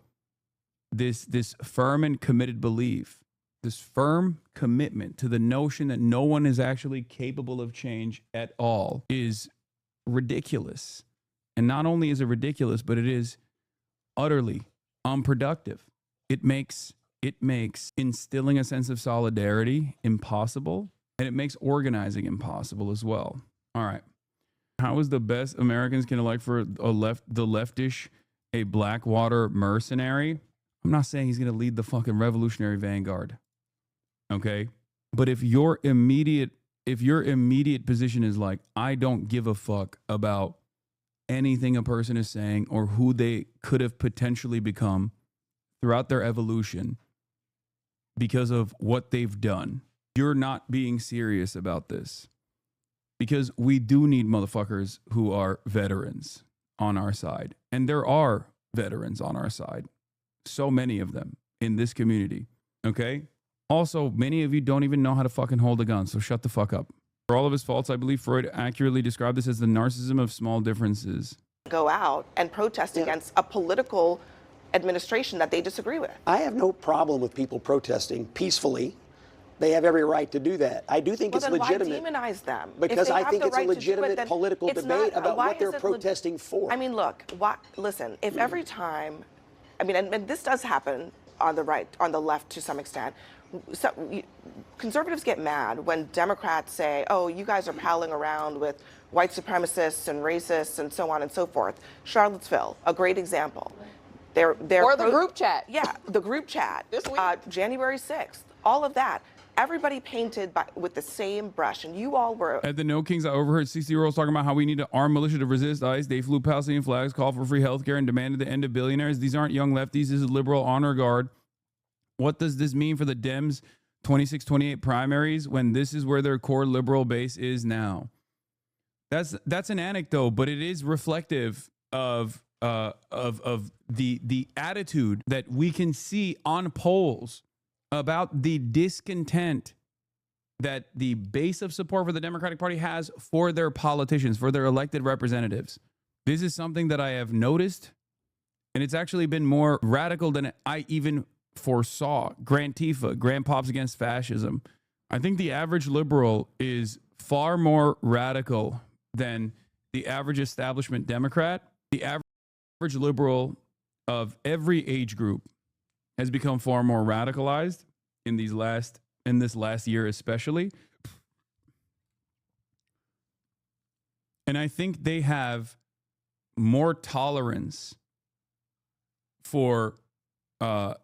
this firm and committed belief, this firm commitment to the notion that no one is actually capable of change at all is ridiculous. And not only is it ridiculous, but it is utterly unproductive. It makes instilling a sense of solidarity impossible, and it makes organizing impossible as well. All right. How is the best Americans can elect for the leftish a Blackwater mercenary? I'm not saying he's going to lead the fucking Revolutionary Vanguard. Okay? But if your immediate position is like, I don't give a fuck about anything a person is saying or who they could have potentially become throughout their evolution because of what they've done, you're not being serious about this. Because we do need motherfuckers who are veterans on our side. And there are veterans on our side. So many of them in this community. Okay? Also, many of you don't even know how to fucking hold a gun, so shut the fuck up. For all of his faults, I believe Freud accurately described this as the narcissism of small differences. Go out and protest against a political administration that they disagree with. I have no problem with people protesting peacefully. They have every right to do that. I do think it's legitimate. Why demonize them? Because I think it's a legitimate political debate about what they're protesting for. I mean, look, listen, if every time, I mean, and this does happen on the right, on the left to some extent, conservatives get mad when Democrats say, oh, you guys are palling around with white supremacists and racists and so on and so forth. Charlottesville, a great example. Or the group chat. Yeah, the group chat. This week. January 6th, all of that. Everybody painted with the same brush, and you all were. At the No Kings, I overheard 60-year-olds talking about how we need to arm militia to resist ICE. They flew Palestinian flags, called for free healthcare, and demanded the end of billionaires. These aren't young lefties. This is liberal honor guard. What does this mean for the Dems' 26-28 primaries when this is where their core liberal base is now? That's an anecdote, but it is reflective of the attitude that we can see on polls about the discontent that the base of support for the Democratic Party has for their politicians, for their elected representatives. This is something that I have noticed, and it's actually been more radical than I even foresaw. Grantifa, Grandpops Against Fascism. I think the average liberal is far more radical than the average establishment Democrat. The average liberal of every age group has become far more radicalized in this last year especially. And I think they have more tolerance for a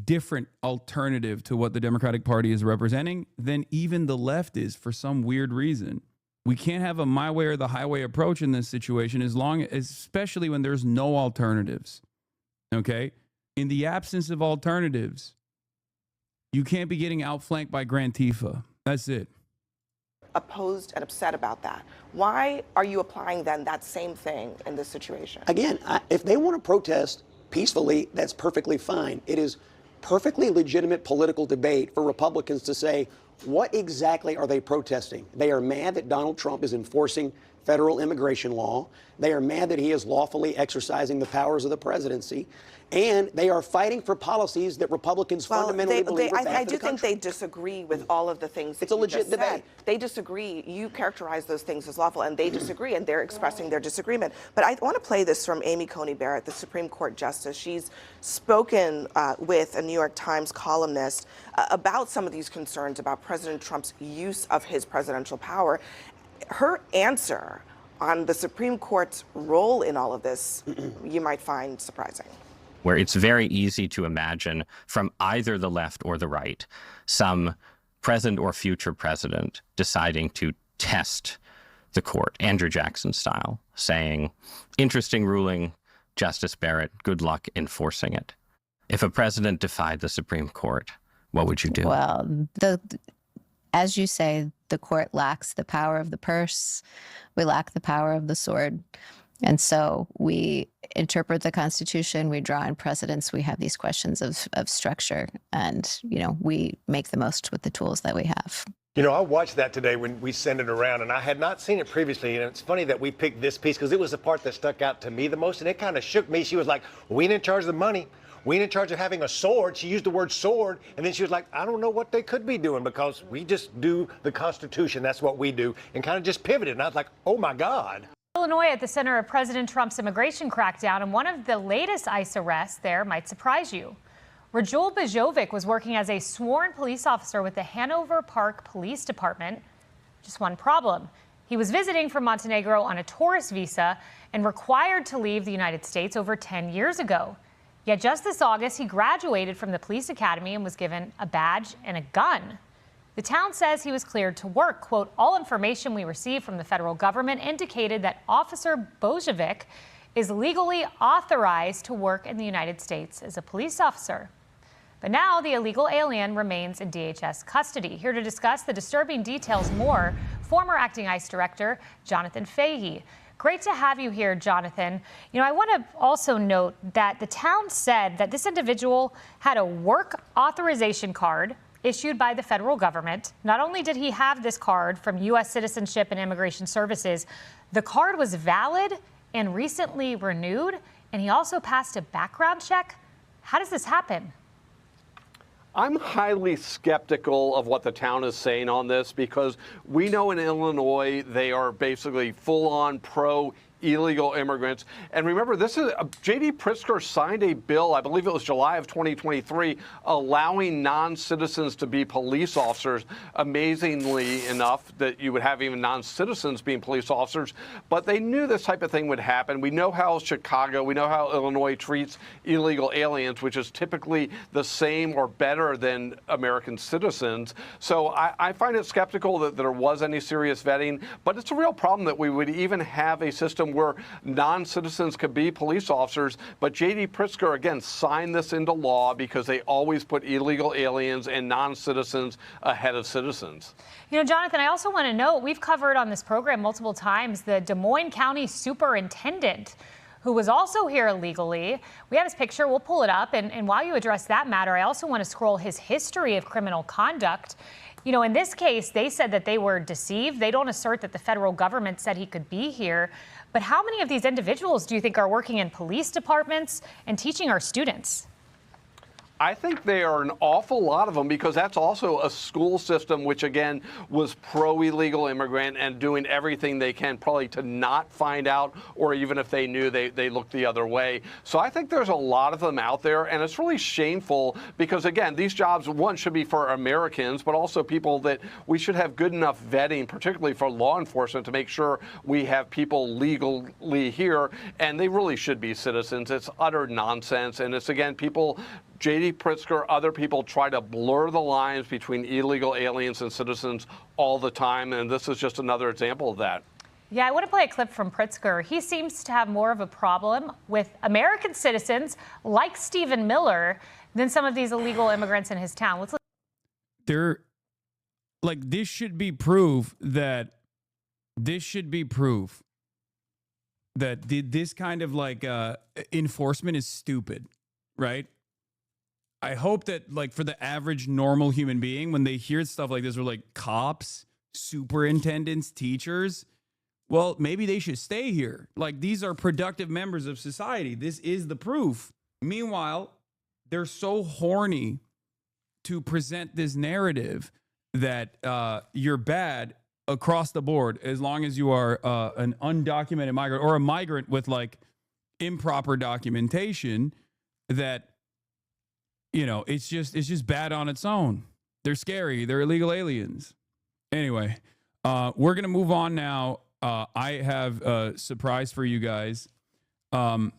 different alternative to what the Democratic Party is representing than even the left is for some weird reason. We can't have a my way or the highway approach in this situation especially when there's no alternatives. Okay? In the absence of alternatives, you can't be getting outflanked by Grantifa. That's it. Opposed and upset about that. Why are you applying then that same thing in this situation? Again, if they want to protest peacefully, that's perfectly fine. It is perfectly legitimate political debate for Republicans to say, what exactly are they protesting? They are mad that Donald Trump is enforcing federal immigration law. They are mad that he is lawfully exercising the powers of the presidency. And they are fighting for policies that Republicans fundamentally believe are bad I for do the think country. they disagree with all of the things that It's a legit debate. They disagree. You characterize those things as lawful, and they disagree, and they're expressing their disagreement. But I want to play this from Amy Coney Barrett, the Supreme Court Justice. She's spoken with a New York Times columnist about some of these concerns about President Trump's use of his presidential power. Her answer on the Supreme Court's role in all of this, you might find surprising. Where it's very easy to imagine from either the left or the right, some present or future president deciding to test the court, Andrew Jackson style, saying, interesting ruling, Justice Barrett, good luck enforcing it. If a president defied the Supreme Court, what would you do? Well, as you say, the court lacks the power of the purse. We lack the power of the sword. And so we interpret the Constitution, we draw in precedents, we have these questions of structure, and, we make the most with the tools that we have. I watched that today when we sent it around, and I had not seen it previously. And it's funny that we picked this piece because it was the part that stuck out to me the most, and it kind of shook me. She was like, we ain't in charge of the money. We ain't in charge of having a sword. She used the word sword, and then she was like, I don't know what they could be doing because we just do the Constitution. That's what we do, and kind of just pivoted. And I was like, oh, my God. Illinois at the center of President Trump's immigration crackdown, and one of the latest ICE arrests there might surprise you. Rajul Bajovic was working as a sworn police officer with the Hanover Park Police Department. Just one problem. He was visiting from Montenegro on a tourist visa and required to leave the United States over 10 years ago. Yet just this August, he graduated from the police academy and was given a badge and a gun. The town says he was cleared to work. Quote, all information we received from the federal government indicated that Officer Bojovic is legally authorized to work in the United States as a police officer. But now the illegal alien remains in DHS custody. Here to discuss the disturbing details more, former acting ICE director Jonathan Fahey. Great to have you here, Jonathan. I want to also note that the town said that this individual had a work authorization card issued by the federal government. Not only did he have this card from U.S. Citizenship and Immigration Services, the card was valid and recently renewed, and he also passed a background check. How does this happen? I'm highly skeptical of what the town is saying on this because we know in Illinois they are basically full-on pro-illegal immigrants. And remember, this is J.D. Pritzker signed a bill, I believe it was July of 2023, allowing non-citizens to be police officers. Amazingly enough, that you would have even non-citizens being police officers. But they knew this type of thing would happen. We know how Chicago, we know how Illinois treats illegal aliens, which is typically the same or better than American citizens. So I find it skeptical that there was any serious vetting. But it's a real problem that we would even have a system where non-citizens could be police officers. But J.D. Pritzker, again, signed this into law because they always put illegal aliens and non-citizens ahead of citizens. You know, Jonathan, I also want to note, we've covered on this program multiple times the Des Moines County Superintendent, who was also here illegally. We have his picture. We'll pull it up. And while you address that matter, I also want to scroll his history of criminal conduct. You know, in this case, they said that they were deceived. They don't assert that the federal government said he could be here. But how many of these individuals do you think are working in police departments and teaching our students? I think there are an awful lot of them because that's also a school system which, again, was pro-illegal immigrant and doing everything they can probably to not find out, or even if they knew, they looked the other way. So I think there's a lot of them out there, and it's really shameful because, again, these jobs, one, should be for Americans, but also people that we should have good enough vetting, particularly for law enforcement, to make sure we have people legally here, and they really should be citizens. It's utter nonsense, and it's, again, people... J.D. Pritzker, other people try to blur the lines between illegal aliens and citizens all the time, and this is just another example of that. Yeah, I want to play a clip from Pritzker. He seems to have more of a problem with American citizens like Stephen Miller than some of these illegal immigrants in his town. Let's look. This should be proof that this kind of enforcement is stupid, right? I hope that, like, for the average normal human being, when they hear stuff like this, or like cops, superintendents, teachers, well, maybe they should stay here. Like, these are productive members of society. This is the proof. Meanwhile, they're so horny to present this narrative that you're bad across the board as long as you are an undocumented migrant or a migrant with like improper documentation. That, you know, it's just bad on its own. They're scary. They're illegal aliens. Anyway, we're going to move on now. I have a surprise for you guys. I'm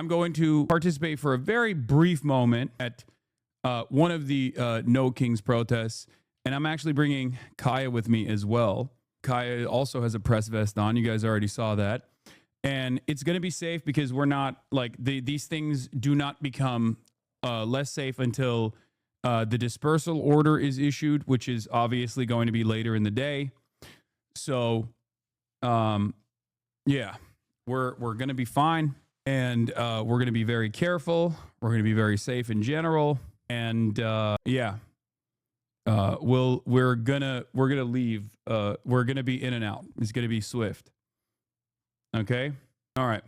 going to participate for a very brief moment at one of the No Kings protests, and I'm actually bringing Kaya with me as well. Kaya also has a press vest on. You guys already saw that. And it's going to be safe because we're not, like, these things do not become less safe until the dispersal order is issued, which is obviously going to be later in the day. So, yeah, we're going to be fine, and we're going to be very careful. We're going to be very safe in general, and yeah, we're gonna leave. We're gonna be in and out. It's gonna be swift. Okay. All right.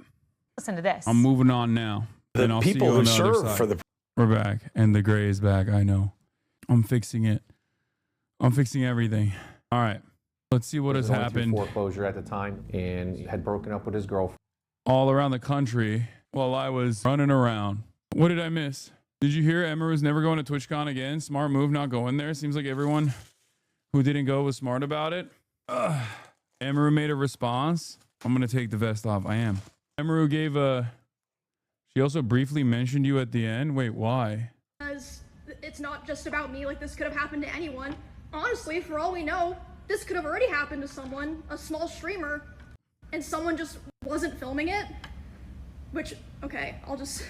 Listen to this. I'm moving on now. The and I'll people see you on who the other serve side. for the. We're back, and the gray is back. I know. I'm fixing it. I'm fixing everything. All right. Let's see what has happened. Foreclosure at the time, and had broken up with his girlfriend. All around the country while I was running around. What did I miss? Did you hear Emiru was never going to TwitchCon again? Smart move not going there. Seems like everyone who didn't go was smart about it. Emiru made a response. I'm going to take the vest off. I am. Emiru gave a... She also briefly mentioned you at the end. Wait, why? Because it's not just about me. Like, this could have happened to anyone. Honestly, for all we know, this could have already happened to someone, a small streamer, and someone just wasn't filming it. Which, okay, I'll just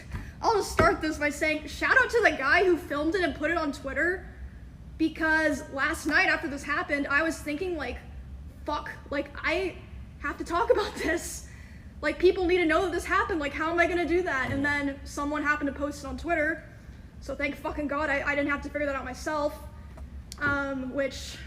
start this by saying shout out to the guy who filmed it and put it on Twitter, because last night after this happened, I was thinking, like, fuck, like, I have to talk about this. Like, people need to know that this happened. Like, how am I gonna do that? And then someone happened to post it on Twitter. So thank fucking God I didn't have to figure that out myself. which,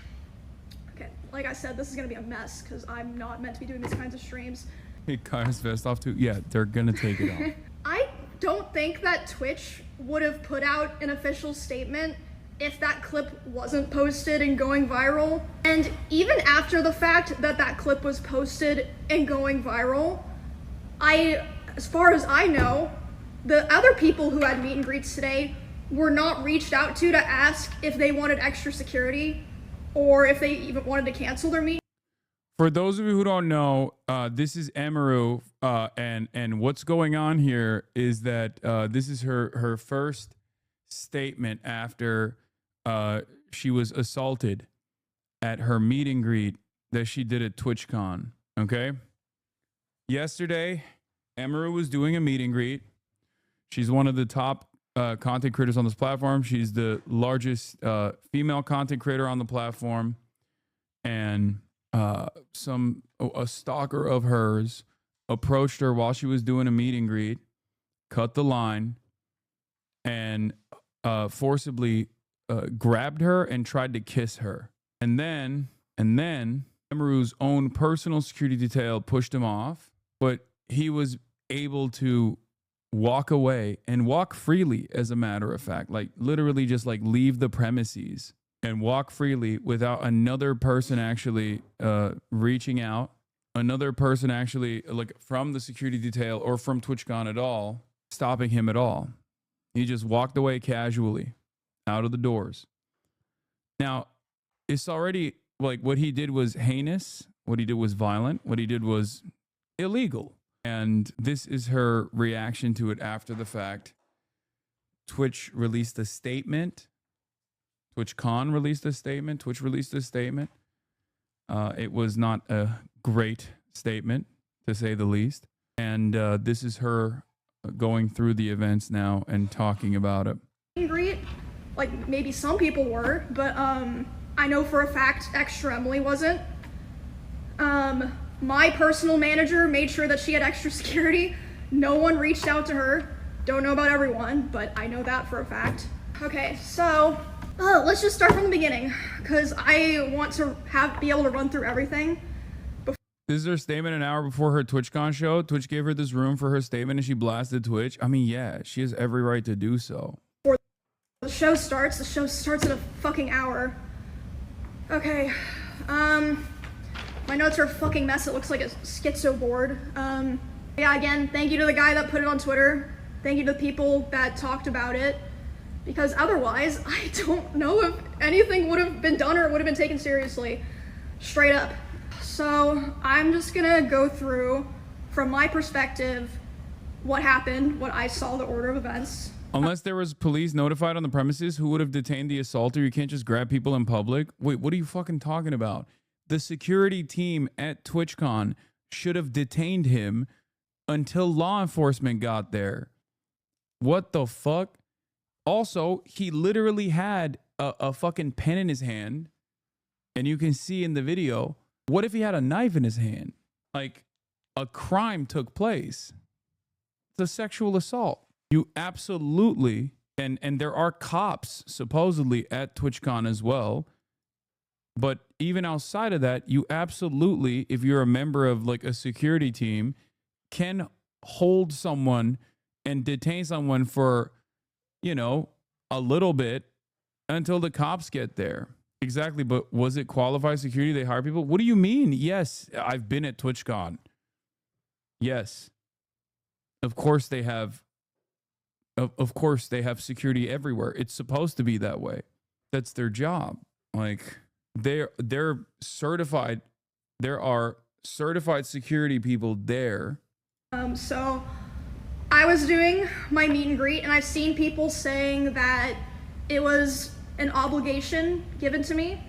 okay, like I said, this is gonna be a mess because I'm not meant to be doing these kinds of streams. Hey, Kaya's vest off too. Yeah, they're gonna take it off. I don't think that Twitch would have put out an official statement if that clip wasn't posted and going viral. And even after the fact that that clip was posted and going viral, as far as I know, the other people who had meet and greets today were not reached out to ask if they wanted extra security or if they even wanted to cancel their meet. For those of you who don't know, this is Emiru, and what's going on here is that this is her first statement after she was assaulted at her meet and greet that she did at TwitchCon. Okay, yesterday, Emiru was doing a meet and greet. She's one of the top content creators on this platform. She's the largest female content creator on the platform, and a stalker of hers approached her while she was doing a meet and greet, cut the line, and forcibly grabbed her and tried to kiss her. And then Emiru's own personal security detail pushed him off, but he was able to walk away and walk freely, as a matter of fact, like literally just like leave the premises and walk freely without another person actually reaching out, another person actually like from the security detail or from TwitchCon at all, stopping him at all. He just walked away casually out of the doors. Now, it's already like what he did was heinous, what he did was violent, what he did was illegal. And this is her reaction to it after the fact. Twitch released a statement. TwitchCon released a statement. Twitch released a statement. It was not a great statement, to say the least. And this is her going through the events now and talking about it. Greet, like maybe some people were, but I know for a fact Extra Emily wasn't. My personal manager made sure that she had extra security. No one reached out to her. Don't know about everyone, but I know that for a fact. Okay, so let's just start from the beginning, because I want to be able to run through everything. This is her statement an hour before her TwitchCon show. Twitch gave her this room for her statement and she blasted Twitch. I mean, yeah, she has every right to do so. Before the show starts in a fucking hour. Okay, my notes are a fucking mess. It looks like a schizo board. Yeah, again, thank you to the guy that put it on Twitter. Thank you to the people that talked about it. Because otherwise, I don't know if anything would have been done or would have been taken seriously. Straight up. So I'm just gonna go through, from my perspective, what happened, what I saw, the order of events. Unless there was police notified on the premises, who would have detained the assaulter? You can't just grab people in public. Wait, what are you fucking talking about? The security team at TwitchCon should have detained him until law enforcement got there. What the fuck? Also, he literally had a fucking pen in his hand, and you can see in the video, what if he had a knife in his hand? Like, a crime took place. It's a sexual assault. You absolutely, and there are cops supposedly at TwitchCon as well, but even outside of that, you absolutely, if you're a member of like a security team, can hold someone and detain someone for, you know, a little bit until the cops get there. Exactly, but was it qualified security? They hire people? What do you mean? Yes, I've been at TwitchCon. Yes. Of course they have security everywhere. It's supposed to be that way. That's their job. Like they're certified. There are certified security people there. So I was doing my meet and greet, and I've seen people saying that it was an obligation given to me,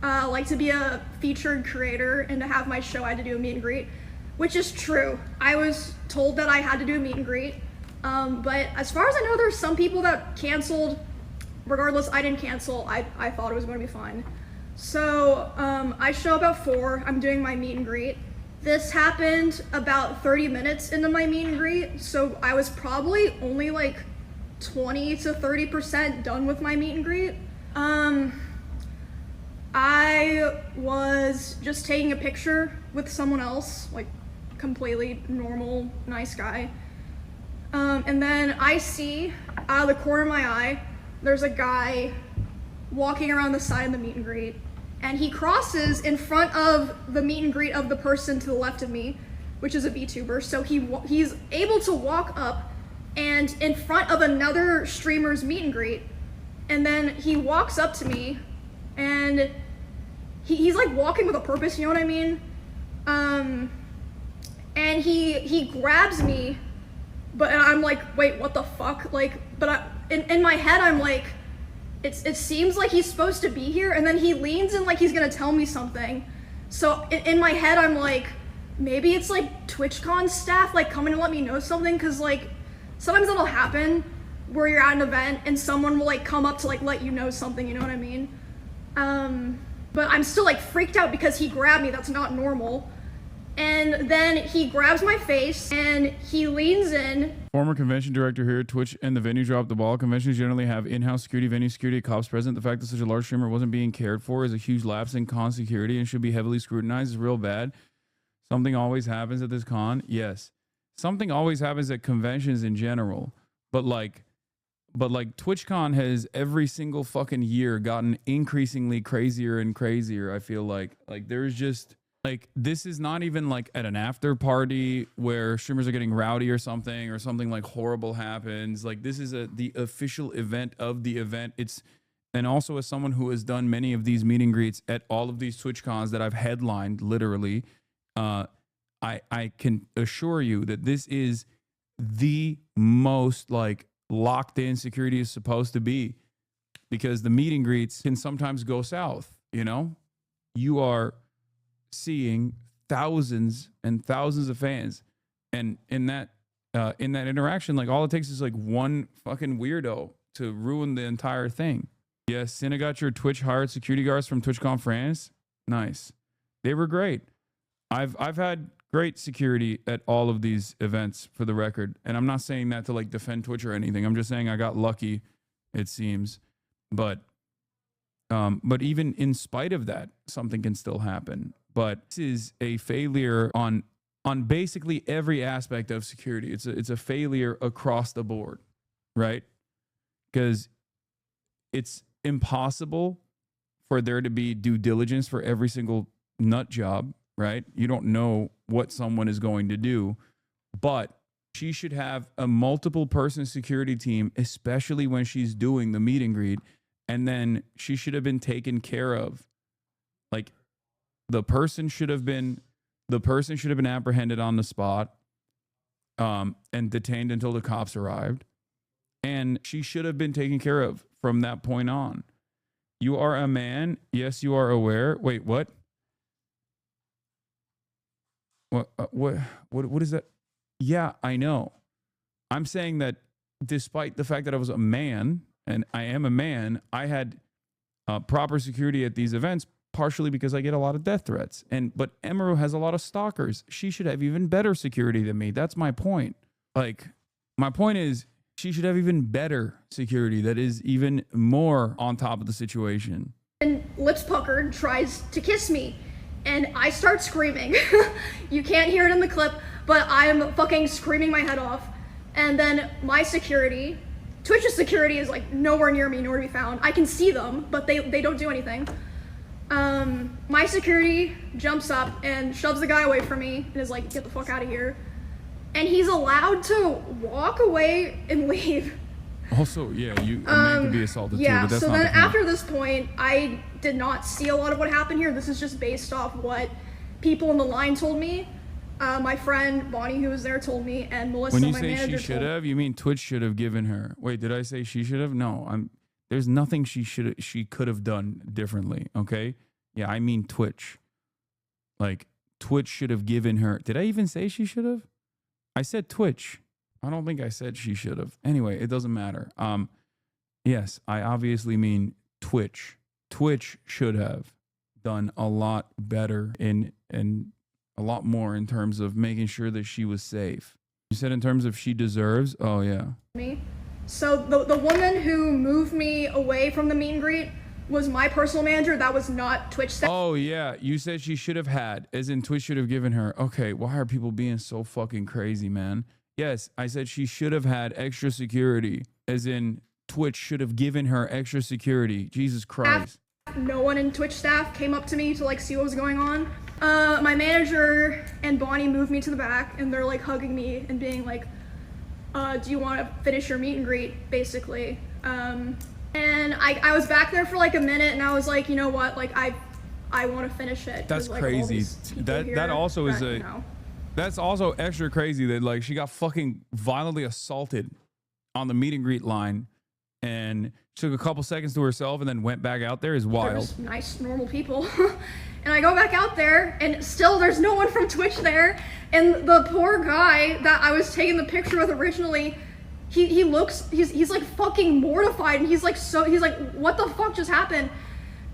like to be a featured creator and to have my show, I had to do a meet and greet, which is true. I was told that I had to do a meet and greet, but as far as I know, there's some people that canceled. Regardless, I didn't cancel. I thought it was going to be fine. So I show up at 4. I'm doing my meet and greet. This happened about 30 minutes into my meet and greet, so I was probably only like 20 to 30% done with my meet and greet. I was just taking a picture with someone else, like completely normal, nice guy. And then I see out of the corner of my eye, there's a guy walking around the side of the meet and greet. And he crosses in front of the meet and greet of the person to the left of me, which is a VTuber. So he's able to walk up and in front of another streamer's meet and greet. And then he walks up to me and he's like walking with a purpose, you know what I mean? And he grabs me, but I'm like, wait, what the fuck? Like, but in my head, I'm like, it seems like he's supposed to be here, and then he leans in like he's gonna tell me something. So in my head, I'm like, maybe it's like TwitchCon staff like coming to let me know something, cause like sometimes it'll happen where you're at an event and someone will like come up to like let you know something, you know what I mean? But I'm still like freaked out because he grabbed me. That's not normal. And then he grabs my face and he leans in. Former convention director here at Twitch, and the venue dropped the ball. Conventions generally have in-house security, venue security, cops present. The fact that such a large streamer wasn't being cared for is a huge lapse in con security and should be heavily scrutinized. It's real bad. Something always happens at this con. Yes. Something always happens at conventions in general. But like TwitchCon has every single fucking year gotten increasingly crazier and crazier. I feel like there's just like, this is not even like at an after party where streamers are getting rowdy or something like horrible happens. Like, this is the official event of the event. And also as someone who has done many of these meet and greets at all of these TwitchCons that I've headlined, literally, I can assure you that this is the most like locked in security is supposed to be, because the meet and greets can sometimes go south. You know, you are seeing thousands and thousands of fans, and in that interaction, like all it takes is like one fucking weirdo to ruin the entire thing. Yes, Cine got your Twitch hired security guards from TwitchCon France. Nice, they were great. I've had great security at all of these events, for the record, and I'm not saying that to like defend Twitch or anything. I'm just saying I got lucky, it seems, but even in spite of that, something can still happen. But this is a failure on basically every aspect of security. It's a failure across the board, right? Because it's impossible for there to be due diligence for every single nut job, right? You don't know what someone is going to do, but she should have a multiple person security team, especially when she's doing the meet and greet, and then she should have been taken care of. Like, the person should have been apprehended on the spot, and detained until the cops arrived, and she should have been taken care of from that point on. You are a man. Yes, you are aware. Wait, what? What is that? Yeah, I know. I'm saying that despite the fact that I was a man, and I am a man, I had proper security at these events, partially because I get a lot of death threats. But Emiru has a lot of stalkers. She should have even better security than me. That's my point. Like, my point is, she should have even better security that is even more on top of the situation. And lips puckered, tries to kiss me. And I start screaming. You can't hear it in the clip, but I'm fucking screaming my head off. And then my security, Twitch's security, is like nowhere near me, nor to be found. I can see them, but they don't do anything. My security jumps up and shoves the guy away from me and is like, get the fuck out of here. And he's allowed to walk away and leave. Also, yeah, a man can be assaulted too, but that's so not then the point. after this point, I did not see a lot of what happened here. This is just based off what people in the line told me. My friend Bonnie, who was there, told me, and Melissa, When you my say manager, she should have, you mean Twitch should have given her? Wait, did I say she should have? No, there's nothing she could have done differently. Okay, yeah, I mean Twitch. Like, Twitch should have given her. Did I even say she should have? I said Twitch. I don't think I said she should have. Anyway, it doesn't matter. Yes, I obviously mean Twitch. Twitch should have done a lot better and a lot more in terms of making sure that she was safe. You said in terms of she deserves? Oh, yeah. me. So the woman who moved me away from the meet and greet was my personal manager. That was not Twitch staff. Oh yeah, you said she should have had, as in Twitch should have given her. Okay, why are people being so fucking crazy, man? Yes, I said she should have had extra security, as in Twitch should have given her extra security. Jesus Christ. No one in Twitch staff came up to me to like see what was going on. My manager and Bonnie moved me to the back, and they're like hugging me and being like, do you want to finish your meet and greet, basically. And I was back there for like a minute, and I was like, you know what, like I want to finish it. That's like, crazy. That also is you know. That's also extra crazy that like she got fucking violently assaulted on the meet and greet line and took a couple seconds to herself and then went back out there is They're wild. just nice, normal people. And I go back out there, and still there's no one from Twitch there. And the poor guy that I was taking the picture with originally, he's like fucking mortified, and he's like, what the fuck just happened?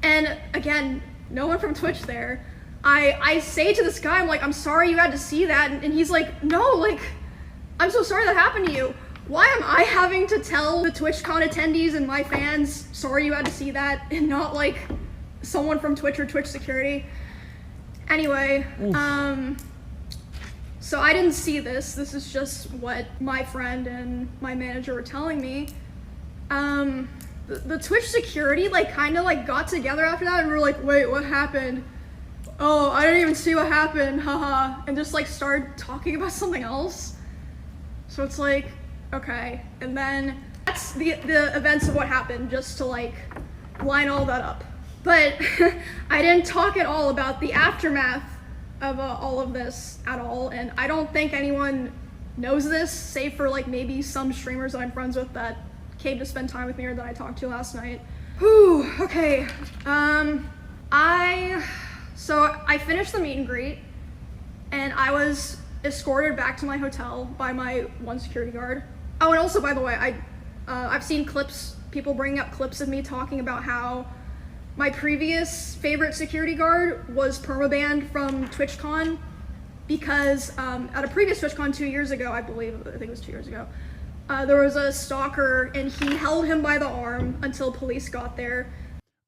And again, no one from Twitch there. I say to this guy, I'm like, I'm sorry you had to see that. And he's like, no, like, I'm so sorry that happened to you. Why am I having to tell the TwitchCon attendees and my fans, sorry you had to see that, and not like someone from Twitch or Twitch security? Anyway, so I didn't see this. This is just what my friend and my manager were telling me. The Twitch security like kind of like got together after that, and we were like, wait, what happened? Oh, I didn't even see what happened, haha, and just like started talking about something else. So it's like, okay, and then that's the events of what happened, just to like line all that up. But I didn't talk at all about the aftermath of all of this at all, and I don't think anyone knows this, save for like maybe some streamers that I'm friends with that came to spend time with me or that I talked to last night. Whew, okay. So I finished the meet and greet, and I was escorted back to my hotel by my one security guard. Oh, and also, by the way, I've seen clips, people bringing up clips of me talking about how my previous favorite security guard was permabanned from TwitchCon because at a previous TwitchCon 2 years ago, I think it was 2 years ago, there was a stalker, and he held him by the arm until police got there.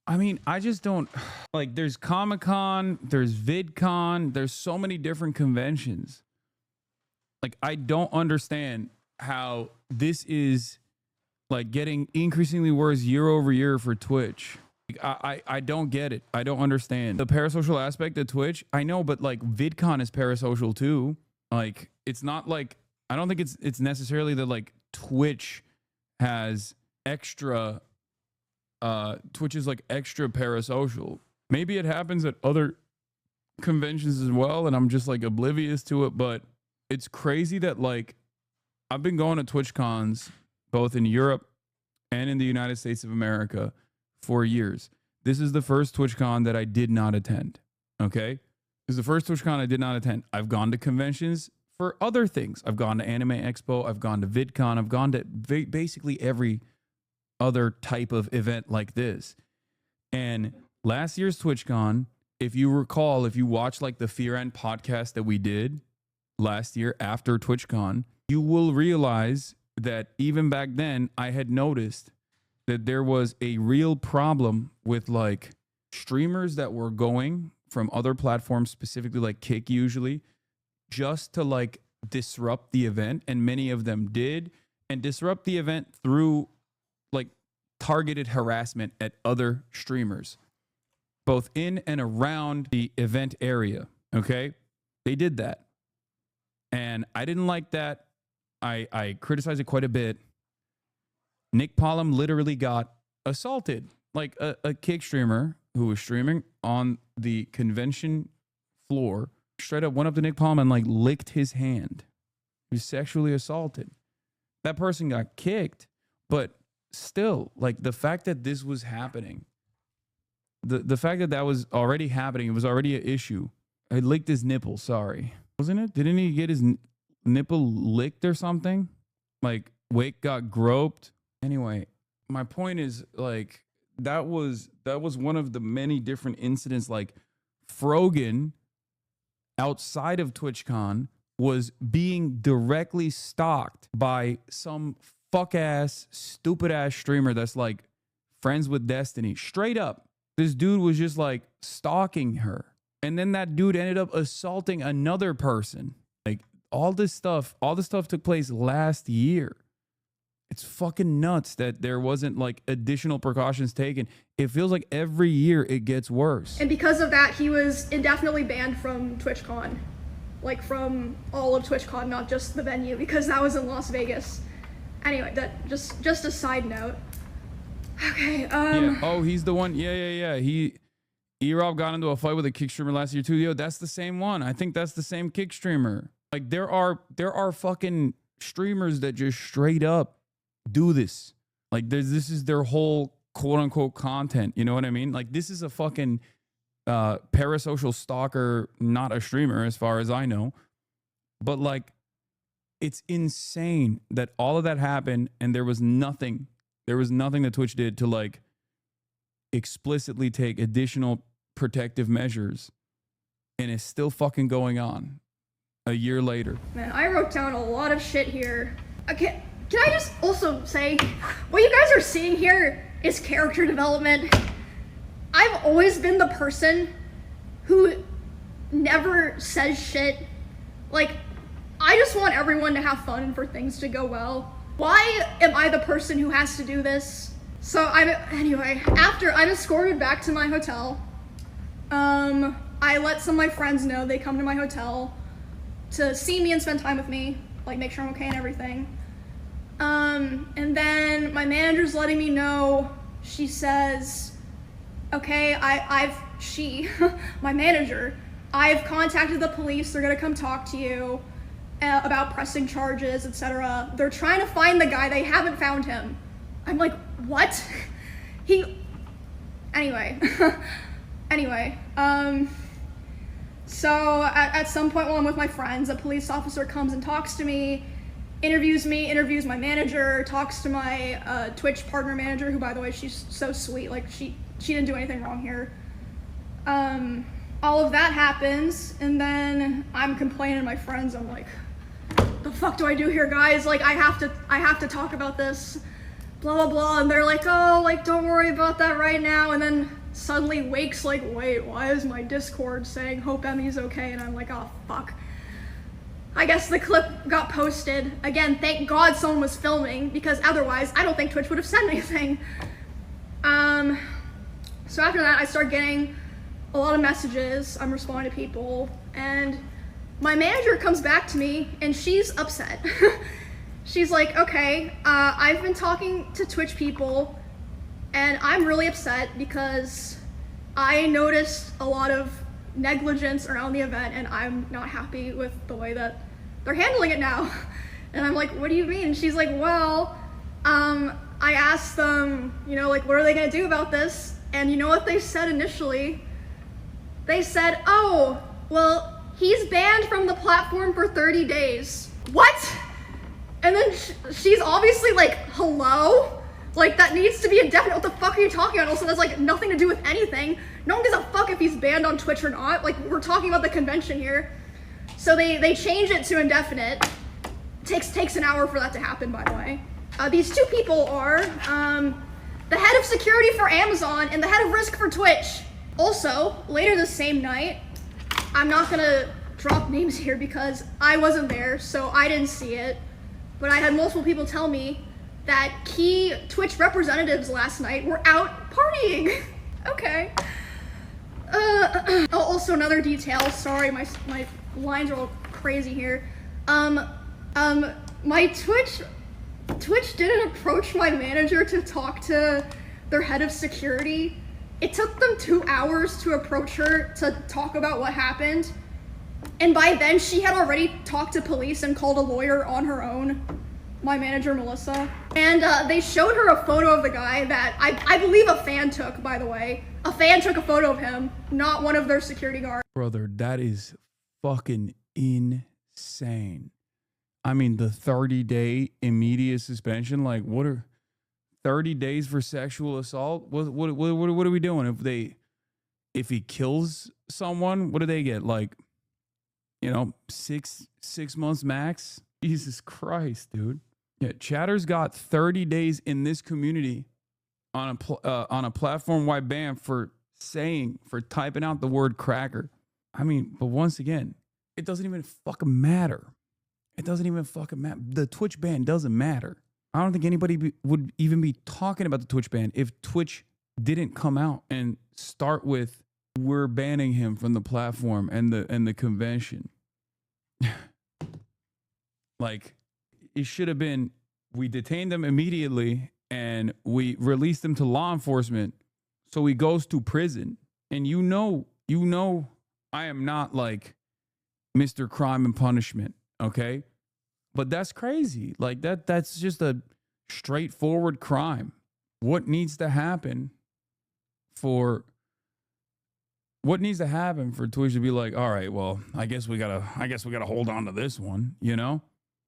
I mean, I just don't like, there's Comic-Con, there's VidCon, there's so many different conventions. Like, I don't understand how this is like getting increasingly worse year over year for Twitch. I don't get it. I don't understand the parasocial aspect of Twitch. I know, but like VidCon is parasocial too. Like, it's not like, I don't think it's necessarily that like Twitch has extra, Twitch is like extra parasocial. Maybe it happens at other conventions as well, and I'm just like oblivious to it, but it's crazy that like I've been going to Twitch cons both in Europe and in the United States of America for years. This is the first TwitchCon that I did not attend. Okay? This is the first TwitchCon I did not attend. I've gone to conventions for other things. I've gone to Anime Expo. I've gone to VidCon. I've gone to basically every other type of event like this. And last year's TwitchCon, if you recall, if you watch like the Fear End podcast that we did last year after TwitchCon, you will realize that even back then I had noticed that there was a real problem with like streamers that were going from other platforms, specifically like Kick usually, just to like disrupt the event. And many of them did, and disrupt the event through like targeted harassment at other streamers, both in and around the event area. Okay. They did that. And I didn't like that. I criticized it quite a bit. Nick Pollum literally got assaulted. Like a Kick streamer who was streaming on the convention floor straight up went up to Nick Pollum and like licked his hand. He was sexually assaulted. That person got kicked, but still, like the fact that this was happening, the fact that that was already happening, it was already an issue. I licked his nipple, sorry. Wasn't it? Didn't he get his nipple licked or something? Like Wake got groped. Anyway, my point is like that was one of the many different incidents. Like Frogan outside of TwitchCon was being directly stalked by some fuck ass, stupid ass streamer that's like friends with Destiny. Straight up, this dude was just like stalking her. And then that dude ended up assaulting another person. Like all this stuff took place last year. It's fucking nuts that there wasn't like additional precautions taken. It feels like every year it gets worse. And because of that, he was indefinitely banned from TwitchCon. Like from all of TwitchCon, not just the venue, because that was in Las Vegas. Anyway, that just a side note. Okay, Yeah. Oh, he's the one. Yeah. E-Rob got into a fight with a kick streamer last year too. Yo, that's the same one. I think that's the same kick streamer. Like there are fucking streamers that just straight up do this. Like this is their whole quote unquote content. You know what I mean? Like this is a fucking parasocial stalker, not a streamer as far as I know. But like it's insane that all of that happened and there was nothing that Twitch did to like explicitly take additional protective measures, and it's still fucking going on a year later. Man, I wrote down a lot of shit here. Okay, can I just also say, what you guys are seeing here is character development. I've always been the person who never says shit. Like, I just want everyone to have fun and for things to go well. Why am I the person who has to do this? So anyway, after I'm escorted back to my hotel, I let some of my friends know they come to my hotel to see me and spend time with me, like make sure I'm okay and everything. And then my manager's letting me know, she says, okay, my manager, I've contacted the police, they're gonna come talk to you about pressing charges, etc. They're trying to find the guy, they haven't found him. I'm like, what? Anyway, so at some point while I'm with my friends, a police officer comes and talks to me, interviews my manager, talks to my Twitch partner manager, who by the way, she's so sweet, like she didn't do anything wrong here. All of that happens, and then I'm complaining to my friends, I'm like, the fuck do I do here, guys? Like, I have to talk about this, blah, blah, blah. And they're like, oh, like, don't worry about that right now. And then suddenly Wake's like, wait, why is my Discord saying hope Emmy's okay? And I'm like, oh, fuck. I guess the clip got posted. Again, thank God someone was filming, because otherwise I don't think Twitch would have said anything. So after that, I start getting a lot of messages. I'm responding to people, and my manager comes back to me and she's upset. She's like, okay, I've been talking to Twitch people and I'm really upset because I noticed a lot of negligence around the event and I'm not happy with the way that they're handling it now. And I'm like, what do you mean? And she's like, well, I asked them, you know, like, what are they gonna do about this? And you know what they said initially? They said, oh, well, he's banned from the platform for 30 days. What? And then she's obviously like, hello? Like, that needs to be indefinite. What the fuck are you talking about? Also, that's like nothing to do with anything. No one gives a fuck if he's banned on Twitch or not. Like, we're talking about the convention here. So they change it to indefinite. Takes an hour for that to happen, by the way. These two people are the head of security for Amazon and the head of risk for Twitch. Also, later the same night, I'm not gonna drop names here because I wasn't there, so I didn't see it. But I had multiple people tell me that key Twitch representatives last night were out partying. Okay. Also another detail, sorry, my lines are all crazy here. My Twitch didn't approach my manager to talk to their head of security. It took them 2 hours to approach her to talk about what happened. And by then she had already talked to police and called a lawyer on her own, my manager, Melissa. And they showed her a photo of the guy that I believe a fan took, by the way. A fan took a photo of him, not one of their security guards. Brother, that is fucking insane. I mean, the 30-day immediate suspension, like what are 30 days for sexual assault? What are we doing? If he kills someone, what do they get? Like, you know, six months max? Jesus Christ, dude. Yeah, Chatter's got 30 days in this community on a platform-wide ban for typing out the word cracker. I mean, but once again, it doesn't even fucking matter. It doesn't even fucking matter. The Twitch ban doesn't matter. I don't think anybody would even be talking about the Twitch ban if Twitch didn't come out and start with, we're banning him from the platform and the convention. Like, it should have been, we detained him immediately and we released him to law enforcement so he goes to prison. And you know, I am not like Mr. Crime and Punishment, okay? But that's crazy. Like that's just a straightforward crime. What needs to happen for Twitch to be like, all right, well, I guess we gotta hold on to this one, you know?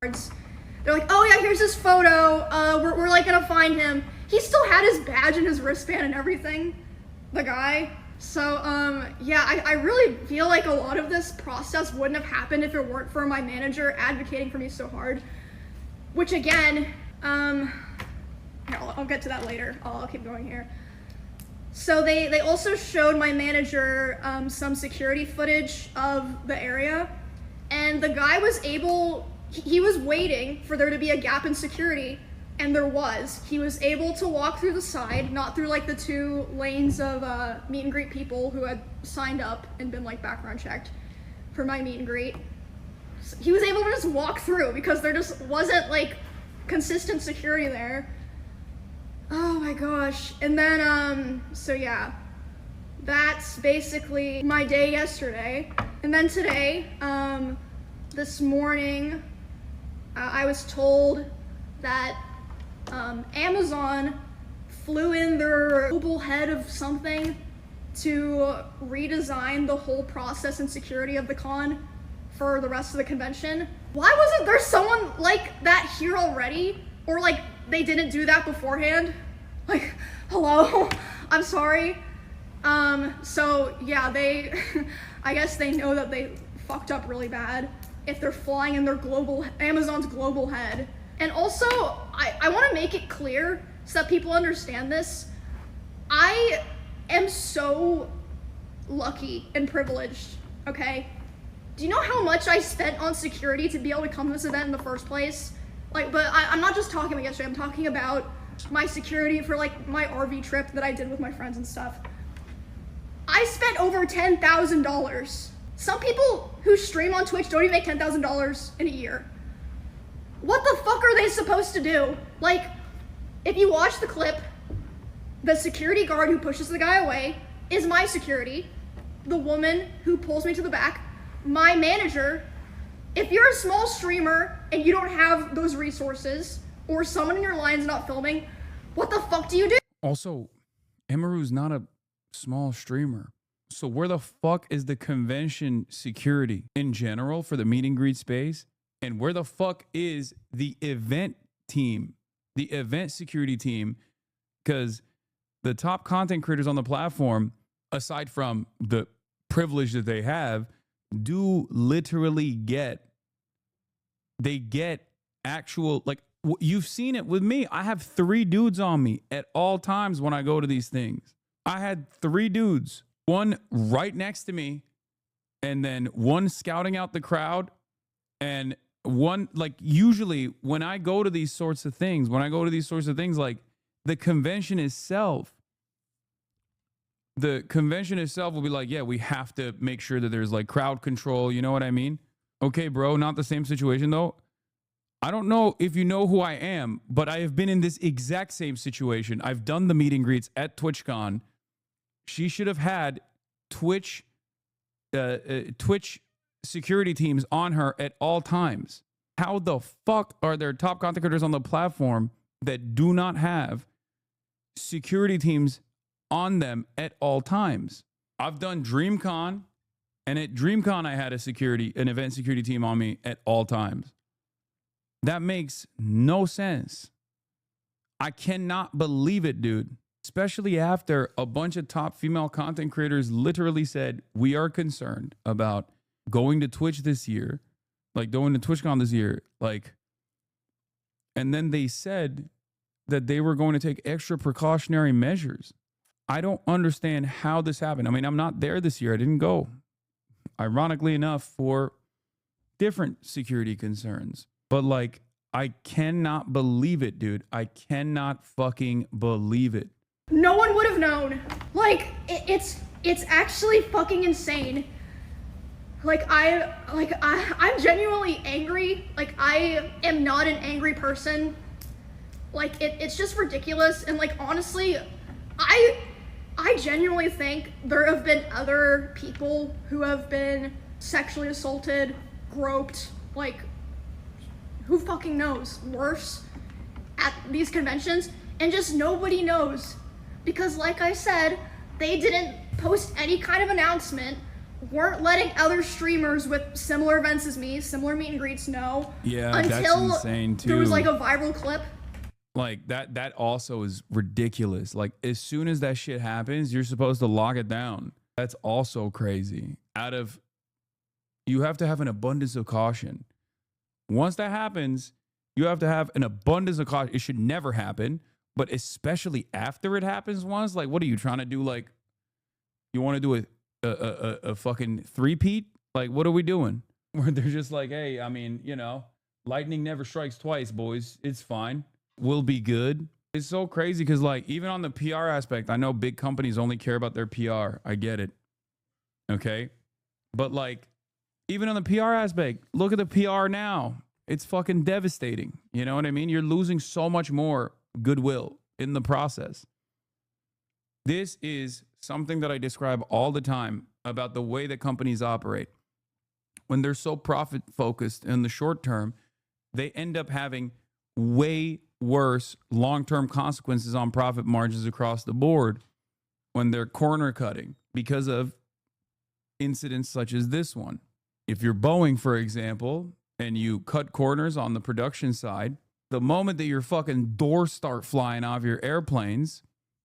They're like, oh yeah, here's his photo. We're like gonna find him. He still had his badge and his wristband and everything, the guy. So yeah, I really feel like a lot of this process wouldn't have happened if it weren't for my manager advocating for me so hard. Which again, here, I'll get to that later. I'll keep going here. So they also showed my manager some security footage of the area, and the guy was able, he was waiting for there to be a gap in security, and there was. He was able to walk through the side, not through like the 2 lanes of meet and greet people who had signed up and been like background checked for my meet and greet. So he was able to just walk through because there just wasn't like consistent security there. Oh my gosh. And then, so yeah, that's basically my day yesterday. And then today, this morning, I was told that Amazon flew in their global head of something to redesign the whole process and security of the con for the rest of the convention. Why wasn't there someone like that here already? Or like they didn't do that beforehand? Like, hello? I'm sorry. So yeah, I guess they know that they fucked up really bad if they're flying in their Amazon's global head. And also, I want to make it clear so that people understand this. I am so lucky and privileged, okay? Do you know how much I spent on security to be able to come to this event in the first place? Like, but I'm not just talking about yesterday, I'm talking about my security for like my RV trip that I did with my friends and stuff. I spent over $10,000. Some people who stream on Twitch don't even make $10,000 in a year. What the fuck are they supposed to do? Like, if you watch the clip, the security guard who pushes the guy away is my security. The woman who pulls me to the back, my manager. If you're a small streamer and you don't have those resources, or someone in your line's not filming, what the fuck do you do? Also, Emiru's not a small streamer. So where the fuck is the convention security in general for the meet and greet space? And where the fuck is the event team, the event security team? Because the top content creators on the platform, aside from the privilege that they have, do literally get actual, like, you've seen it with me. I have 3 dudes on me at all times when I go to these things. I had 3 dudes, one right next to me, and then one scouting out the crowd, and one, like, usually when I go to these sorts of things, like the convention itself will be like, yeah, we have to make sure that there's like crowd control. You know what I mean? Okay, bro, not the same situation though. I don't know if you know who I am, but I have been in this exact same situation. I've done the meet and greets at TwitchCon. She should have had Twitch security teams on her at all times. How the fuck are there top content creators on the platform that do not have security teams on them at all times? I've done DreamCon, and at DreamCon I had an event security team on me at all times. That makes no sense. I cannot believe it, dude. Especially after a bunch of top female content creators literally said, we are concerned about going to Twitch this year, like going to TwitchCon this year. Like, and then they said that they were going to take extra precautionary measures. I don't understand how this happened. I mean, I'm not there this year. I didn't go, ironically enough, for different security concerns. But like, I cannot believe it, dude. I cannot fucking believe it. No one would have known. Like, it's actually fucking insane. Like, I'm genuinely angry. Like, I am not an angry person. Like, it's just ridiculous. And like, honestly, I genuinely think there have been other people who have been sexually assaulted, groped, like, who fucking knows, worse, at these conventions, and just nobody knows. Because like I said, they didn't post any kind of announcement, weren't letting other streamers with similar events as me, similar meet and greets know. Yeah, until that's insane too. There was like a viral clip. Like that also is ridiculous. Like as soon as that shit happens, you're supposed to lock it down. That's also crazy. You have to have an abundance of caution. Once that happens, you have to have an abundance of caution. It should never happen, but especially after it happens once, like what are you trying to do? Like you want to do a fucking three-peat? Like what are we doing? Where they're just like, hey, I mean, you know, lightning never strikes twice, boys. It's fine. We'll be good. It's so crazy because like even on the PR aspect, I know big companies only care about their PR. I get it. Okay. But like even on the PR aspect, look at the PR now. It's fucking devastating. You know what I mean? You're losing so much more goodwill in the process. This is something that I describe all the time about the way that companies operate. When they're so profit focused in the short term, they end up having way worse long-term consequences on profit margins across the board when they're corner cutting because of incidents such as this one. If you're Boeing, for example, and you cut corners on the production side, the moment that your fucking doors start flying off your airplanes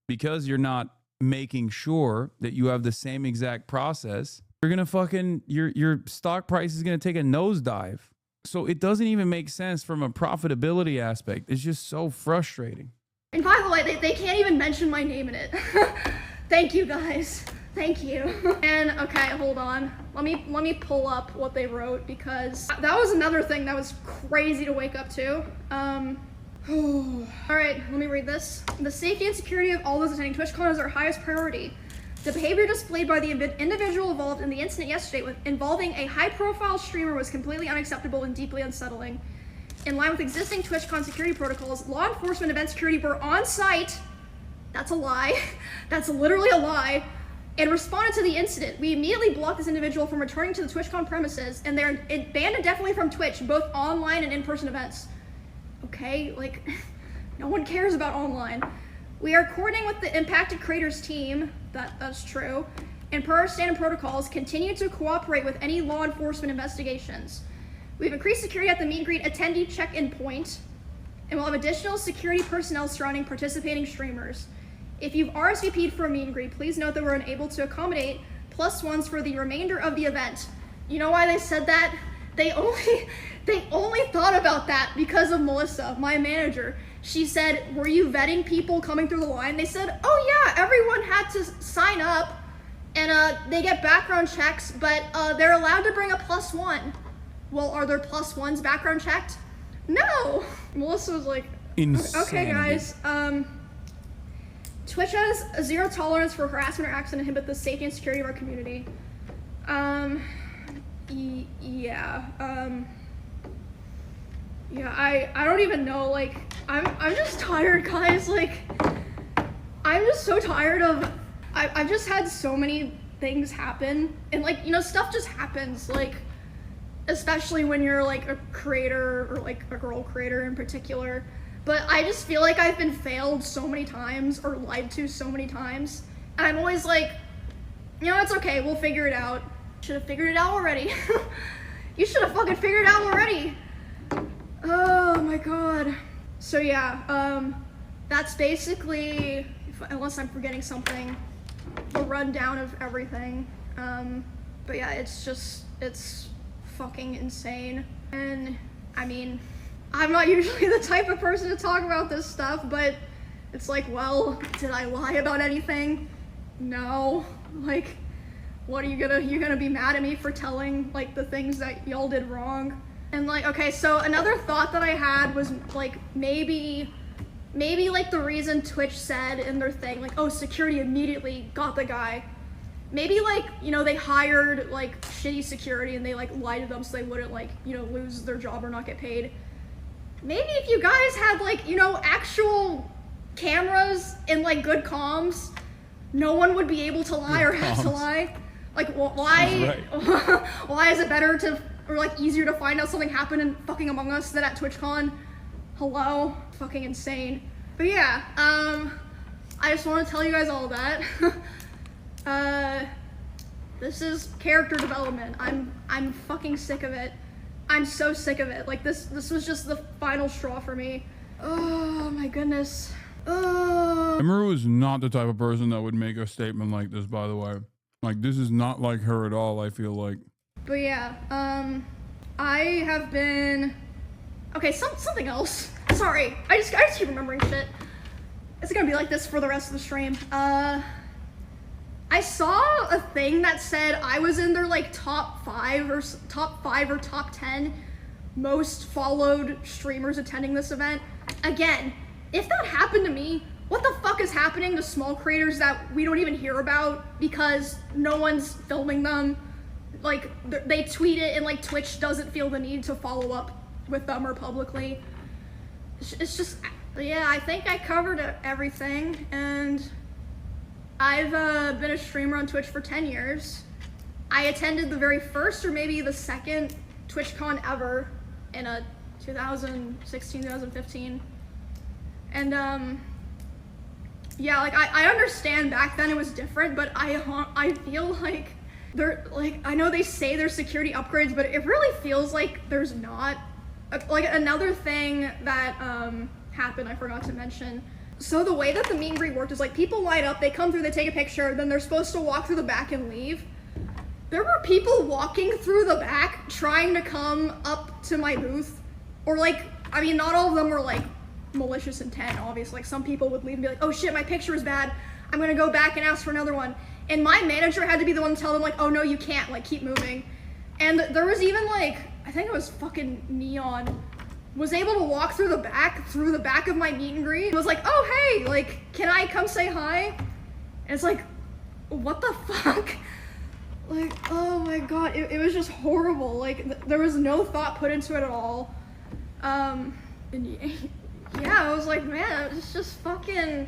because you're not making sure that you have the same exact process, you're gonna fucking, your stock price is gonna take a nosedive. So it doesn't even make sense from a profitability aspect. It's just so frustrating. And by the way, they can't even mention my name in it. Thank you guys. Thank you. And okay, hold on. Let me pull up what they wrote because that was another thing that was crazy to wake up to. All right, let me read this. The safety and security of all those attending TwitchCon is our highest priority. The behavior displayed by the individual involved in the incident yesterday involving a high-profile streamer was completely unacceptable and deeply unsettling. In line with existing TwitchCon security protocols, law enforcement event security were on site. That's a lie. That's literally a lie. And responded to the incident. We immediately blocked this individual from returning to the TwitchCon premises, and they're banned indefinitely from Twitch, both online and in-person events. Okay, like, no one cares about online. We are coordinating with the impacted creators team, that's true, and per our standard protocols, continue to cooperate with any law enforcement investigations. We've increased security at the meet and greet attendee check-in point, and we'll have additional security personnel surrounding participating streamers. If you've RSVP'd for a meet and greet, please note that we're unable to accommodate +1s for the remainder of the event. You know why they said that? They only thought about that because of Melissa, my manager. She said, were you vetting people coming through the line? They said, oh yeah, everyone had to sign up and they get background checks, but they're allowed to bring a +1. Well, are there +1s background checked? No. Melissa was like, Insanity. Okay guys, Twitch has a zero tolerance for harassment or acts that inhibit the safety and security of our community. I don't even know, like, I'm just tired, guys, like, I'm just so tired of, I've just had so many things happen, and like, you know, stuff just happens, like, especially when you're like a creator, or like a girl creator in particular. But I just feel like I've been failed so many times or lied to so many times. And I'm always like, you know, it's okay, we'll figure it out. Should have figured it out already. You should have fucking figured it out already. Oh my god. So yeah, that's basically, unless I'm forgetting something, a rundown of everything. But yeah, it's fucking insane. And I mean, I'm not usually the type of person to talk about this stuff, but it's like, well, did I lie about anything? No. Like, what are you're gonna be mad at me for telling like the things that y'all did wrong? And like, okay, so another thought that I had was like, maybe like the reason Twitch said in their thing, like, oh, security immediately got the guy. Maybe like, you know, they hired like shitty security and they like lied to them so they wouldn't like, you know, lose their job or not get paid. Maybe if you guys had like, you know, actual cameras and like good comms, no one would be able to lie or have to lie. Like, why? Right. Why is it better to, or like easier to find out something happened in fucking Among Us than at TwitchCon? Hello, fucking insane. But yeah, I just want to tell you guys all that. This is character development. I'm fucking sick of it. I'm so sick of it. Like this was just the final straw for me. Oh my goodness. Emiru is not the type of person that would make a statement like this, by the way. Like, this is not like her at all, I feel like. But yeah, I have been, okay, something else. Sorry, I just keep remembering shit. It's gonna be like this for the rest of the stream. I saw a thing that said I was in their like top 5 or top 10 most followed streamers attending this event. Again, if that happened to me, what the fuck is happening to small creators that we don't even hear about because no one's filming them? Like, they tweet it and like Twitch doesn't feel the need to follow up with them or publicly. It's just, yeah, I think I covered everything, and I've been a streamer on Twitch for 10 years. I attended the very first or maybe the second TwitchCon ever in 2016, 2015. And yeah, like I understand back then it was different, but I feel like I know they say there's security upgrades, but it really feels like there's not. Like another thing that happened, I forgot to mention. So the way that the meet and greet worked is like people line up, they come through, they take a picture, then they're supposed to walk through the back and leave. There were people walking through the back trying to come up to my booth, or like, I mean, not all of them were like malicious intent, obviously. Like some people would leave and be like, oh shit, my picture is bad, I'm gonna go back and ask for another one. And my manager had to be the one to tell them like, oh no, you can't, like keep moving. And there was even like, I think it was fucking Neon, was able to walk through the back of my meet and greet. It was like, oh hey, like, can I come say hi? And it's like, what the fuck? Like, oh my god, it was just horrible. Like, there was no thought put into it at all. And yeah, I was like, man, it's just fucking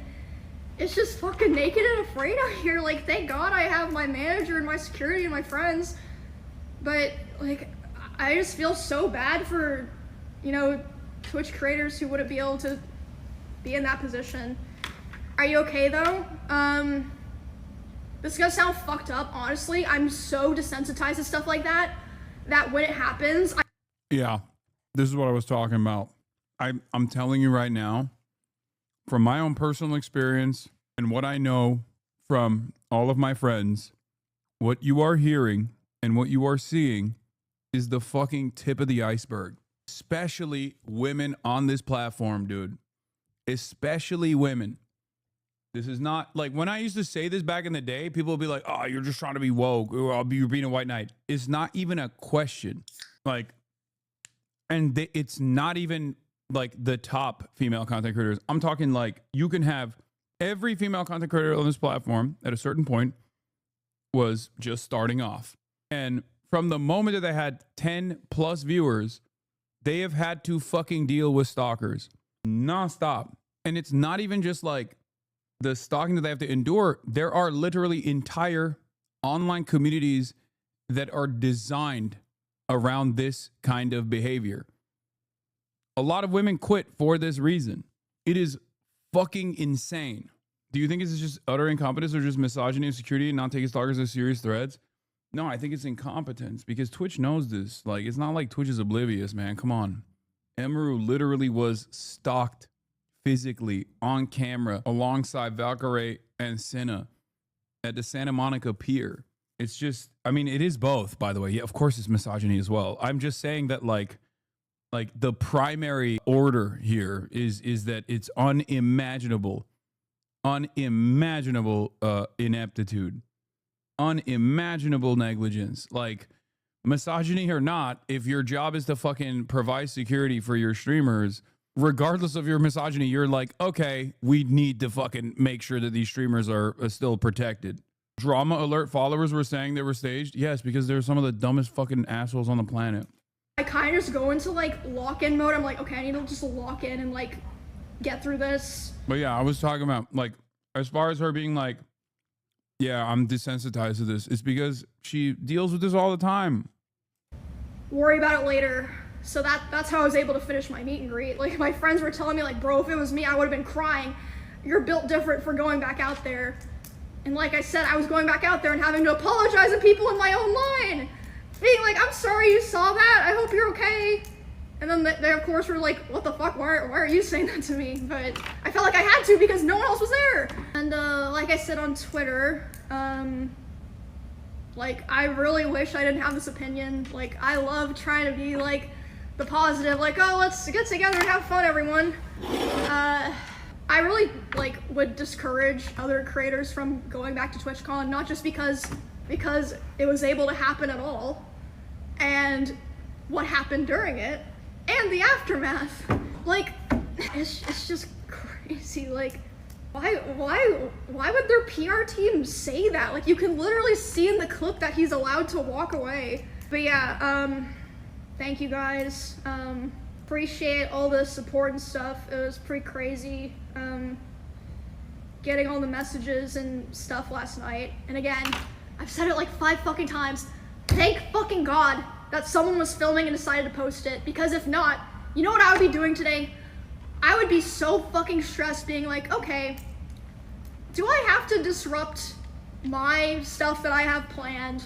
naked and afraid out here. Like, thank God I have my manager and my security and my friends. But, like, I just feel so bad for, you know, Twitch creators who wouldn't be able to be in that position. Are you okay, though? This is gonna sound fucked up, honestly. I'm so desensitized to stuff like that, that when it happens, Yeah, this is what I was talking about. I'm telling you right now, from my own personal experience and what I know from all of my friends, what you are hearing and what you are seeing is the fucking tip of the iceberg. Especially women on this platform, dude. Especially women. This is not, like, when I used to say this back in the day, people would be like, oh, you're just trying to be woke, or you're being a white knight. It's not even a question. Like, and it's not even like the top female content creators. I'm talking like, you can have every female content creator on this platform at a certain point was just starting off. And from the moment that they had 10 plus viewers, they have had to fucking deal with stalkers nonstop. And it's not even just like the stalking that they have to endure. There are literally entire online communities that are designed around this kind of behavior. A lot of women quit for this reason. It is fucking insane. Do you think it's just utter incompetence or just misogyny and security and not taking stalkers as serious threats? No, I think it's incompetence because Twitch knows this. Like, it's not like Twitch is oblivious, man. Come on. Emiru literally was stalked physically on camera alongside Valkyrie and Senna at the Santa Monica Pier. It's just, I mean, it is both, by the way. Yeah, of course it's misogyny as well. I'm just saying that, like, Like the primary order here is that it's unimaginable ineptitude, unimaginable negligence. Like, misogyny or not, if your job is to fucking provide security for your streamers, regardless of your misogyny, you're like, okay, we need to fucking make sure that these streamers are still protected. Drama alert followers were saying they were staged. Yes, because they're some of the dumbest fucking assholes on the planet. I kind of just go into like lock-in mode. I'm like, okay, I need to just lock in and like get through this. But yeah, I was talking about, like, as far as her being like, yeah, I'm desensitized to this, it's because she deals with this all the time. Worry about it later. So that's how I was able to finish my meet and greet. Like, my friends were telling me, like, bro, if it was me, I would have been crying. You're built different for going back out there. And like I said, I was going back out there and having to apologize to people in my own line. Being like, I'm sorry you saw that. I hope you're okay. And then they of course were like, what the fuck? Why are you saying that to me? But I felt like I had to because no one else was there. And like I said on Twitter, like, I really wish I didn't have this opinion. Like, I love trying to be like the positive, like, oh, let's get together and have fun, everyone. I really like would discourage other creators from going back to TwitchCon, not just because it was able to happen at all, and what happened during it, and the aftermath. Like, it's just crazy. Like, why would their PR team say that? Like, you can literally see in the clip that he's allowed to walk away. But yeah, thank you guys. Appreciate all the support and stuff. It was pretty crazy. Getting all the messages and stuff last night. And again, I've said it like 5 fucking times. Thank fucking God that someone was filming and decided to post it. Because if not, you know what I would be doing today? I would be so fucking stressed being like, okay, do I have to disrupt my stuff that I have planned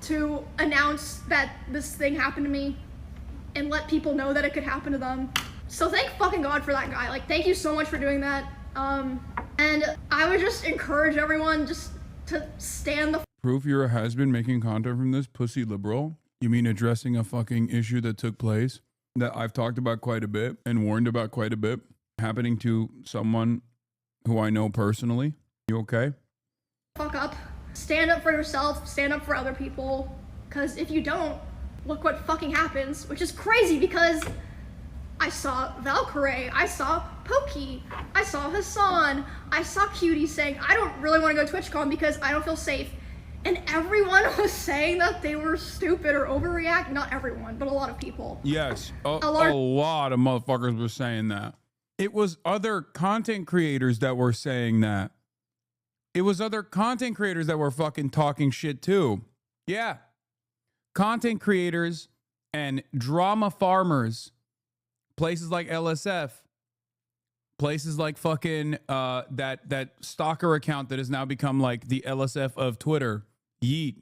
to announce that this thing happened to me and let people know that it could happen to them? So thank fucking God for that guy. Like, thank you so much for doing that. And I would just encourage everyone just to stand the Proof you're a has-been making content from this, pussy liberal? You mean addressing a fucking issue that took place that I've talked about quite a bit and warned about quite a bit, happening to someone who I know personally? You okay? fuck up. Stand up for yourself, stand up for other people. Because if you don't, look what fucking happens, which is crazy because I saw Valkyrie, I saw Pokey, I saw Hassan, I saw Cutie saying, I don't really want to go to TwitchCon because I don't feel safe. And everyone was saying that they were stupid or overreact. Not everyone, but a lot of people. Yes, a lot of motherfuckers were saying that. It was other content creators that were saying that. It was other content creators that were fucking talking shit too. Yeah. Content creators and drama farmers, places like LSF, places like fucking that stalker account that has now become like the LSF of Twitter, Yeet.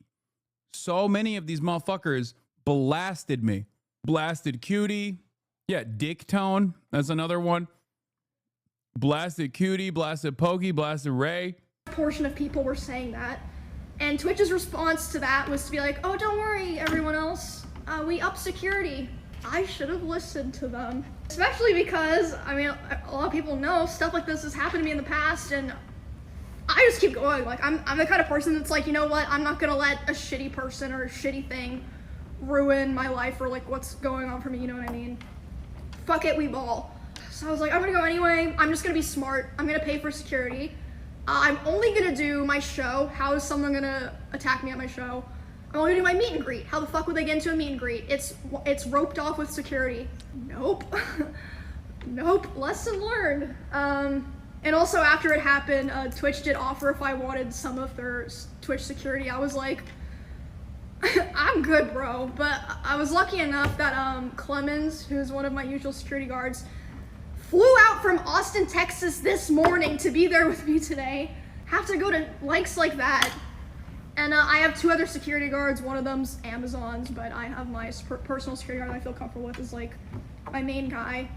So many of these motherfuckers blasted me. Blasted Cutie. Yeah, Dick Tone. That's another one. Blasted Cutie, blasted Pokey, blasted Ray. Portion of people were saying that. And Twitch's response to that was to be like, oh, don't worry, everyone else. We up security. I should have listened to them. Especially because, I mean, a lot of people know stuff like this has happened to me in the past, and I just keep going. Like, I'm the kind of person that's like, you know what? I'm not gonna let a shitty person or a shitty thing ruin my life or like what's going on for me, you know what I mean? Fuck it, we ball. So I was like, I'm gonna go anyway. I'm just gonna be smart. I'm gonna pay for security. I'm only gonna do my show. How is someone gonna attack me at my show? I'm only gonna do my meet and greet. How the fuck would they get into a meet and greet? It's roped off with security. Nope. Nope. Lesson learned. And also after it happened, Twitch did offer if I wanted some of their Twitch security. I was like, I'm good, bro. But I was lucky enough that Clemens, who's one of my usual security guards, flew out from Austin, Texas this morning to be there with me today. Have to go to lengths like that. And I have 2 other security guards. One of them's Amazon's, but I have my personal security guard that I feel comfortable with is like my main guy.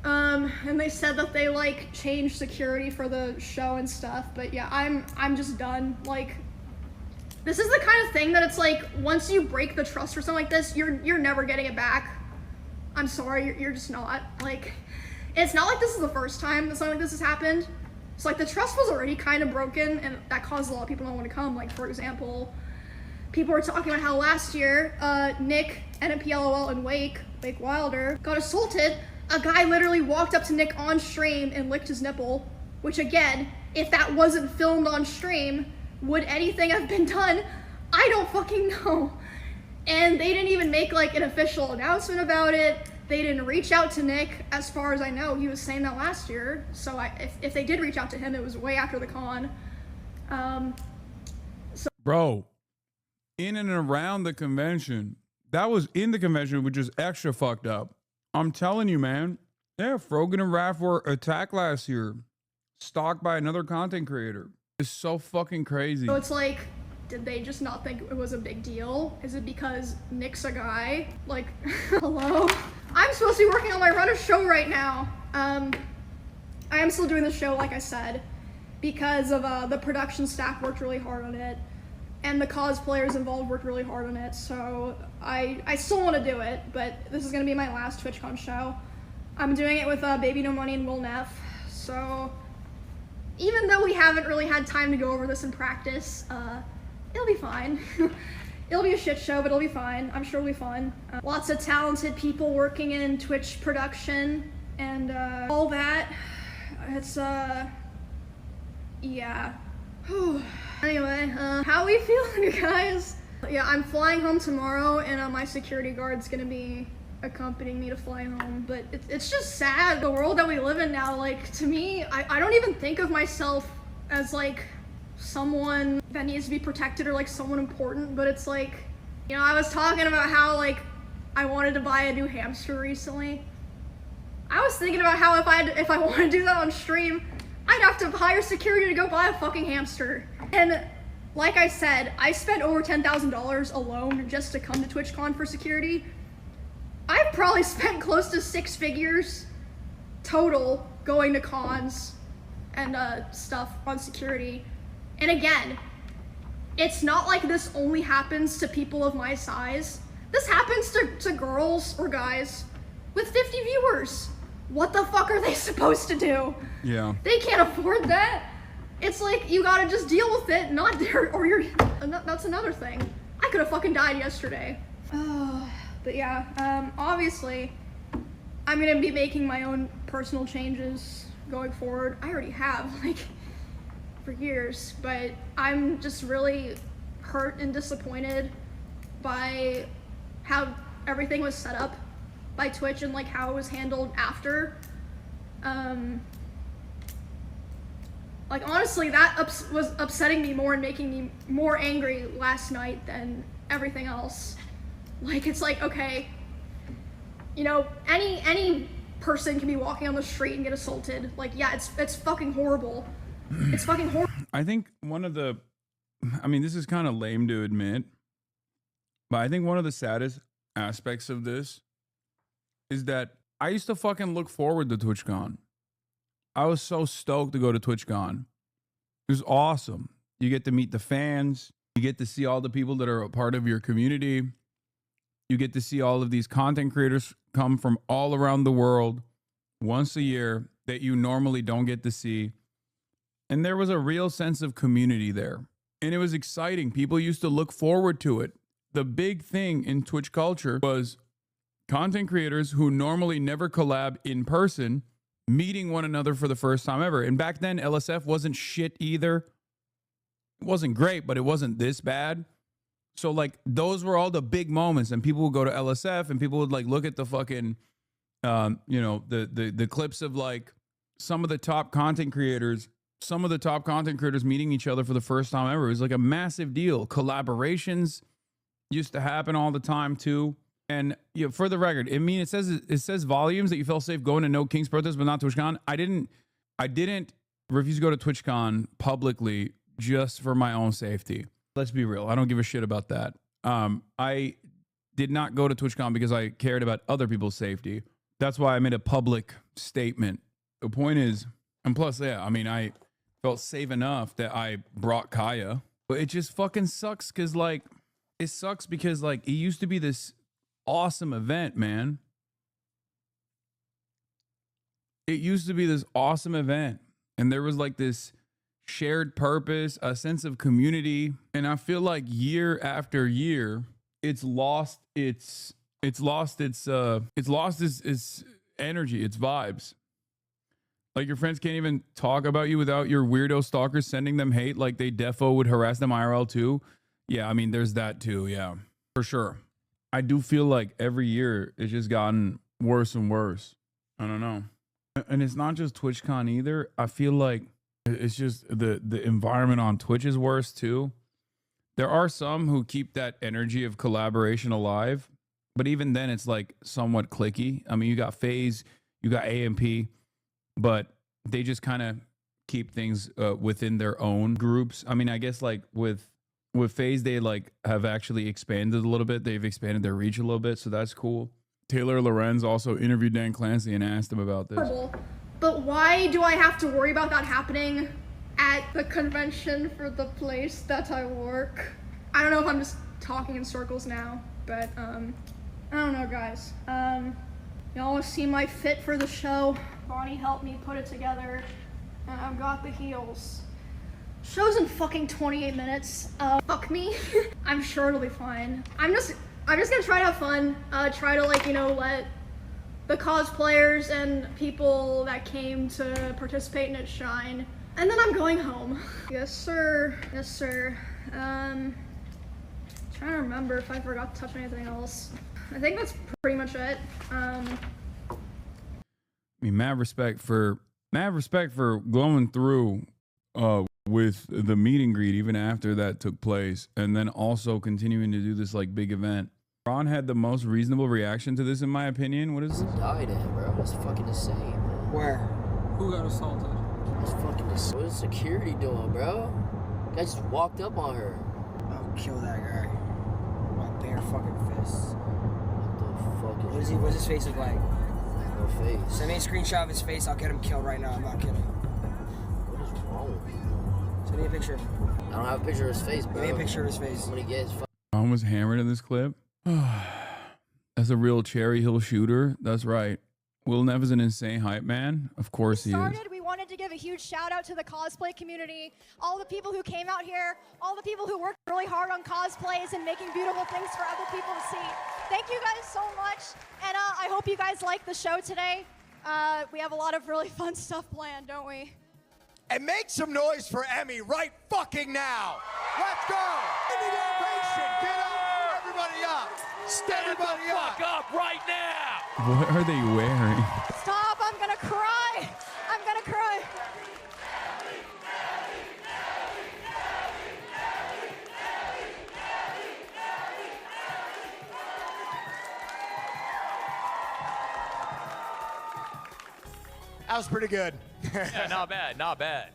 And they said that they like changed security for the show and stuff. But yeah, I'm just done. Like, this is the kind of thing that it's like once you break the trust for something like this, you're never getting it back. I'm sorry, you're just not. Like, it's not like this is the first time that something like this has happened. So like the trust was already kind of broken, and that caused a lot of people not want to come. Like, for example, people were talking about how last year, Nick, NMPLOL, and Wake Wilder got assaulted. A guy literally walked up to Nick on stream and licked his nipple, which again, if that wasn't filmed on stream, would anything have been done? I don't fucking know. And they didn't even make like an official announcement about it. They didn't reach out to Nick. As far as I know, he was saying that last year. So if they did reach out to him, it was way after the con. Bro, in and around the convention, that was in the convention, which is extra fucked up. I'm telling you, man. Yeah, Frogan and Raph were attacked last year, stalked by another content creator. It's so fucking crazy. So it's like, did they just not think it was a big deal? Is it because Nick's a guy? Like, hello? I'm supposed to be working on my Run a Show right now. I am still doing the show, like I said, because of the production staff worked really hard on it, and the cosplayers involved worked really hard on it. So I still want to do it, but this is gonna be my last TwitchCon show. I'm doing it with Baby No Money and Will Neff. So even though we haven't really had time to go over this in practice, it'll be fine. It'll be a shit show, but it'll be fine. I'm sure it'll be fun. Lots of talented people working in Twitch production and all that. It's, yeah. Anyway, how are we feeling, you guys? Yeah, I'm flying home tomorrow, and my security guard's gonna be accompanying me to fly home, but it's just sad. The world that we live in now, like, to me, I don't even think of myself as, like, someone that needs to be protected or like someone important, but it's like, you know, I was talking about how like I wanted to buy a new hamster recently. I was thinking about how if I want to do that on stream, I'd have to hire security to go buy a fucking hamster. And like I said, I spent over $10,000 alone just to come to TwitchCon for security. I've probably spent close to 6 figures total going to cons and stuff on security. And again, it's not like this only happens to people of my size. This happens to girls or guys with 50 viewers. What the fuck are they supposed to do? Yeah. They can't afford that. It's like, you gotta just deal with it, not there, or you're, that's another thing. I could have fucking died yesterday. But yeah, obviously, I'm gonna be making my own personal changes going forward. I already have, like, for years, but I'm just really hurt and disappointed by how everything was set up by Twitch and like how it was handled after. Like honestly, that was upsetting me more and making me more angry last night than everything else. Like, it's like, okay, you know, any person can be walking on the street and get assaulted. Like, yeah, it's fucking horrible. It's fucking horrible. I think I mean, this is kind of lame to admit, but I think one of the saddest aspects of this is that I used to fucking look forward to TwitchCon. I was so stoked to go to TwitchCon. It was awesome. You get to meet the fans. You get to see all the people that are a part of your community. You get to see all of these content creators come from all around the world once a year that you normally don't get to see. And there was a real sense of community there. And it was exciting. People used to look forward to it. The big thing in Twitch culture was content creators who normally never collab in person meeting one another for the first time ever. And back then, LSF wasn't shit either. It wasn't great, but it wasn't this bad. So like those were all the big moments, and people would go to LSF and people would like look at the fucking, you know, the clips of like some of the top content creators meeting each other for the first time ever. It was like a massive deal. Collaborations used to happen all the time too. And you know, for the record, I mean, it says volumes that you felt safe going to No King's protest, but not TwitchCon. I didn't refuse to go to TwitchCon publicly just for my own safety. Let's be real. I don't give a shit about that. I did not go to TwitchCon because I cared about other people's safety. That's why I made a public statement. The point is, and plus, yeah, I mean, I felt safe enough that I brought Kaya, but it just fucking sucks because it used to be this awesome event, man. it used to be this awesome event, and there was like this shared purpose, a sense of community, and I feel like year after year, it's lost its energy, its vibes. Like your friends can't even talk about you without your weirdo stalkers sending them hate, like they defo would harass them IRL too. Yeah, I mean, there's that too. Yeah, for sure. I do feel like every year it's just gotten worse and worse. I don't know. And it's not just TwitchCon either. I feel like it's just the environment on Twitch is worse too. There are some who keep that energy of collaboration alive, but even then it's like somewhat cliquey. I mean, you got FaZe, you got AMP, but they just kind of keep things within their own groups. I mean, I guess like with FaZe, they like have actually expanded a little bit. They've expanded their reach a little bit, so that's cool. Taylor Lorenz also interviewed Dan Clancy and asked him about this. But why do I have to worry about that happening at the convention for the place that I work? I don't know if I'm just talking in circles now, but I don't know, guys. Y'all seem like fit for the show. Bonnie helped me put it together, and I've got the heels. Show's in fucking 28 minutes. Fuck me. I'm sure it'll be fine. I'm just gonna try to have fun. Try to let the cosplayers and people that came to participate in it shine. And then I'm going home. Yes, sir. Yes, sir. Trying to remember if I forgot to touch anything else. I think that's pretty much it. I mean, mad respect for glowing through with the meet and greet even after that took place, and then also continuing to do this like big event. Ron had the most reasonable reaction to this, in my opinion. What is this? Died in, bro. That's fucking insane, man. Where? Who got assaulted? That's fucking insane. What is security doing, bro? Guy just walked up on her. I'll kill that guy. My bare fucking fists. What the fuck is What's his face look like? No face. Send me a screenshot of his face. I'll get him killed right now. I'm not kidding. What is wrong with you? Send me a picture of him. I don't have a picture of his face, bro. Give me a picture of his face. I'm gonna get his Ron was hammered in this clip. That's a real Cherry Hill shooter. That's right. Will Neff is an insane hype man. Of course he is. We wanted to give a huge shout out to the cosplay community, all the people who came out here, all the people who worked really hard on cosplays and making beautiful things for other people to see. Thank you guys so much, and I hope you guys like the show today. We have a lot of really fun stuff planned, don't we? And make some noise for Emmy right fucking now. Let's go. Give me the ovation. Get up, everybody up. Stand the fuck up right now. What are they wearing? Stop, I'm gonna cry. I'm gonna cry. That was pretty good. Yeah, not bad, not bad.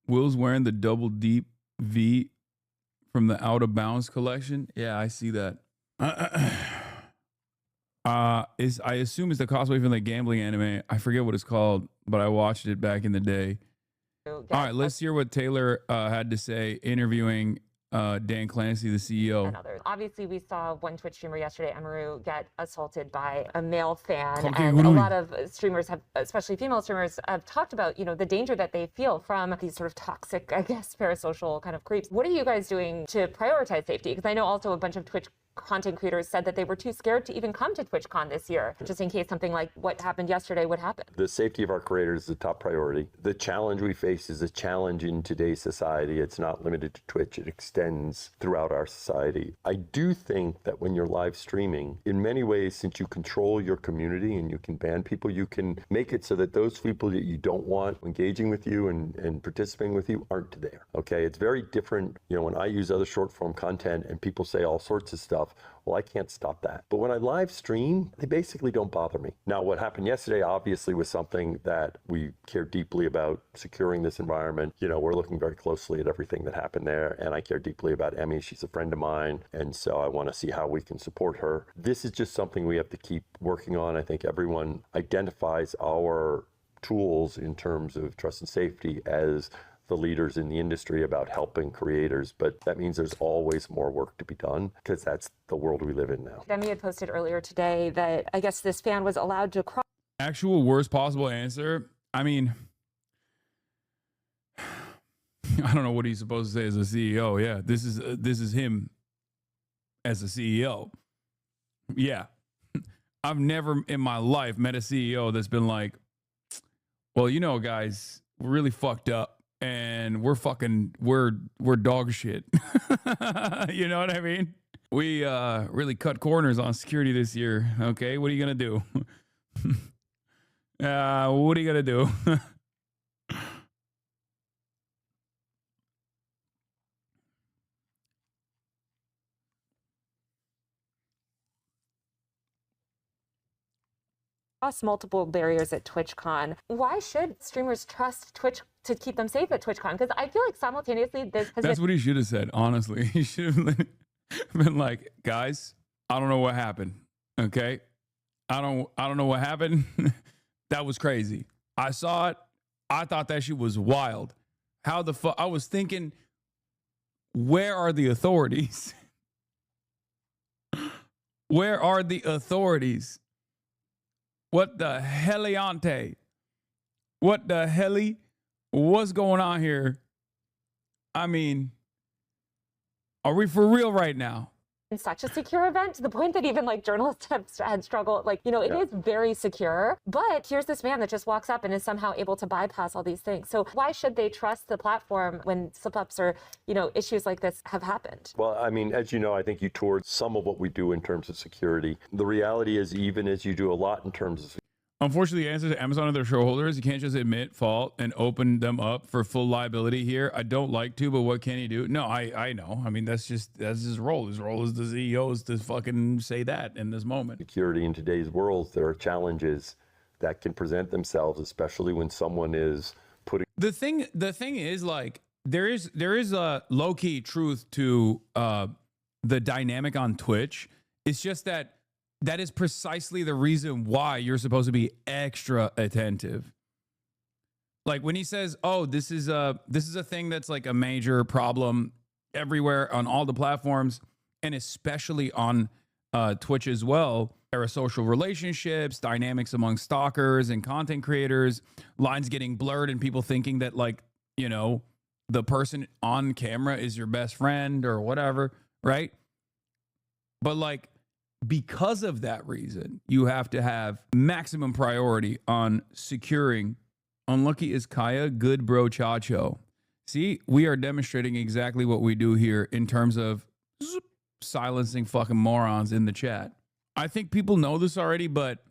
Will's wearing the double deep V from the Out of Bounds collection. Yeah, I see that. I assume it's the cosplay from the gambling anime. I forget what it's called, but I watched it back in the day. All right, let's hear what Taylor had to say interviewing Dan Clancy, the CEO. Obviously, we saw one Twitch streamer yesterday, Emiru, get assaulted by a male fan. Okay, and a lot of streamers have, especially female streamers, have talked about, the danger that they feel from these sort of toxic, I guess, parasocial kind of creeps. What are you guys doing to prioritize safety? Because I know also a bunch of Twitch content creators said that they were too scared to even come to TwitchCon this year, just in case something like what happened yesterday would happen. The safety of our creators is the top priority. The challenge we face is a challenge in today's society. It's not limited to Twitch. It extends throughout our society. I do think that when you're live streaming, in many ways, since you control your community and you can ban people, you can make it so that those people that you don't want engaging with you and participating with you aren't there. Okay, it's very different. When I use other short form content and people say all sorts of stuff, well, I can't stop that. But when I live stream, they basically don't bother me. Now, what happened yesterday obviously was something that we care deeply about, securing this environment. We're looking very closely at everything that happened there, and I care deeply about Emmy. She's a friend of mine, and so I want to see how we can support her. This is just something we have to keep working on. I think everyone identifies our tools in terms of trust and safety as the leaders in the industry about helping creators, but that means there's always more work to be done because that's the world we live in now. Demi had posted earlier today that I guess this fan was allowed to cross. Actual worst possible answer. I mean, I don't know what he's supposed to say as a CEO. Yeah, this is him as a CEO. Yeah. I've never in my life met a CEO that's been like, well, you know, guys, we're really fucked up and we're dog shit. You know what I mean? We really cut corners on security this year. Okay, what are you gonna do? What are you gonna do? Multiple barriers at TwitchCon. Why should streamers trust Twitch to keep them safe at TwitchCon? Because I feel like simultaneously this has That's what he should have said, honestly. He should have been like, guys, I don't know what happened. Okay? I don't know what happened. That was crazy. I saw it. I thought that shit was wild. How the fuck? I was thinking, where are the authorities? Where are the authorities? What the heliante? What the heli? What's going on here? I mean, are we for real right now? in such a secure event to the point that even like journalists have had struggled. Like, you know, it is very secure, but here's this man that just walks up and is somehow able to bypass all these things. So why should they trust the platform when slip-ups or, you know, issues like this have happened? Well, I mean, as you know, I think you toured some of what we do in terms of security. The reality is, even as you do a lot in terms of unfortunately, the answer to Amazon and their shareholders, you can't just admit fault and open them up for full liability here. I don't like to, but what can he do? No, I know. I mean, that's his role. His role as the CEO is to fucking say that in this moment. Security in today's world, there are challenges that can present themselves, especially when someone is putting. The thing is, like, there is a low key truth to the dynamic on Twitch. It's just that is precisely the reason why you're supposed to be extra attentive. Like when he says, "Oh, this is a thing that's like a major problem everywhere on all the platforms, and especially on Twitch as well. Parasocial relationships, dynamics among stalkers and content creators, lines getting blurred, and people thinking that, like, you know, the person on camera is your best friend or whatever, right? But like, because of that reason, you have to have maximum priority on securing. Unlucky is Kaya, good bro Chacho. See, we are demonstrating exactly what we do here in terms of silencing fucking morons in the chat. I think people know this already, but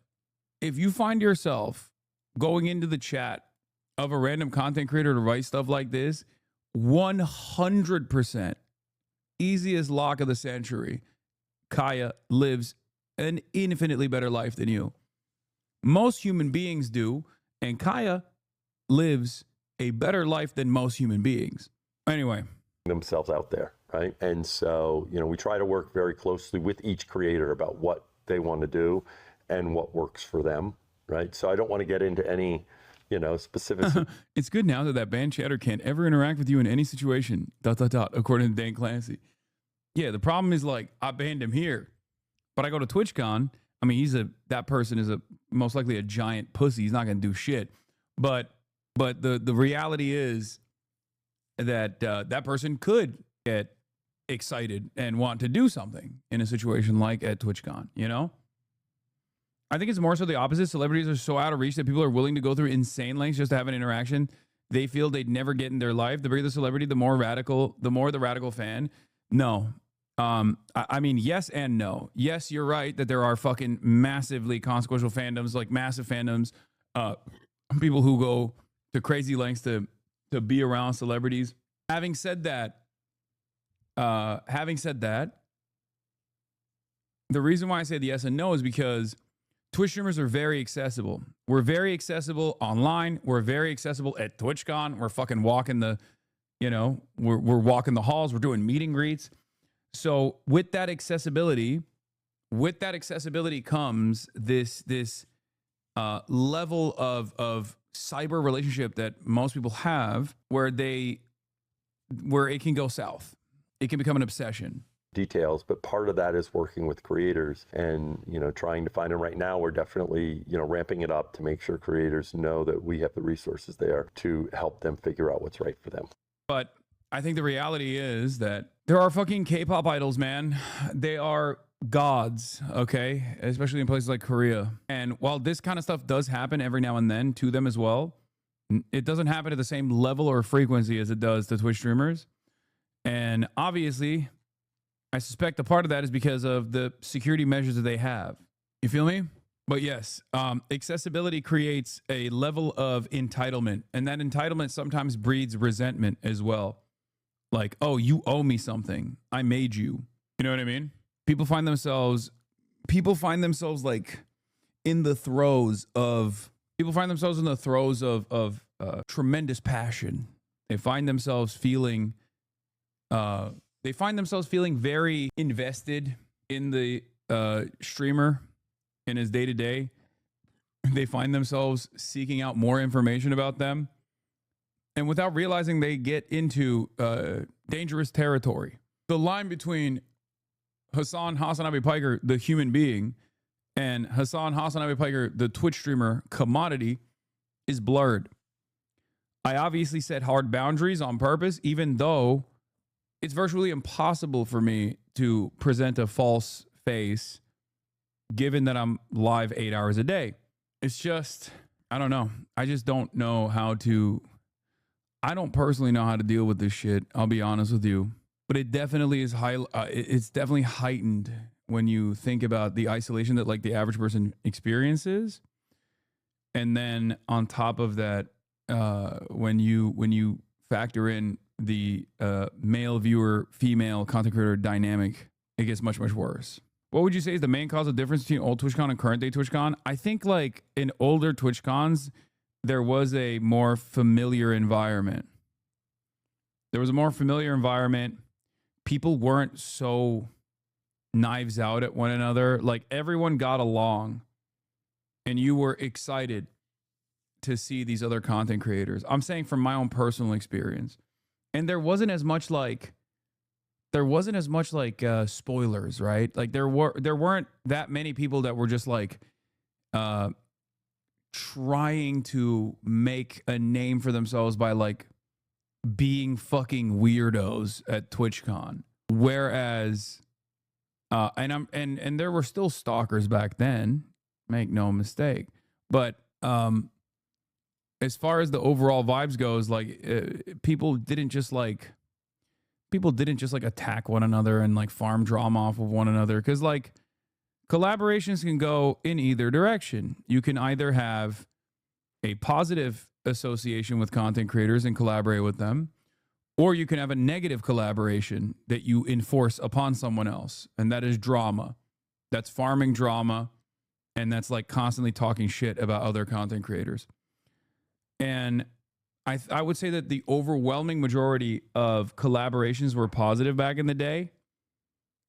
if you find yourself going into the chat of a random content creator to write stuff like this, 100% easiest lock of the century. Kaya lives an infinitely better life than you. Most human beings do, and Kaya lives a better life than most human beings. Anyway. Themselves out there, right? And so, you know, we try to work very closely with each creator about what they want to do and what works for them, right? So I don't want to get into any, you know, specifics. It's good now that banned chatter can't ever interact with you in any situation, ... according to Dan Clancy. Yeah, the problem is, like, I banned him here, but I go to TwitchCon. I mean, that person is most likely a giant pussy. He's not going to do shit. But the reality is that that person could get excited and want to do something in a situation like at TwitchCon, you know? I think it's more so the opposite. Celebrities are so out of reach that people are willing to go through insane lengths just to have an interaction they feel they'd never get in their life. The bigger the celebrity, the more the radical fan. No. I mean, yes and no. Yes, you're right that there are fucking massively consequential fandoms, like massive fandoms, people who go to crazy lengths to be around celebrities. Having said that, the reason why I say the yes and no is because Twitch streamers are very accessible. We're very accessible online. We're very accessible at TwitchCon. We're fucking walking the, you know, we're walking the halls. We're doing meet and greets. So with that accessibility comes this level of cyber relationship that most people have where it can go south. It can become an obsession. Details, but part of that is working with creators and, trying to find them. Right now, we're definitely, ramping it up to make sure creators know that we have the resources there to help them figure out what's right for them. But I think the reality is that there are fucking K-pop idols, man. They are gods, okay? Especially in places like Korea. And while this kind of stuff does happen every now and then to them as well, it doesn't happen at the same level or frequency as it does to Twitch streamers. And obviously, I suspect a part of that is because of the security measures that they have. You feel me? But yes, accessibility creates a level of entitlement. And that entitlement sometimes breeds resentment as well. Like, oh, you owe me something. I made you. You know what I mean? People find themselves like in the throes of tremendous passion. They find themselves feeling very invested in the streamer in his day-to-day. They find themselves seeking out more information about them. And without realizing, they get into dangerous territory. The line between Hasanabi Piker, the human being, and Hasanabi Piker, the Twitch streamer commodity, is blurred. I obviously set hard boundaries on purpose, even though it's virtually impossible for me to present a false face, given that I'm live 8 hours a day. It's just, I don't know. I just don't know how to... I don't personally know how to deal with this shit. I'll be honest with you, but it definitely is it's definitely heightened when you think about the isolation that like the average person experiences. And then on top of that, when you factor in the male viewer, female content creator dynamic, it gets much, much worse. What would you say is the main cause of difference between old TwitchCon and current day TwitchCon? I think like in older TwitchCons, there was a more familiar environment. People weren't so knives out at one another. Like everyone got along and you were excited to see these other content creators. I'm saying from my own personal experience. And there wasn't as much like spoilers, right? Like there weren't that many people that were just like trying to make a name for themselves by like being fucking weirdos at TwitchCon. Whereas and there were still stalkers back then, make no mistake. But as far as the overall vibes goes, like people didn't just like attack one another and like farm drama off of one another, because like collaborations can go in either direction. You can either have a positive association with content creators and collaborate with them, or you can have a negative collaboration that you enforce upon someone else. And that is drama. That's farming drama. And that's like constantly talking shit about other content creators. And I would say that the overwhelming majority of collaborations were positive back in the day.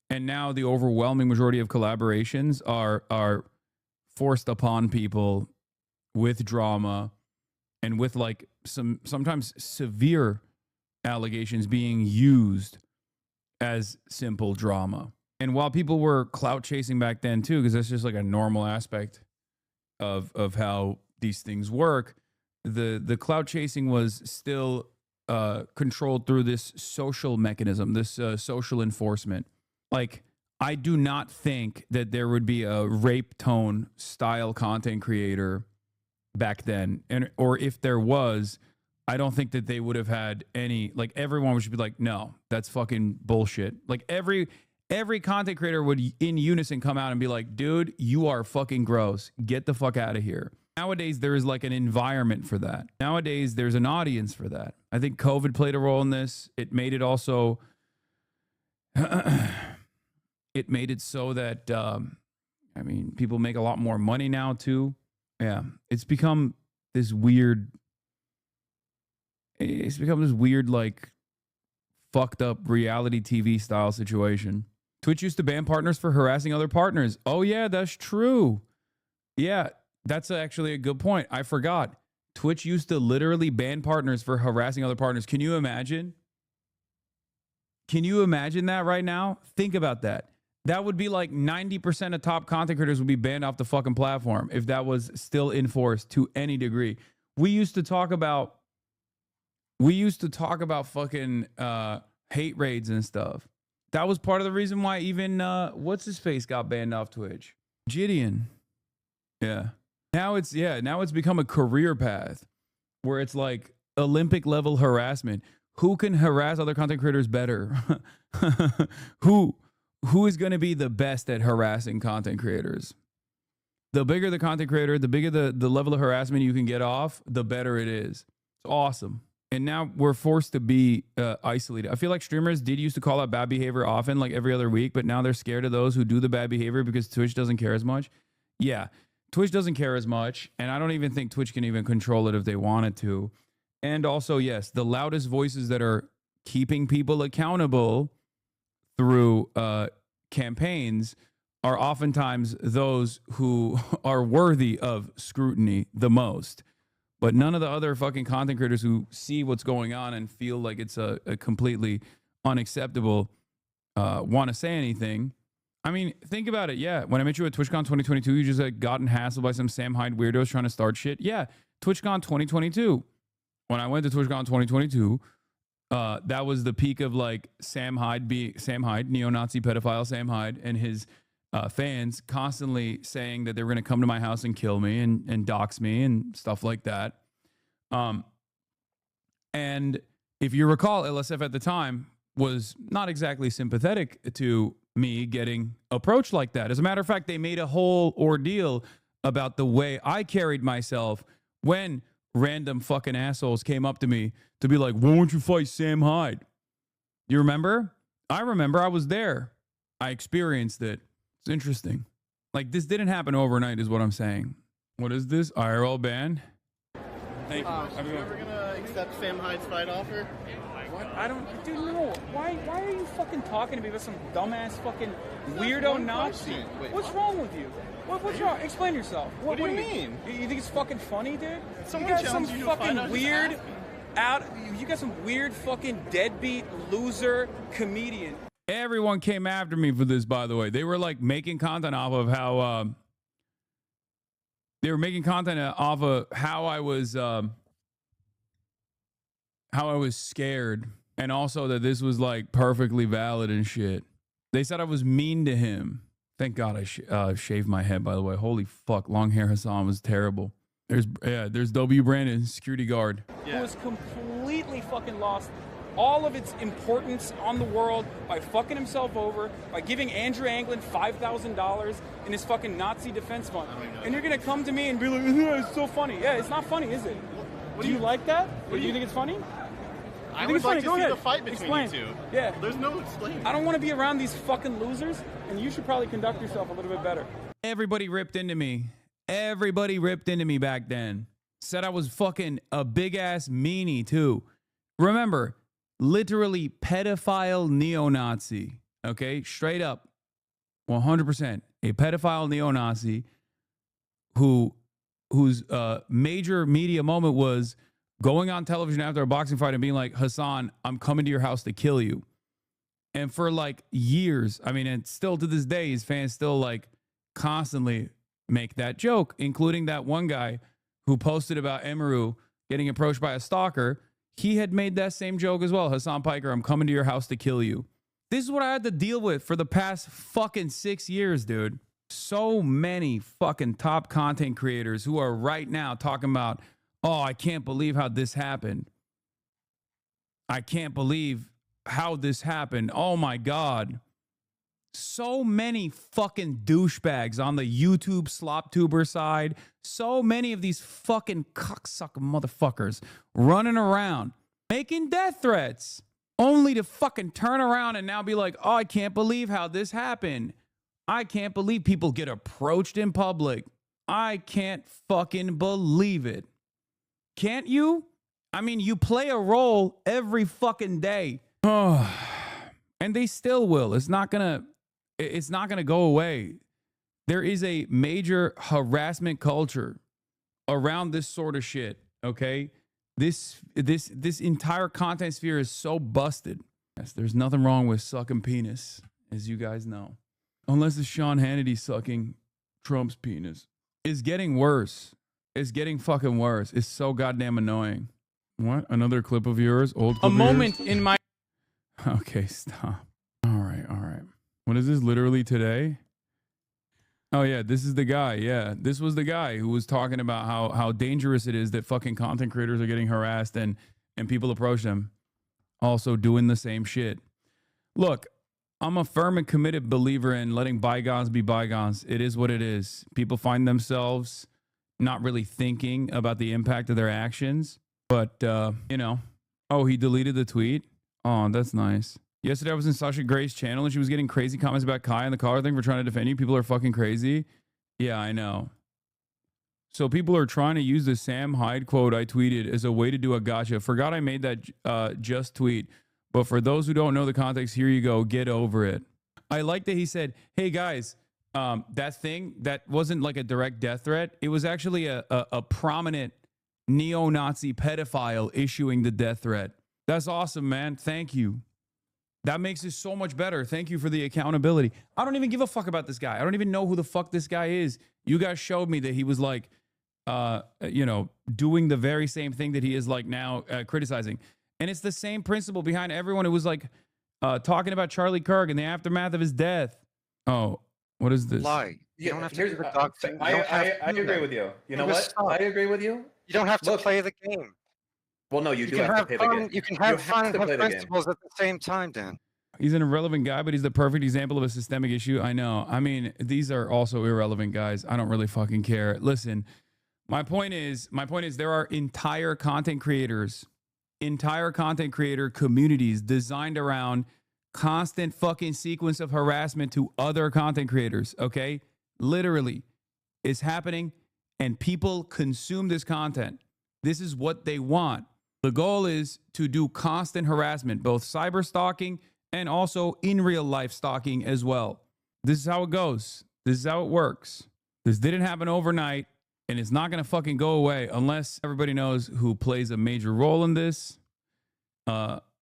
And now the overwhelming majority of collaborations are forced upon people with drama and with like sometimes severe allegations being used as simple drama. And while people were clout chasing back then too, because that's just like a normal aspect of how these things work, the clout chasing was still controlled through this social mechanism, this social enforcement. Like, I do not think that there would be a rape tone style content creator back then. Or if there was, I don't think that they would have had any, like everyone would be like, no, that's fucking bullshit. Like every content creator would in unison come out and be like, dude, you are fucking gross. Get the fuck out of here. Nowadays, there is like an environment for that. Nowadays, there's an audience for that. I think COVID played a role in this. It made it also... it made it so that, I mean, people make a lot more money now too. Yeah, it's become this weird, like fucked up reality TV style situation. Twitch used to ban partners for harassing other partners. Oh yeah, that's true. Yeah, that's actually a good point. I forgot. Twitch used to literally ban partners for harassing other partners. Can you imagine? Can you imagine that right now? Think about that. That would be like 90% of top content creators would be banned off the fucking platform if that was still enforced to any degree. We used to talk about fucking hate raids and stuff. That was part of the reason why even what's his face got banned off Twitch. Gideon. Yeah. Now it's become a career path where it's like Olympic level harassment. Who can harass other content creators better? Who is going to be the best at harassing content creators? The bigger the content creator, the bigger the level of harassment you can get off, the better it is. It's awesome. And now we're forced to be isolated. I feel like streamers did used to call out bad behavior often, like every other week, but now they're scared of those who do the bad behavior because Twitch doesn't care as much. Yeah, Twitch doesn't care as much, and I don't even think Twitch can even control it if they wanted to. And also, yes, the loudest voices that are keeping people accountable through campaigns are oftentimes those who are worthy of scrutiny the most. But none of the other fucking content creators who see what's going on and feel like it's a completely unacceptable want to say anything. I mean, think about it. Yeah, when I met you at TwitchCon 2022, you just had gotten hassled by some Sam Hyde weirdos trying to start shit. Yeah, TwitchCon 2022. When I went to TwitchCon 2022, that was the peak of like Sam Hyde, neo-Nazi pedophile Sam Hyde, and his fans constantly saying that they were going to come to my house and kill me and dox me and stuff like that. And if you recall, LSF at the time was not exactly sympathetic to me getting approached like that. As a matter of fact, they made a whole ordeal about the way I carried myself when random fucking assholes came up to me to be like, why won't you fight Sam Hyde? You remember? I remember. I was there. I experienced it. It's interesting. Like, this didn't happen overnight is what I'm saying. What is this? IRL ban? Thank you. Are you ever gonna accept Sam Hyde's fight offer? What? I don't, dude, no. Why are you fucking talking to me about some dumbass fucking weirdo Nazi? Wait, what's wrong with you? What's wrong? Explain yourself. What do you mean? You think it's fucking funny, dude? Someone you got some challenged you to a fight, fucking I was weird you got some weird fucking deadbeat loser comedian. Everyone came after me for this, by the way. They were like making content off of how I was scared, and also that this was like perfectly valid and shit. They said I was mean to him. Thank God I shaved my head, by the way. Holy fuck, long hair Hassan was terrible. There's W. Brandon, security guard. Who has completely fucking lost all of its importance on the world by fucking himself over, by giving Andrew Anglin $5,000 in his fucking Nazi defense fund. And you're gonna come to me and be like, yeah, it's so funny. Yeah, it's not funny, is it? Do you like that? Do you think it's funny? I would like to see the fight between you two. Yeah. There's no explaining. I don't want to be around these fucking losers, and you should probably conduct yourself a little bit better. Everybody ripped into me. Everybody ripped into me back then. Said I was fucking a big ass meanie too. Remember, literally pedophile neo-Nazi. Okay, straight up, 100%. A pedophile neo-Nazi whose major media moment was going on television after a boxing fight and being like, Hassan, I'm coming to your house to kill you. And for like years, I mean, and still to this day, his fans still like constantly make that joke, including that one guy who posted about Emiru getting approached by a stalker. He had made that same joke as well. Hassan Piker, I'm coming to your house to kill you. This is what I had to deal with for the past fucking 6 years, dude. So many fucking top content creators who are right now talking about, oh, I can't believe how this happened. I can't believe how this happened. Oh my God. So many fucking douchebags on the YouTube sloptuber side. So many of these fucking cocksucker motherfuckers running around making death threats only to fucking turn around and now be like, oh, I can't believe how this happened. I can't believe people get approached in public. I can't fucking believe it. Can't you? I mean, you play a role every fucking day. Oh, and they still will. It's not gonna go away. There is a major harassment culture around this sort of shit. Okay, this entire content sphere is so busted. Yes, there's nothing wrong with sucking penis, as you guys know, unless it's Sean Hannity sucking Trump's penis. It's getting worse. It's getting fucking worse. It's so goddamn annoying. What? Another clip of yours? Old clip A of yours? moment in my Okay, stop. All right, all right. What is this? Literally today? Oh yeah, this is the guy. Yeah, this was the guy who was talking about how dangerous it is that fucking content creators are getting harassed and people approach them, also doing the same shit. Look, I'm a firm and committed believer in letting bygones be bygones. It is what it is. People find themselves not really thinking about the impact of their actions, but you know. Oh, he deleted the tweet. Oh, that's nice. Yesterday I was in Sasha Gray's channel and she was getting crazy comments about Kai and the collar thing for trying to defend you. People are fucking crazy. Yeah, I know. So people are trying to use the Sam Hyde quote I tweeted as a way to do a gotcha. Forgot I made that just tweet. But for those who don't know the context, here you go. Get over it. I like that he said, hey guys, that thing, that wasn't like a direct death threat. It was actually a prominent neo-Nazi pedophile issuing the death threat. That's awesome, man. Thank you. That makes it so much better. Thank you for the accountability. I don't even give a fuck about this guy. I don't even know who the fuck this guy is. You guys showed me that he was like, you know, doing the very same thing that he is like now criticizing. And it's the same principle behind everyone who was like talking about Charlie Kirk in the aftermath of his death. Oh, what is this? Lie. You don't have to do the dog thing. I agree with you. You know what? I agree with you. You don't have to play the game. Well, no, you do have to play the game. You can have fun and have principles at the same time, Dan. He's an irrelevant guy, but he's the perfect example of a systemic issue. I know. I mean, these are also irrelevant guys. I don't really fucking care. Listen, my point is there are entire content creator communities designed around constant fucking sequence of harassment to other content creators, okay? Literally, it's happening and people consume this content. This is what they want. The goal is to do constant harassment, both cyber stalking and also in real life stalking as well. This is how it goes. This is how it works. This didn't happen overnight and it's not going to fucking go away unless everybody knows who plays a major role in this.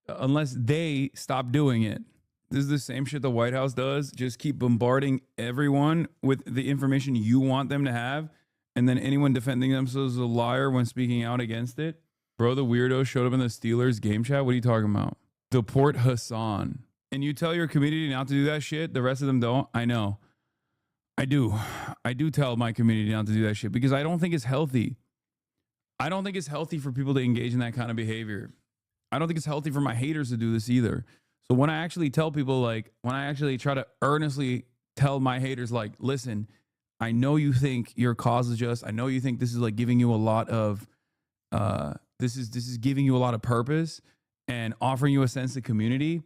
Unless they stop doing it. This is the same shit the White House does. Just keep bombarding everyone with the information you want them to have. And then anyone defending themselves as a liar when speaking out against it. Bro, the weirdo showed up in the Steelers game chat. What are you talking about? Deport Hassan. And you tell your community not to do that shit. The rest of them don't. I know. I do. I do tell my community not to do that shit because I don't think it's healthy. I don't think it's healthy for people to engage in that kind of behavior. I don't think it's healthy for my haters to do this either. So when I actually tell people, like, when I actually try to earnestly tell my haters, like, listen, I know you think your cause is just, I know you think this is like giving you a lot of, this is giving you a lot of purpose and offering you a sense of community.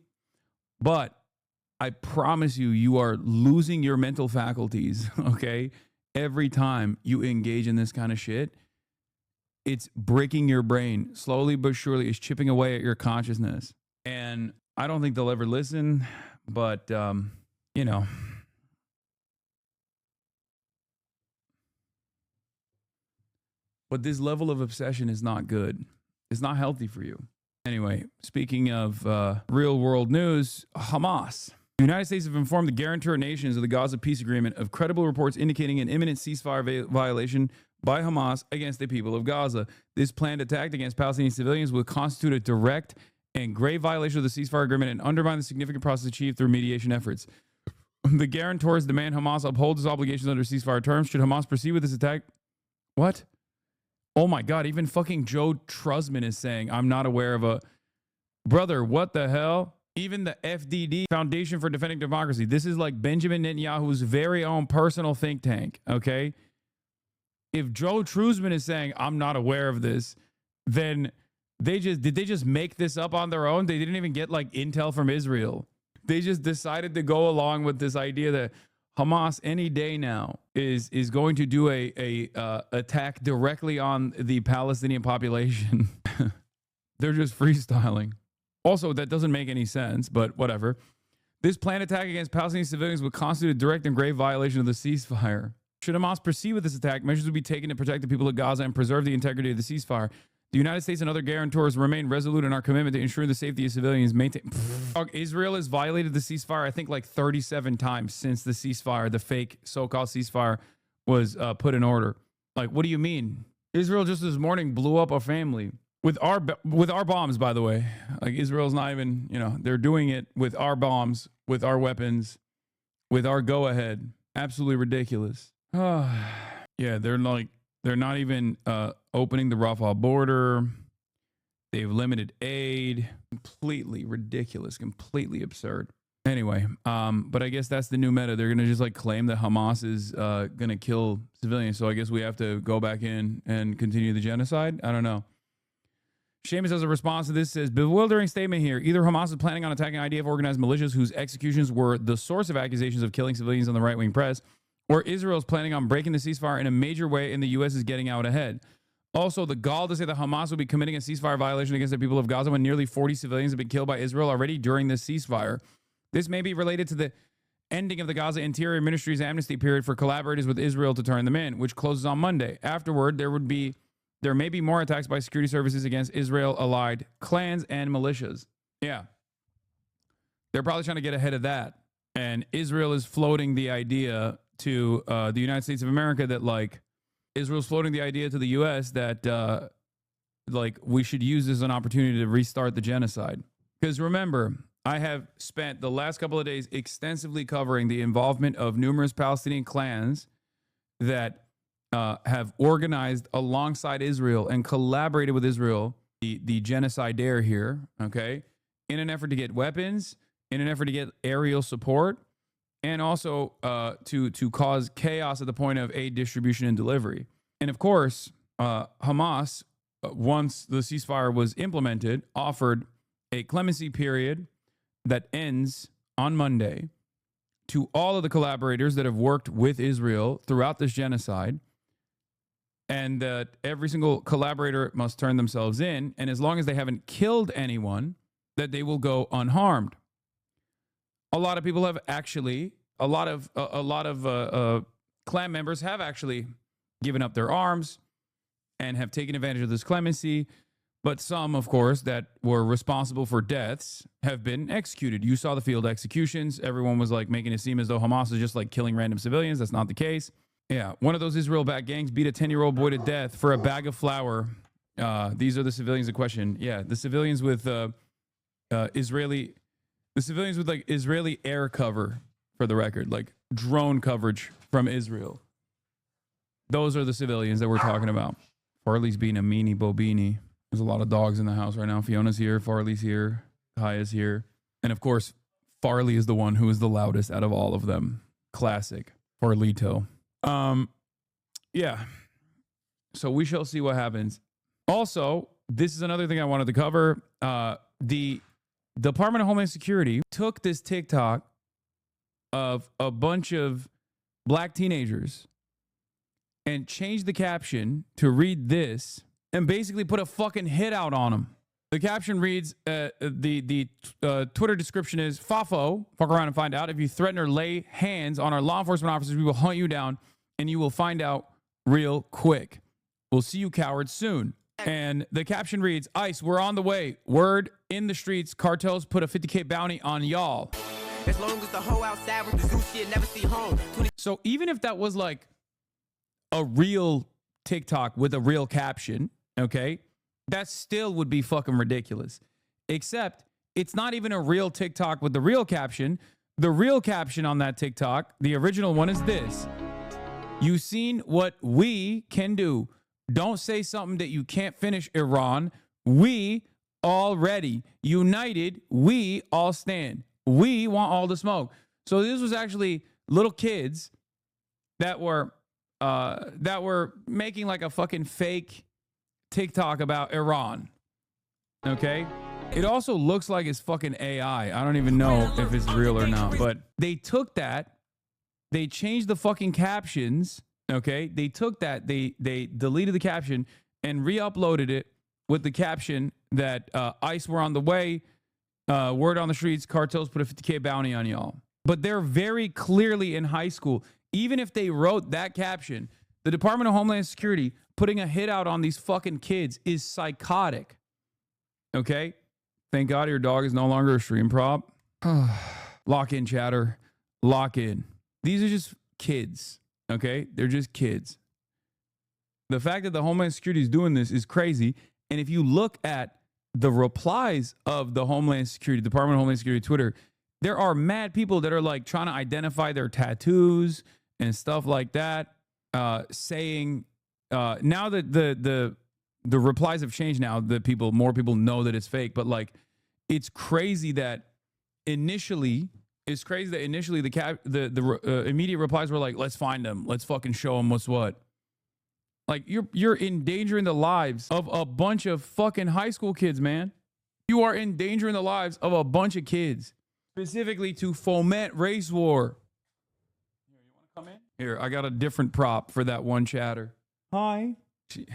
But I promise you, you are losing your mental faculties, okay? Every time you engage in this kind of shit, it's breaking your brain slowly but surely. It's chipping away at your consciousness. And I don't think they'll ever listen, but, you know. But this level of obsession is not good. It's not healthy for you. Anyway, speaking of real world news, Hamas. The United States have informed the guarantor nations of the Gaza peace agreement of credible reports indicating an imminent ceasefire violation by Hamas against the people of Gaza. This planned attack against Palestinian civilians will constitute a direct and grave violation of the ceasefire agreement and undermine the significant progress achieved through mediation efforts. The guarantors demand Hamas uphold its obligations under ceasefire terms. Should Hamas proceed with this attack? What? Oh my God, even fucking Joe Trusman is saying, I'm not aware of a... Brother, what the hell? Even the FDD, Foundation for Defending Democracy, this is like Benjamin Netanyahu's very own personal think tank, okay? If Joe Trusman is saying, I'm not aware of this, then did they just make this up on their own? They didn't even get like intel from Israel. They just decided to go along with this idea that Hamas any day now is going to do a attack directly on the Palestinian population. They're just freestyling. Also, that doesn't make any sense, but whatever. This planned attack against Palestinian civilians would constitute a direct and grave violation of the ceasefire. Should Hamas proceed with this attack, measures will be taken to protect the people of Gaza and preserve the integrity of the ceasefire. The United States and other guarantors remain resolute in our commitment to ensure the safety of civilians. Israel has violated the ceasefire, I think, like 37 times since the ceasefire, the fake so-called ceasefire, was put in order. Like, what do you mean? Israel just this morning blew up a family with our bombs, by the way. Like, Israel's not even, you know, they're doing it with our bombs, with our weapons, with our go-ahead. Absolutely ridiculous. Yeah, they're not even opening the Rafah border. They've limited aid. Completely ridiculous, completely absurd. Anyway, but I guess that's the new meta. They're going to just like claim that Hamas is going to kill civilians. So I guess we have to go back in and continue the genocide. I don't know. Seamus, as a response to this, says, bewildering statement here. Either Hamas is planning on attacking IDF organized militias whose executions were the source of accusations of killing civilians on the right-wing press, or Israel is planning on breaking the ceasefire in a major way and the U.S. is getting out ahead. Also, the gall to say that Hamas will be committing a ceasefire violation against the people of Gaza when nearly 40 civilians have been killed by Israel already during this ceasefire. This may be related to the ending of the Gaza Interior Ministry's amnesty period for collaborators with Israel to turn them in, which closes on Monday. Afterward, there may be more attacks by security services against Israel-allied clans and militias. Yeah. They're probably trying to get ahead of that. And Israel is floating the idea to the United States of America that, like, Israel's floating the idea to the U.S. that, like, we should use this as an opportunity to restart the genocide. Because remember, I have spent the last couple of days extensively covering the involvement of numerous Palestinian clans that have organized alongside Israel and collaborated with Israel, the genocidaire here, okay, in an effort to get weapons, in an effort to get aerial support, and also to cause chaos at the point of aid distribution and delivery. And of course, Hamas, once the ceasefire was implemented, offered a clemency period that ends on Monday to all of the collaborators that have worked with Israel throughout this genocide, and that every single collaborator must turn themselves in, and as long as they haven't killed anyone, that they will go unharmed. A lot of people have actually, a lot of clan members have actually given up their arms and have taken advantage of this clemency. But some, of course, that were responsible for deaths have been executed. You saw the field executions. Everyone was like making it seem as though Hamas is just like killing random civilians. That's not the case. Yeah, one of those Israel-backed gangs beat a 10-year-old boy to death for a bag of flour. These are the civilians in question. Yeah, the civilians with like Israeli air cover, for the record, like drone coverage from Israel. Those are the civilians that we're talking about. Farley's being a meanie bobini. There's a lot of dogs in the house right now. Fiona's here, Farley's here, Kaya's here. And of course, Farley is the one who is the loudest out of all of them. Classic. Farlito. Yeah. So we shall see what happens. Also, this is another thing I wanted to cover. The Department of Homeland Security took this TikTok of a bunch of black teenagers and changed the caption to read this and basically put a fucking hit out on them. The caption reads, the Twitter description is, Fafo, fuck around and find out. If you threaten or lay hands on our law enforcement officers, we will hunt you down and you will find out real quick. We'll see you cowards soon. And the caption reads, ICE, we're on the way. Word in the streets, cartels put a 50K bounty on y'all. As long as the hoe outside with the zoo shit never see home. So even if that was like a real TikTok with a real caption, okay, that still would be fucking ridiculous. Except it's not even a real TikTok with the real caption. The real caption on that TikTok, the original one, is this. You've seen what we can do. Don't say something that you can't finish, Iran. We already united. We all stand. We want all the smoke. So this was actually little kids that were making like a fucking fake TikTok about Iran. Okay? It also looks like it's fucking AI. I don't even know if it's real or not, but they took that, they changed the fucking captions, okay? They took that, they deleted the caption and re-uploaded it with the caption that ICE were on the way, word on the streets, cartels put a 50K bounty on y'all. But they're very clearly in high school. even if they wrote that caption, the Department of Homeland Security putting a hit out on these fucking kids is psychotic. Okay? Thank God your dog is no longer a stream prop. Lock in, chatter. Lock in. These are just kids. Okay? They're just kids. The fact that the Homeland Security is doing this is crazy. And if you look at the replies of the Homeland Security, Department of Homeland Security Twitter, there are mad people that are like trying to identify their tattoos and stuff like that, saying now that the replies have changed now that more people know that it's fake, but like it's crazy that initially the immediate replies were like, let's find them, let's fucking show them what's what. Like you're endangering the lives of a bunch of fucking high school kids, man. You are endangering the lives of a bunch of kids, specifically to foment race war. Here, you want to come in? Here, I got a different prop for that one chatter. Hi. She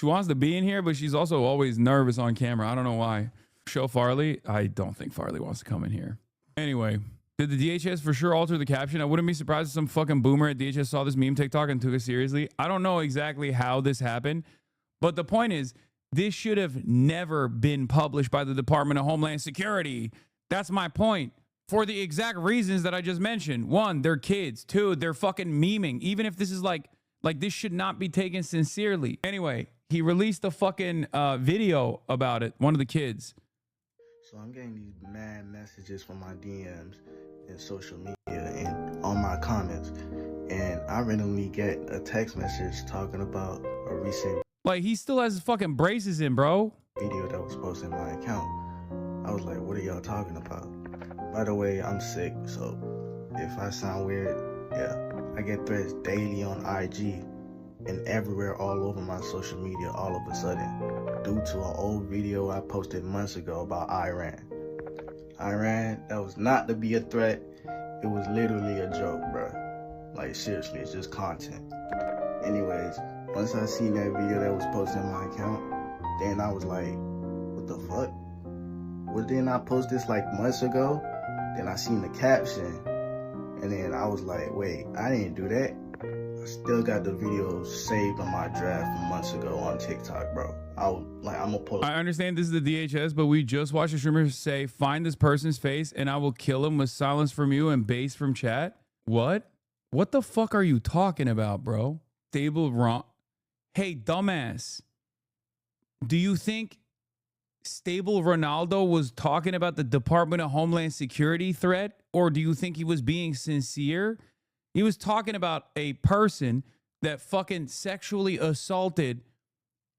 wants to be in here, but she's also always nervous on camera. I don't know why. Show Farley. I don't think Farley wants to come in here. Anyway, did the DHS for sure alter the caption? I wouldn't be surprised if some fucking boomer at DHS saw this meme TikTok and took it seriously. I don't know exactly how this happened, but the point is, this should have never been published by the Department of Homeland Security. That's my point. For the exact reasons that I just mentioned. One, they're kids. Two, they're fucking memeing. Even if this is like this should not be taken sincerely. Anyway, he released a fucking video about it. One of the kids. So I'm getting these mad messages from my DMs and social media and on my comments. And I randomly get a text message talking about a recent like he still has his fucking braces in, bro. Video that was posted in my account. I was like, what are y'all talking about? By the way, I'm sick, so if I sound weird, yeah. I get threats daily on IG and everywhere all over my social media all of a sudden due to an old video I posted months ago about Iran. Iran, that was not to be a threat. It was literally a joke, bro. Like seriously, it's just content. Anyways, once I seen that video that was posted in my account, then I was like, what the fuck? Well, didn't I post this like months ago? Then I seen the caption, and then I was like, wait, I didn't do that. I still got the video saved on my draft from months ago on TikTok, bro. I'm gonna pull it. I understand this is the DHS, but we just watched a streamer say, find this person's face and I will kill him with silence from you and base from chat. What? What the fuck are you talking about, bro? Stable wrong. Hey, dumbass. Do you think Stable Ronaldo was talking about the Department of Homeland Security threat? Or do you think he was being sincere? He was talking about a person that fucking sexually assaulted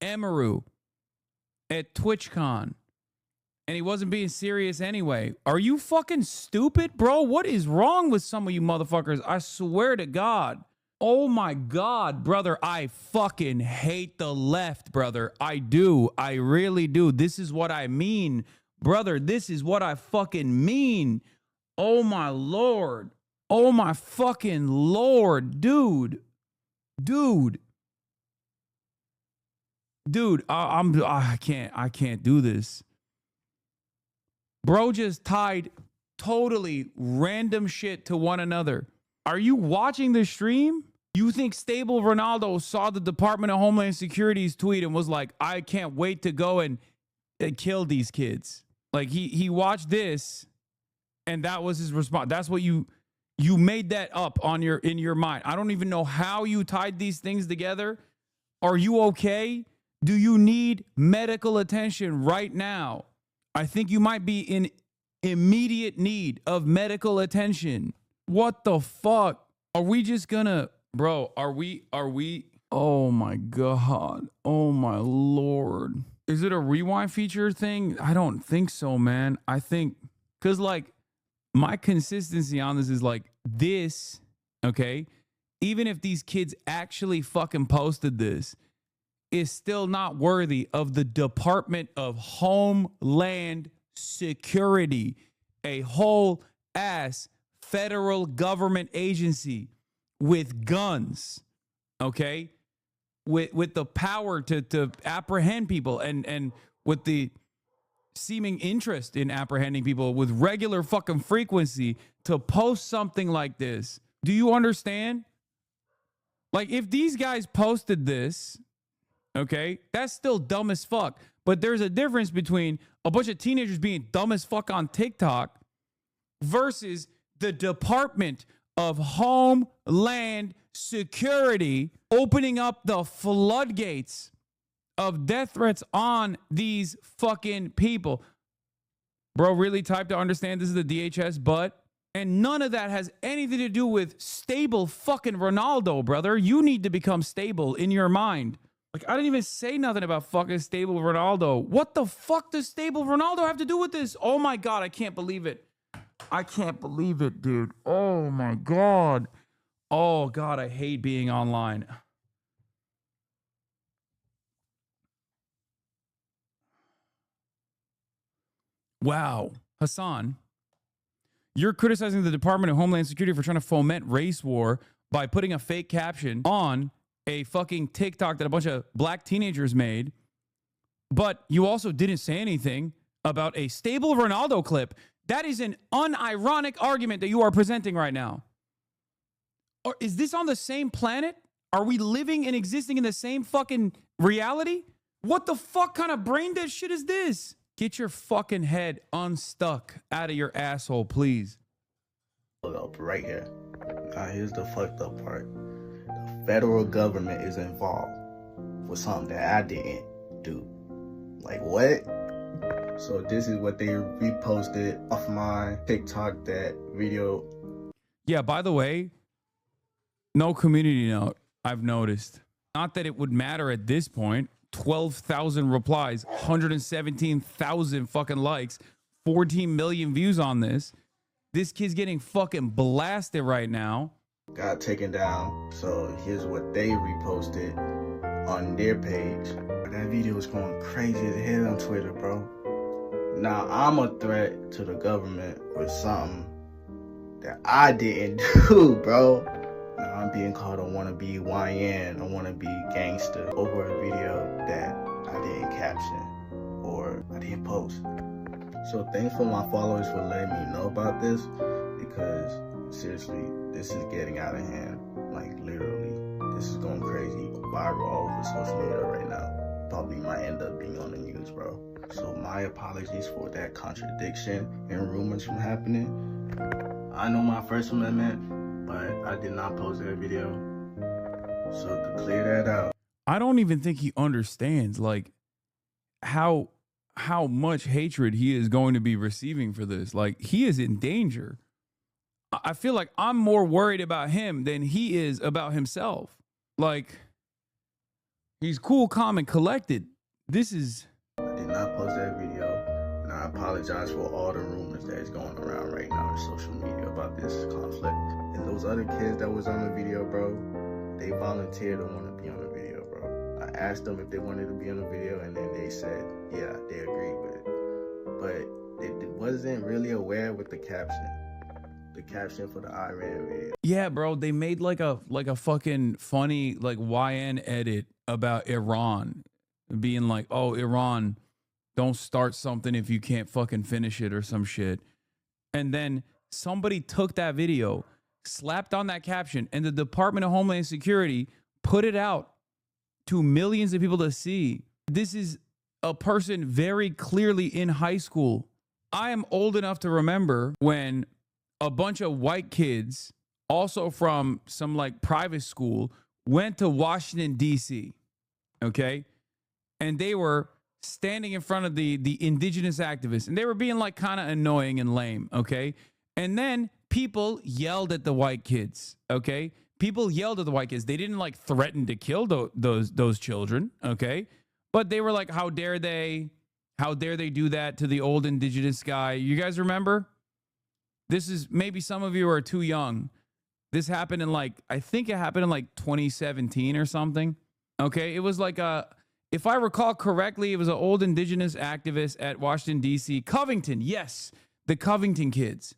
Emiru at TwitchCon. And he wasn't being serious anyway. Are you fucking stupid, bro? What is wrong with some of you motherfuckers? I swear to God. Oh my God, brother. I fucking hate the left, brother. I do. I really do. This is what I mean, brother. This is what I fucking mean. Oh my Lord. Oh my fucking Lord, dude. Dude, I can't do this. Bro just tied totally random shit to one another. Are you watching the stream? You think Stable Ronaldo saw the Department of Homeland Security's tweet and was like, I can't wait to go and kill these kids. Like he watched this and that was his response. That's what you made that up in your mind. I don't even know how you tied these things together. Are you okay? Do you need medical attention right now? I think you might be in immediate need of medical attention. What the fuck? Are we just gonna, bro, are we, oh my God. Oh my Lord. Is it a rewind feature thing? I don't think so, man. I think, cause like my consistency on this is like this, okay? Even if these kids actually fucking posted this, is still not worthy of the Department of Homeland Security, a whole ass federal government agency with guns, okay? With the power to apprehend people and with the seeming interest in apprehending people with regular fucking frequency to post something like this. Do you understand? Like, if these guys posted this, okay, that's still dumb as fuck. But there's a difference between a bunch of teenagers being dumb as fuck on TikTok versus the Department of Homeland Security opening up the floodgates of death threats on these fucking people. Bro, really type to understand this is the DHS, but... And none of that has anything to do with stable fucking Ronaldo, brother. You need to become stable in your mind. Like, I didn't even say nothing about fucking stable Ronaldo. What the fuck does stable Ronaldo have to do with this? Oh my God, I can't believe it. I can't believe it, dude. Oh my God. Oh God, I hate being online. Wow. Hassan, you're criticizing the Department of Homeland Security for trying to foment race war by putting a fake caption on a fucking TikTok that a bunch of black teenagers made. But you also didn't say anything about a stable Ronaldo clip. That is an unironic argument that you are presenting right now. Or is this on the same planet? Are we living and existing in the same fucking reality? What the fuck kind of brain dead shit is this? Get your fucking head unstuck out of your asshole, please. Up right here. Now here's the fucked up part. The federal government is involved with something that I didn't do. Like what? So this is what they reposted off my TikTok, that video. Yeah, by the way, no community note, I've noticed. Not that it would matter at this point. 12,000 replies, 117,000 fucking likes, 14 million views on this. This kid's getting fucking blasted right now. Got taken down. So here's what they reposted on their page. That video was going crazy as hell on Twitter, bro. Now I'm a threat to the government with something that I didn't do, bro. Now I'm being called a wannabe YN, a wannabe gangster over a video that I didn't caption or I didn't post. So thanks for my followers for letting me know about this, because seriously, this is getting out of hand. Like literally, this is going crazy, viral all over social media right now. Probably might end up being on the news, bro. So my apologies for that contradiction and rumors from happening. I know my First Amendment, but I did not post that video. So to clear that out. I don't even think he understands like how much hatred he is going to be receiving for this. Like, he is in danger. I feel like I'm more worried about him than he is about himself. Like, he's cool, calm, and collected. This is... I did not post that video, and I apologize for all the rumors that is going around right now on social media about this conflict. And those other kids that was on the video, bro, they volunteered to want to be on the video, bro. I asked them if they wanted to be on the video, and then they said, yeah, they agreed with it. But they wasn't really aware with the caption. The caption for the Iran video. Yeah, bro, they made like a fucking funny like YN edit about Iran being like, oh, Iran, don't start something if you can't fucking finish it or some shit. And then somebody took that video, slapped on that caption, and the Department of Homeland Security put it out to millions of people to see. This is a person very clearly in high school. I am old enough to remember when a bunch of white kids, also from some like private school, went to Washington, D.C., okay? And they were standing in front of the indigenous activists, and they were being like kind of annoying and lame, okay? And then people yelled at the white kids, okay? People yelled at the white kids. They didn't like threaten to kill those children, okay? But they were like, how dare they do that to the old indigenous guy? You guys remember? This is, maybe some of you are too young. This happened in like, I think it happened in like 2017 or something. Okay, it was like if I recall correctly, it was an old indigenous activist at Washington, D.C. Covington, yes, the Covington kids.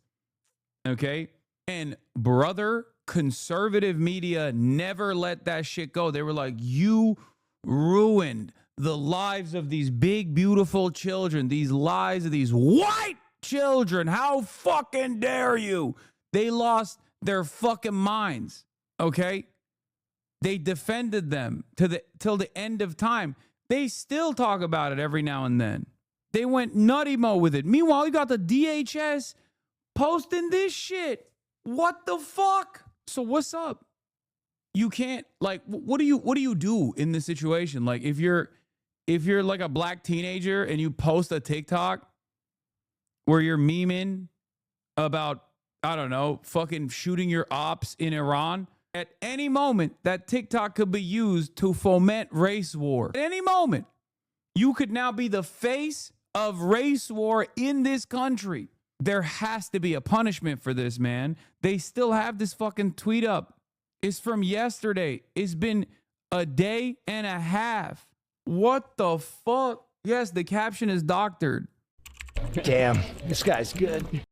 Okay, and brother, conservative media never let that shit go. They were like, you ruined the lives of these big, beautiful children, these lives of these white children. How fucking dare you? They lost their fucking minds. Okay? They defended them till the end of time. They still talk about it every now and then. They went nutty mo with it. Meanwhile, you got the DHS posting this shit. What the fuck? So what's up? You can't, like, what do you do in this situation? Like, if you're like a black teenager and you post a TikTok where you're memeing about, I don't know, fucking shooting your ops in Iran, at any moment that TikTok could be used to foment race war. At any moment, you could now be the face of race war in this country. There has to be a punishment for this, man. They still have this fucking tweet up. It's from yesterday. It's been a day and a half. What the fuck? Yes, the caption is doctored. Damn, this guy's good.